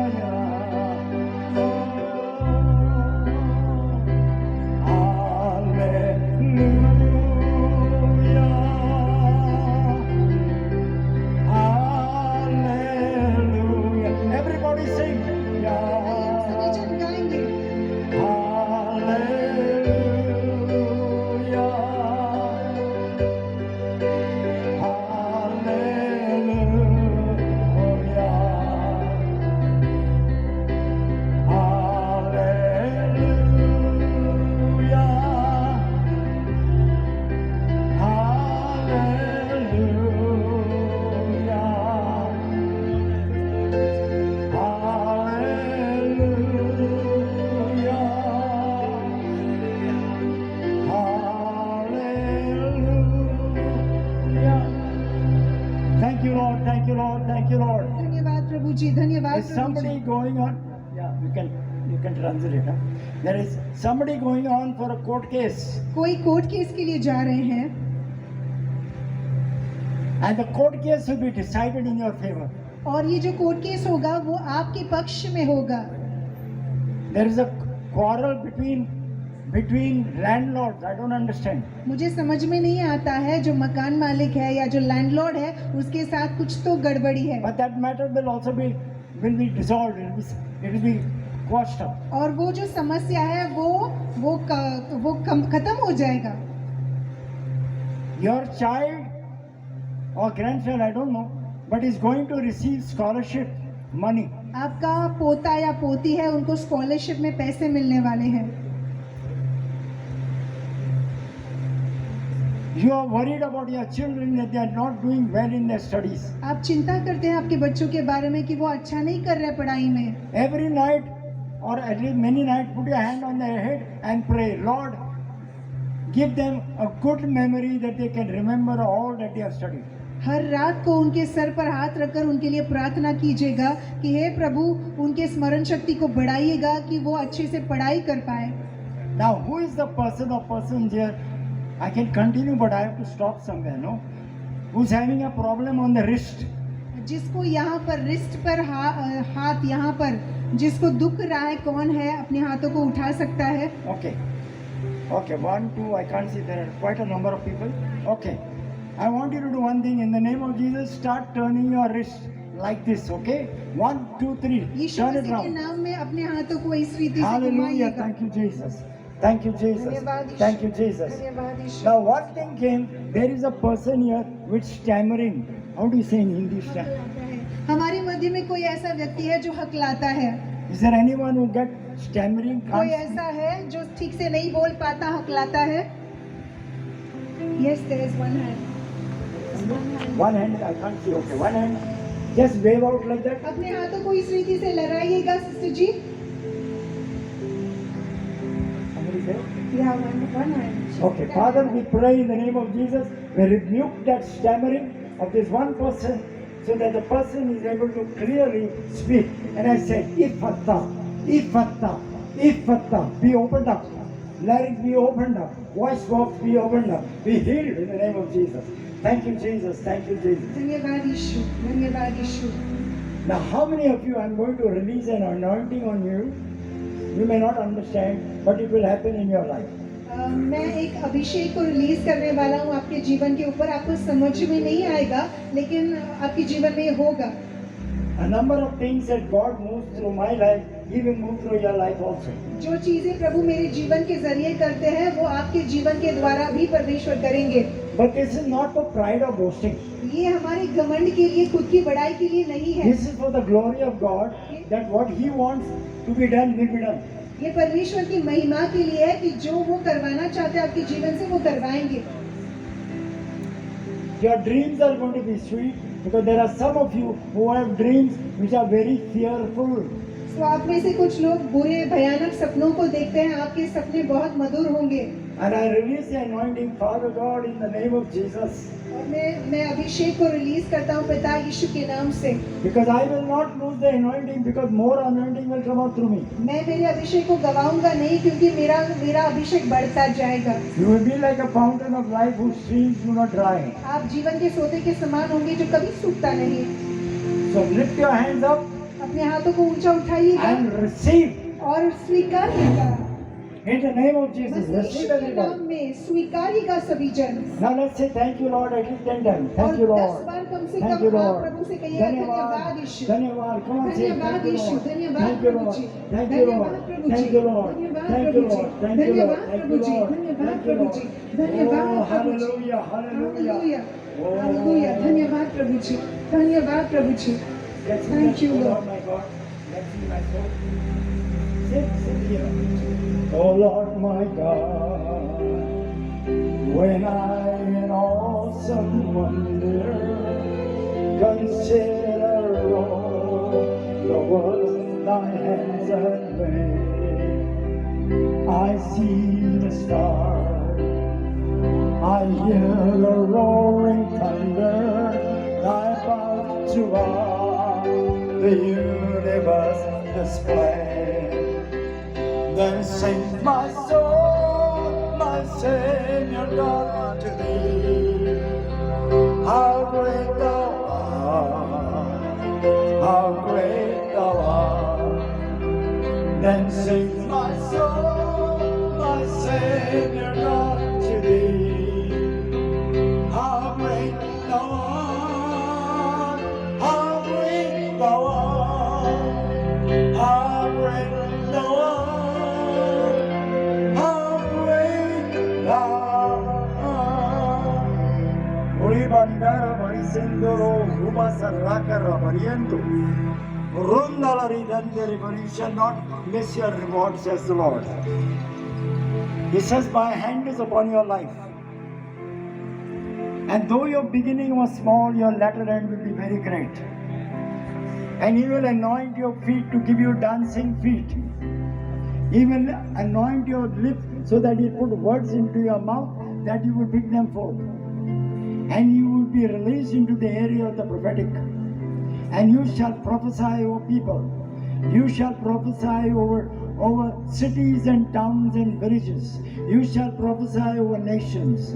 सभी जन गाएंगे. Thank you, Lord. Thank you, Lord. Thank you, Lord. धन्यवाद प्रभु जी, धन्यवाद There's प्रभु somebody जी. going on. Yeah, you can translate. Huh? There is somebody going on for a court case, कोई court case के लिए जा रहे हैं and the court case will be decided in your favor. और ये जो कोर्ट केस होगा वो आपके पक्ष में होगा. There is a quarrel between landlords. I don't understand. मुझे समझ में नहीं आता है जो मकान मालिक है या जो लैंडलॉर्ड है उसके साथ कुछ तो गड़बड़ी है. But that matter will also be dissolved. It will be quashed up. और वो जो समस्या है वो खत्म हो जाएगा. Your child or grandchild, I don't know, but is going to receive scholarship money. आपका पोता या पोती है, उनको स्कॉलरशिप में पैसे मिलने वाले हैं. You are worried about your children that they are not doing well in their studies. आप चिंता करते हैं आपके बच्चों के बारे में कि वो अच्छा नहीं कर रहे पढ़ाई में. Every night or at least many nights, put your hand on their head and pray, Lord, give them a good memory that they can remember all that they have studied. हर रात को उनके सर पर हाथ रखकर उनके लिए प्रार्थना कीजिएगा कि हे प्रभु उनके स्मरण शक्ति को बढ़ाइएगा कि वो अच्छे से पढ़ाई कर पाए. Now, who is the person or persons here? I can continue, but I have to stop somewhere, no? Who's having a problem on the wrist? जिसको यहाँ पर रिस्ट पर हाथ यहाँ पर जिसको दुख रहा है, कौन है अपने हाथों को उठा सकता है? Okay. Okay, 1, 2, I can't see, there are quite a number of people. Okay. I want you to do one thing. In the name of Jesus, start turning your wrist like this, okay? 1, 2, 3. Yeshu Turn it मसीह के round. नाम में अपने हाथों को इस रीति से Hallelujah. घुमाइएगा. Thank you, Jesus. Thank you, Jesus. धन्यवाद यीशु. Thank you, Jesus. धन्यवाद यीशु. Now, one thing came, there is a person here with stammering. How do you say in Hindi? हमारे मध्य में कोई ऐसा व्यक्ति है जो हकलाता है. Is there anyone who get stammering? कोई Can't ऐसा है जो ठीक से नहीं बोल पाता, हकलाता है? Yes, there is one hand. One hand, I can't see. Okay, one hand. Just wave out like that. अपने हाथों को इस रीति से लहराइएगा sister ji. Somebody say. Yeah, one hand. Okay, Father, we pray in the name of Jesus. We rebuke that stammering of this one person so that the person is able to clearly speak. And I said, Ifatha, Ifatha, Ifatha, be opened up. Larynx be opened up. Voice box be opened up. Be healed in the name of Jesus. Thank you, Jesus. Thank you, Jesus. धन्यवाद यीशु, धन्यवाद यीशु। Now, how many of you, I'm going to release an anointing on you? You may not understand, but it will happen in your life. मैं एक अभिषेक को release करने वाला हूँ आपके जीवन के ऊपर। आपको समझ में नहीं आएगा, लेकिन आपके जीवन में ये होगा। A number of things that God moves through my life, He will move through your life also. जो चीजें प्रभु मेरे जीवन के जरिए करते हैं, वो आपके जीवन के द्वारा भी परमेश्वर करेंगे। But this is not for pride or boasting. ये हमारे घमंड के लिए, खुद की बड़ाई के लिए नहीं है। This is for the glory of God, that what He wants to be done will be done. ये परमेश्वर की महिमा के लिए है कि जो वो करवाना चाहते हैं आपके जीवन से, वो करवाएंगे। Your dreams are going to be sweet, because there are some of you who have dreams which are very fearful. तो आप में से कुछ लोग बुरे भयानक सपनों को देखते हैं, आपके सपने बहुत मधुर होंगे। And I release the anointing, Father God, in the name of Jesus. और मैं अभिषेक को रिलीज करता हूँ पिता यीशु के नाम से। Because I will not lose the anointing, because more anointing will come out through me. मैं मेरे अभिषेक को गवाऊंगा नहीं, क्योंकि मेरा अभिषेक बढ़ता जाएगा। You will be like a fountain of life whose streams do not dry. आप जीवन के सोते के समान होंगे जो कभी सूखता नहीं। So lift your hands up अपने हाथों को ऊंचा उठाइएगा and receive और स्वीकारिएगा। in the name of Jesus. Receive यीशु के नाम everybody. में स्वीकारिएगा सभी जन। Now let's say thank you, Lord, at least 10 times. और Thank you, 10 Lord. बार कम से Thank कम you, आप Lord. प्रभु से कहिएगा धन्यवाद यीशु। धन्यवाद. Come on, say धन्यवाद thank you, यीशु, Lord. धन्यवाद Thank you, Prabhu Lord. Ji, Thank you, Lord. धन्यवाद प्रभु जी, Thank you, Lord. धन्यवाद Thank you, Prabhu Lord. Ji, Thank you, Lord. धन्यवाद Thank Prabhu you, ji, Lord. धन्यवाद Thank you, Prabhu Lord. जी, धन्यवाद Oh, प्रभु जी। hallelujah, hallelujah. Hallelujah, Oh. Hallelujah, धन्यवाद प्रभु जी, धन्यवाद प्रभु जी। Let's see Thank that, you, oh Lord. Lord, my God. Let's see my soul. Sit here. Oh Lord, my God, when I in awesome wonder consider all the works thy hands have made, I see the stars, I hear the roaring thunder, thy about throughout the universe display. Then sings my soul, my Savior God, to thee. How great thou art, how great thou art. Then sings my soul, my Savior God, to thee. How great thou art, how great thou art, how great thou art. Bandara Marisendoro, Ubasaraka Rabariendo, Rundalari Dandari, you shall not miss your reward, says the Lord. He says, my hand is upon your life. And though your beginning was small, your latter end will be very great. And He will anoint your feet to give you dancing feet. He will anoint your lips so that He will put words into your mouth that you will bring them forth. And you will be released into the area of the prophetic. And you shall prophesy over people. You shall prophesy over cities and towns and villages. You shall prophesy over nations.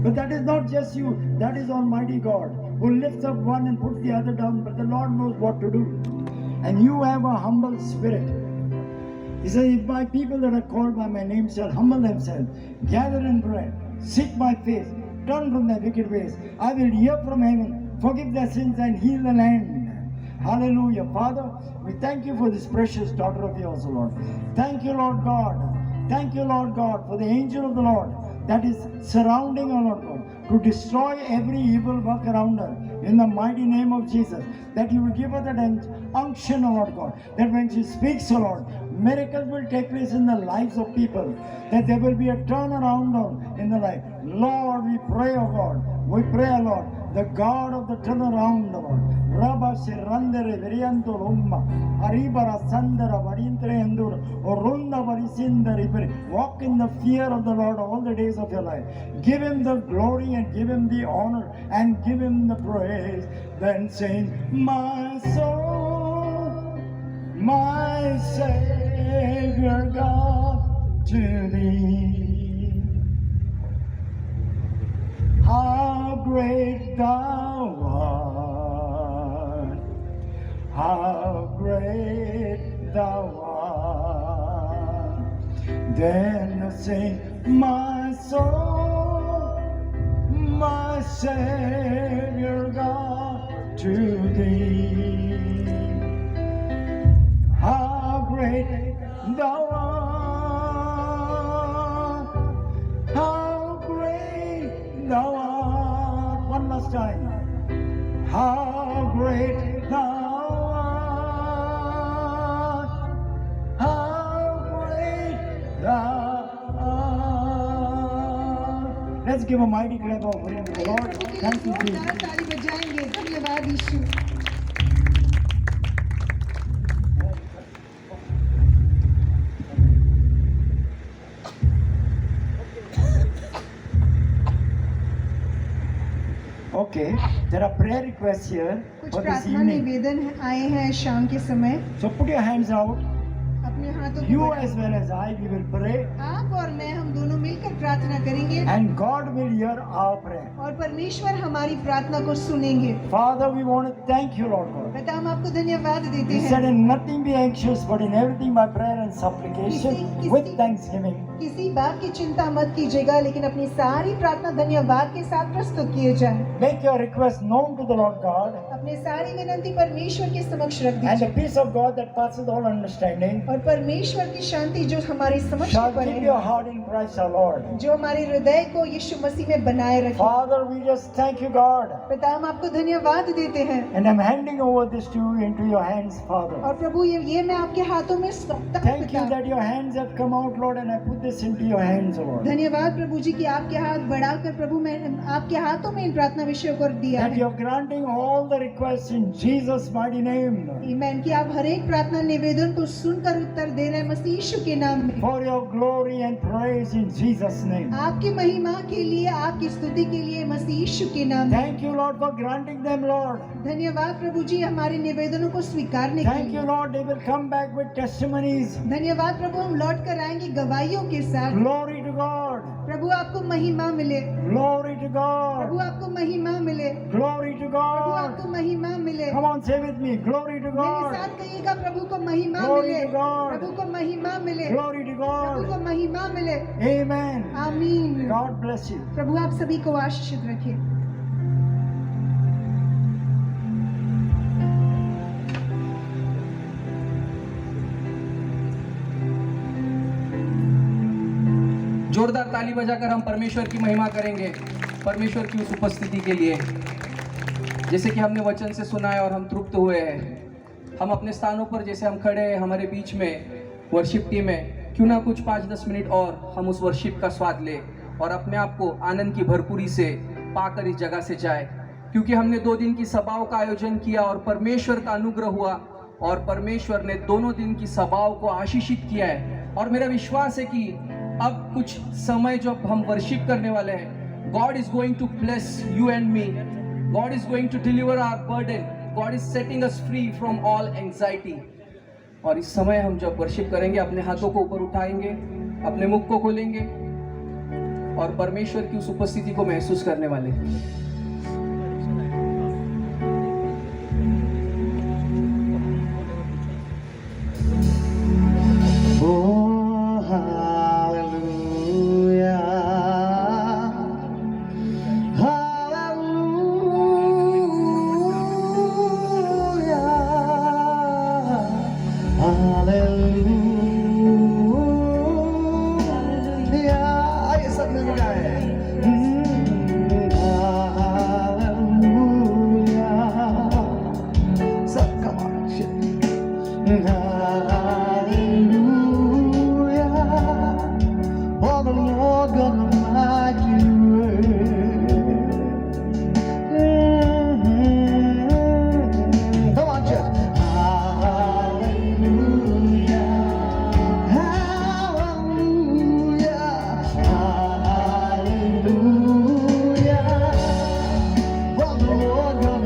But that is not just you, that is Almighty God, who lifts up one and puts the other down, but the Lord knows what to do. And you have a humble spirit. He says, if my people that are called by my name shall humble themselves, gather and pray, seek my face, turn from their wicked ways, I will hear from heaven, forgive their sins and heal the land. Hallelujah. Father, we thank you for this precious daughter of yours, O Lord. Thank you, Lord God. Thank you, Lord God, for the angel of the Lord that is surrounding her, Lord God, to destroy every evil work around her. In the mighty name of Jesus, that you will give her that unction, O Lord God, that when she speaks, O Lord, miracles will take place in the lives of people, that there will be a turnaround in the life. Lord, we pray, O God, we pray, O Lord, the God of the turnaround, O Lord. Rabba Shirandere Verianto Rumma, Aribara Sandara Varintre Endur, Orunda Varisindari. Walk in the fear of the Lord all the days of your life. Give Him the glory and give Him the honor and give Him the praise. praise. Then sing, my soul, my Savior God, to thee. How great thou art, how great thou art. Then sing, my soul, my Savior God, to thee. How great thou art, how great thou art. One last time. How great thou art, how great thou art. Let's give a mighty clap of praise to the Lord. Thank you, Jesus. जोरदार ताली बजाएंगे। धन्यवाद यीशु। Okay, there are prayer requests here कुछ for this प्रार्थना evening. निवेदन आए हैं शाम के समय। So put your hands out. अपने हाथों को You बढ़ाएं। as well as I, we will pray, आप और मैं हम दोनों मिलकर प्रार्थना करेंगे and God will hear our prayer. और परमेश्वर हमारी प्रार्थना को सुनेंगे। Father, we want to thank you, Lord God. पिता हम आपको धन्यवाद देते You said हैं। in nothing be anxious, but in everything by prayer and supplication with thanksgiving. किसी बात की चिंता मत कीजिएगा, लेकिन अपनी सारी प्रार्थना धन्यवाद के साथ प्रस्तुत किए जाए। Make your request known to the Lord God, अपने सारी विनती परमेश्वर के समक्ष रख and the दीजिए peace of God that passes all understanding और परमेश्वर की शांति जो हमारी समझ shall पर keep है, your heart in Christ our Lord. जो हमारे हृदय को यीशु मसीह में बनाए रखे। Father, we just thank you, God, पिता हम आपको धन्यवाद देते हैं and I'm handing over this to you into your hands, Father. और प्रभु ये मैं आपके हाथों में सौंपता हूं Thank you पिता। that your hands have come out, Lord, and I put this into your hands, Lord. धन्यवाद प्रभु जी कि आपके हाथ बढ़ाकर प्रभु मैं आपके हाथों में इन प्रार्थना विषयों को दिया That है। you're granting all the requests in Jesus' mighty name. आमीन कि आप हर एक प्रार्थना निवेदन को सुनकर उत्तर दे रहे हैं मसीह यीशु के नाम में। For your glory and praise in Jesus' name. आपकी महिमा के लिए, आपकी स्तुति के लिए मसीह यीशु के नाम में। Thank you, Lord, for granting them, Lord. धन्यवाद प्रभु जी हमारे निवेदनों को स्वीकारने के Thank you, लिए। Lord, they will come back with testimonies. धन्यवाद प्रभु हम लौट कर आएंगे गवाहियों के साथ। Glory to God. प्रभु आपको महिमा मिले, Glory to प्रभु God. आपको महिमा मिले, Glory to प्रभु God. आपको महिमा मिले। Come on, say with me. Glory to मेरे God. साथ कहिएगा प्रभु को महिमा Glory मिले, to God. प्रभु को महिमा मिले, Glory to प्रभु को God. महिमा मिले। Amen. आमीन। God bless you. प्रभु आप सभी को आशीषित रखे। जोरदार ताली बजाकर हम परमेश्वर की महिमा करेंगे, परमेश्वर की उस उपस्थिति के लिए। जैसे कि हमने वचन से सुना है और हम तृप्त हुए हैं, हम अपने स्थानों पर जैसे हम खड़े हैं, हमारे बीच में वर्शिप टीम है, क्यों ना कुछ 5-10 मिनट और हम उस वर्शिप का स्वाद ले और अपने आप को आनंद की भरपूरी से पाकर इस जगह से जाए। क्योंकि हमने 2 दिन की सभाओं का आयोजन किया और परमेश्वर का अनुग्रह हुआ और परमेश्वर ने दोनों दिन की सभाओं को आशीषित किया है। और मेरा विश्वास है कि अब कुछ समय जो हम वर्शिप करने वाले हैं, God is going to bless you and me, God is going to deliver our burden, God is setting us free from all anxiety. और इस समय हम जब वर्शिप करेंगे, अपने हाथों को ऊपर उठाएंगे, अपने मुख को खोलेंगे और परमेश्वर की उस उपस्थिति को महसूस करने वाले हैं। Oh, hallelujah. Hallelujah. आइए सब मिल जाए। Hallelujah. सब come on, hallelujah. For the Lord God Almighty come on, church. Hallelujah. Hallelujah. Hallelujah. For the Lord God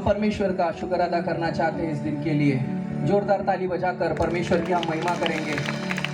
हम परमेश्वर का शुक्र अदा करना चाहते हैं इस दिन के लिए। जोरदार ताली बजाकर परमेश्वर की हम महिमा करेंगे।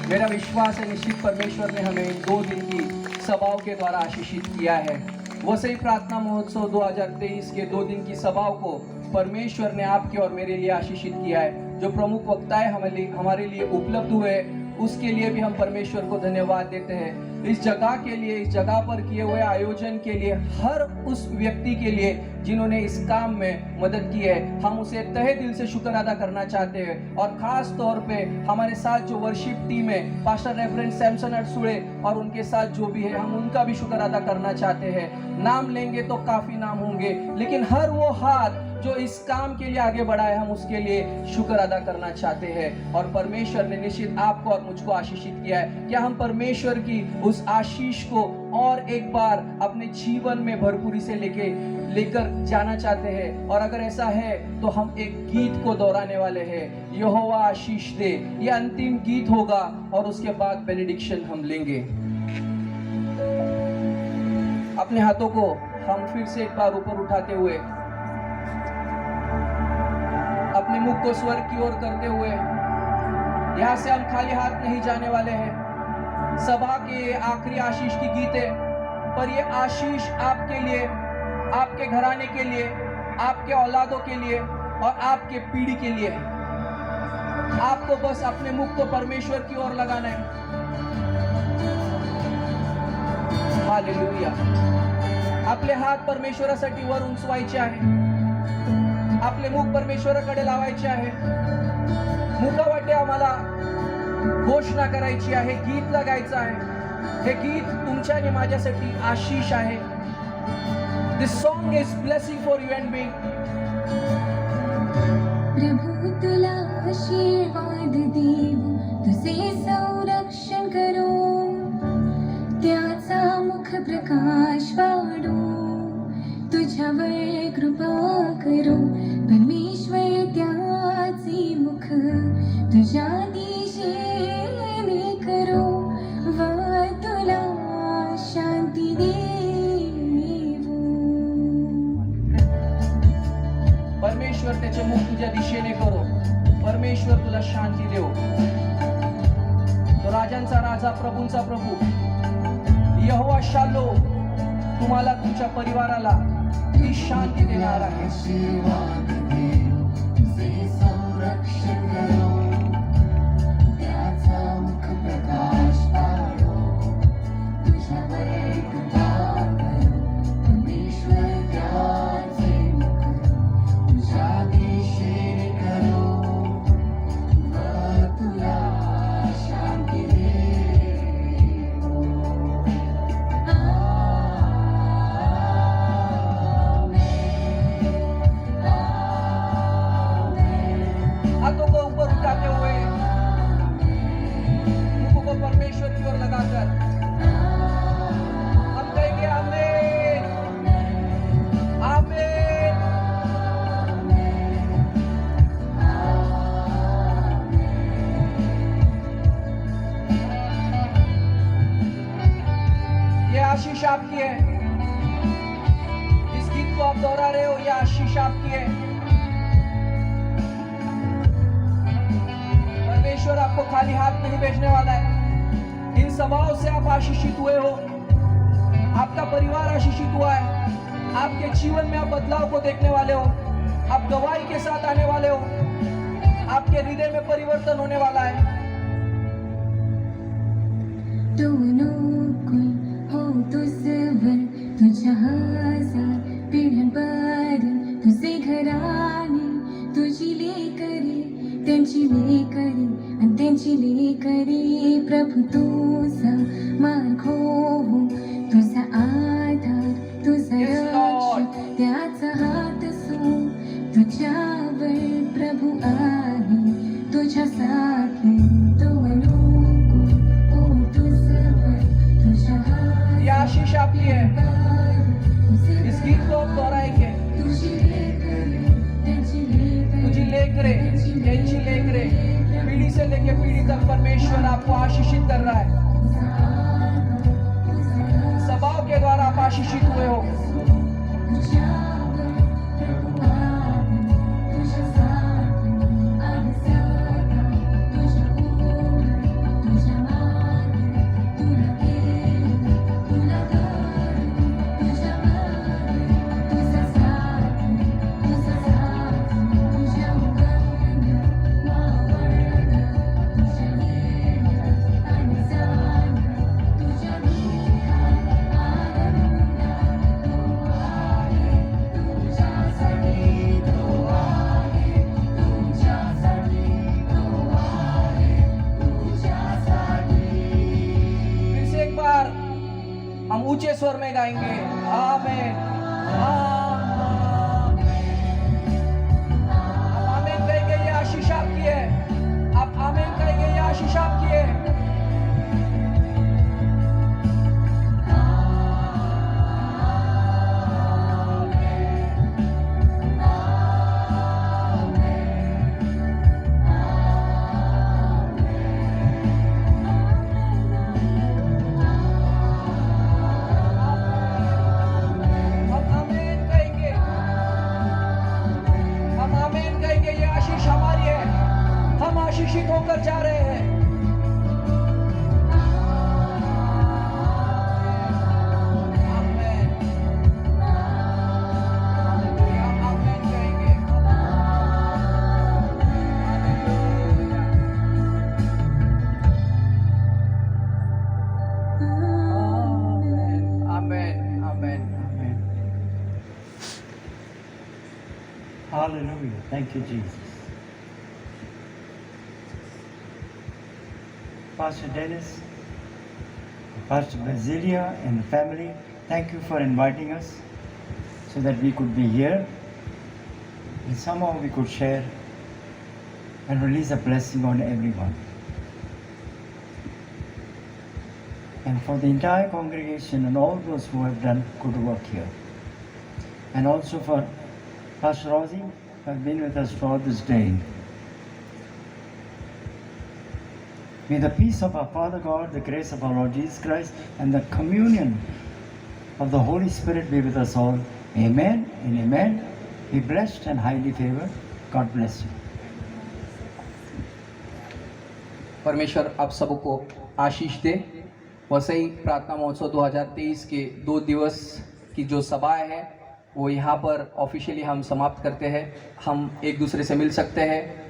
मेरा विश्वास है निश्चित परमेश्वर ने हमें इन 2 दिन की सभाओं के द्वारा आशीषित किया है। वसई प्रार्थना महोत्सव 2023 के 2 दिन की सभाओं को परमेश्वर ने आपके और मेरे लिए आशीषित किया है। जो प्रमुख वक्ताएं हमारे लिए उपलब्ध हुए, उसके लिए भी हम परमेश्वर को धन्यवाद देते हैं। इस जगह के लिए, इस जगह पर किए हुए आयोजन के लिए, हर उस व्यक्ति के लिए जिन्होंने इस काम में मदद की है, हम उसे तहे दिल से शुक्र अदा करना चाहते हैं। और खास तौर पे हमारे साथ जो वर्शिप टीम है, पास्टर रेफरेंट सैमसन अड़सुड़े और उनके साथ जो भी है, हम उनका भी शुक्र अदा करना चाहते हैं। नाम लेंगे तो काफी नाम होंगे, लेकिन हर वो हाथ जो इस काम के लिए आगे बढ़ा है, हम उसके लिए शुक्र अदा करना चाहते हैं। और परमेश्वर ने निश्चित आपको और मुझको आशीषित किया है। क्या हम परमेश्वर की उस आशीष को और एक बार अपने जीवन में भरपूरी से लेकर जाना चाहते हैं? और अगर ऐसा है तो हम एक गीत को दोहराने वाले हैं, यहोवा आशीष दे। ये अंतिम गीत होगा और उसके बाद बेनेडिक्शन हम लेंगे। अपने हाथों को हम फिर से एक बार ऊपर उठाते हुए, अपने मुख को स्वर्ग की ओर करते हुए, यहाँ से हम खाली हाथ नहीं जाने वाले हैं। सभा के आखिरी आशीष की गीत है, पर ये आशीष आपके लिए, आपके घराने के लिए, आपके औलादों के लिए और आपके पीढ़ी के लिए है। आपको बस अपने मुख को परमेश्वर की ओर लगाना है। हालेलुया। आपले हात परमेश्वरासाठी वर उंचवायचे आहे, आपले मुख परमेश्वराकडे लावायचे आहे। मुखावाटे आम्हाला घोषणा करायची आहे, गीत लगायचं आहे। हे गीत तुमच्या आणि माझ्यासाठी आशीष आहे। This song is blessing for you and me. प्रभु तुला आशीर्वाद देव, तुझे संरक्षण करो, त्याचा मुख प्रकाश वाढो, तुझ्यावर कृपा करो। परमेश्वर त्याचे मुख तुझ्या दिशेने करो, व तुला शांती देवो। परमेश्वर त्याचे मुख तुझ्या दिशेने करो, परमेश्वर तुला शांती देव। तो राजांचा राजा, प्रभूंचा प्रभू यहोवा शालोम तुम्हाला, तुमच्या परिवाराला ही शांती देणार आहे। हाथों को ऊपर उठाते हुए, मुखों को परमेश्वर की ओर लगाकर हम कहेंगे आमीन, आमीन। ये आशीष आपकी है। इस गीत को आप दोहरा रहे हो, ये आशीष आपकी है। परमेश्वर आपको खाली हाथ नहीं भेजने वाला है। इन सभाओं से आप आशीषित हुए हो, आपका परिवार आशीषित हुआ है, आपके जीवन में आप बदलाव को देखने वाले हो, आप गवाही के साथ आने वाले हो, आपके हृदय में परिवर्तन होने वाला है। तुझ्या हजार पिढ्यांपर्यंत तुझे घराणे, तुझी लेकरे, त्यांची लेकरे आणि त्यांची लेकरे। प्रभु तुझा मार्ग हो, तुझा आधार, तुझा रक्षक, त्याचा हात सो तुझ्यावर प्रभु आहे, तुझ्यासारखे तो नको ओ तुझवर, तुझ्या हात। ये आशीष आपकी है। इस गीत को आप दोहराएंगे। तुझी लेकरे, त्यांची लेकरे, पीढ़ी से लेके पीढ़ी तक परमेश्वर आपको आशीषित कर रहा है। सभाओं के द्वारा आप आशीषित हुए हो। गाएंगे। आमीन। आप आमीन कहेंगे, ये आशीष आपकी है। आप आमीन कहेंगे, ये आशीष आपकी है। आशीषित होकर जा रहे हैं। आमीन। आमीन कहेंगे। आमीन। आमीन। आमीन। Hallelujah. Thank you, Jesus. Pastor Dennis, Pastor Basilia and family, thank you for inviting us so that we could be here and somehow we could share and release a blessing on everyone. And for the entire congregation and all those who have done good work here. And also for Pastor Rosie, who have been with us throughout this day. May the peace of our Father God, the grace of our Lord Jesus Christ, and the communion of the Holy Spirit be with us all. Amen and amen. Be blessed and highly favored. God bless you. परमेश्वर आप सबको आशीष दे। वैसे ही प्रार्थना महोत्सव 2023 के 2 दिवस की जो सभाएं हैं वो यहाँ पर ऑफिशियली हम समाप्त करते हैं। हम एक दूसरे से मिल सकते हैं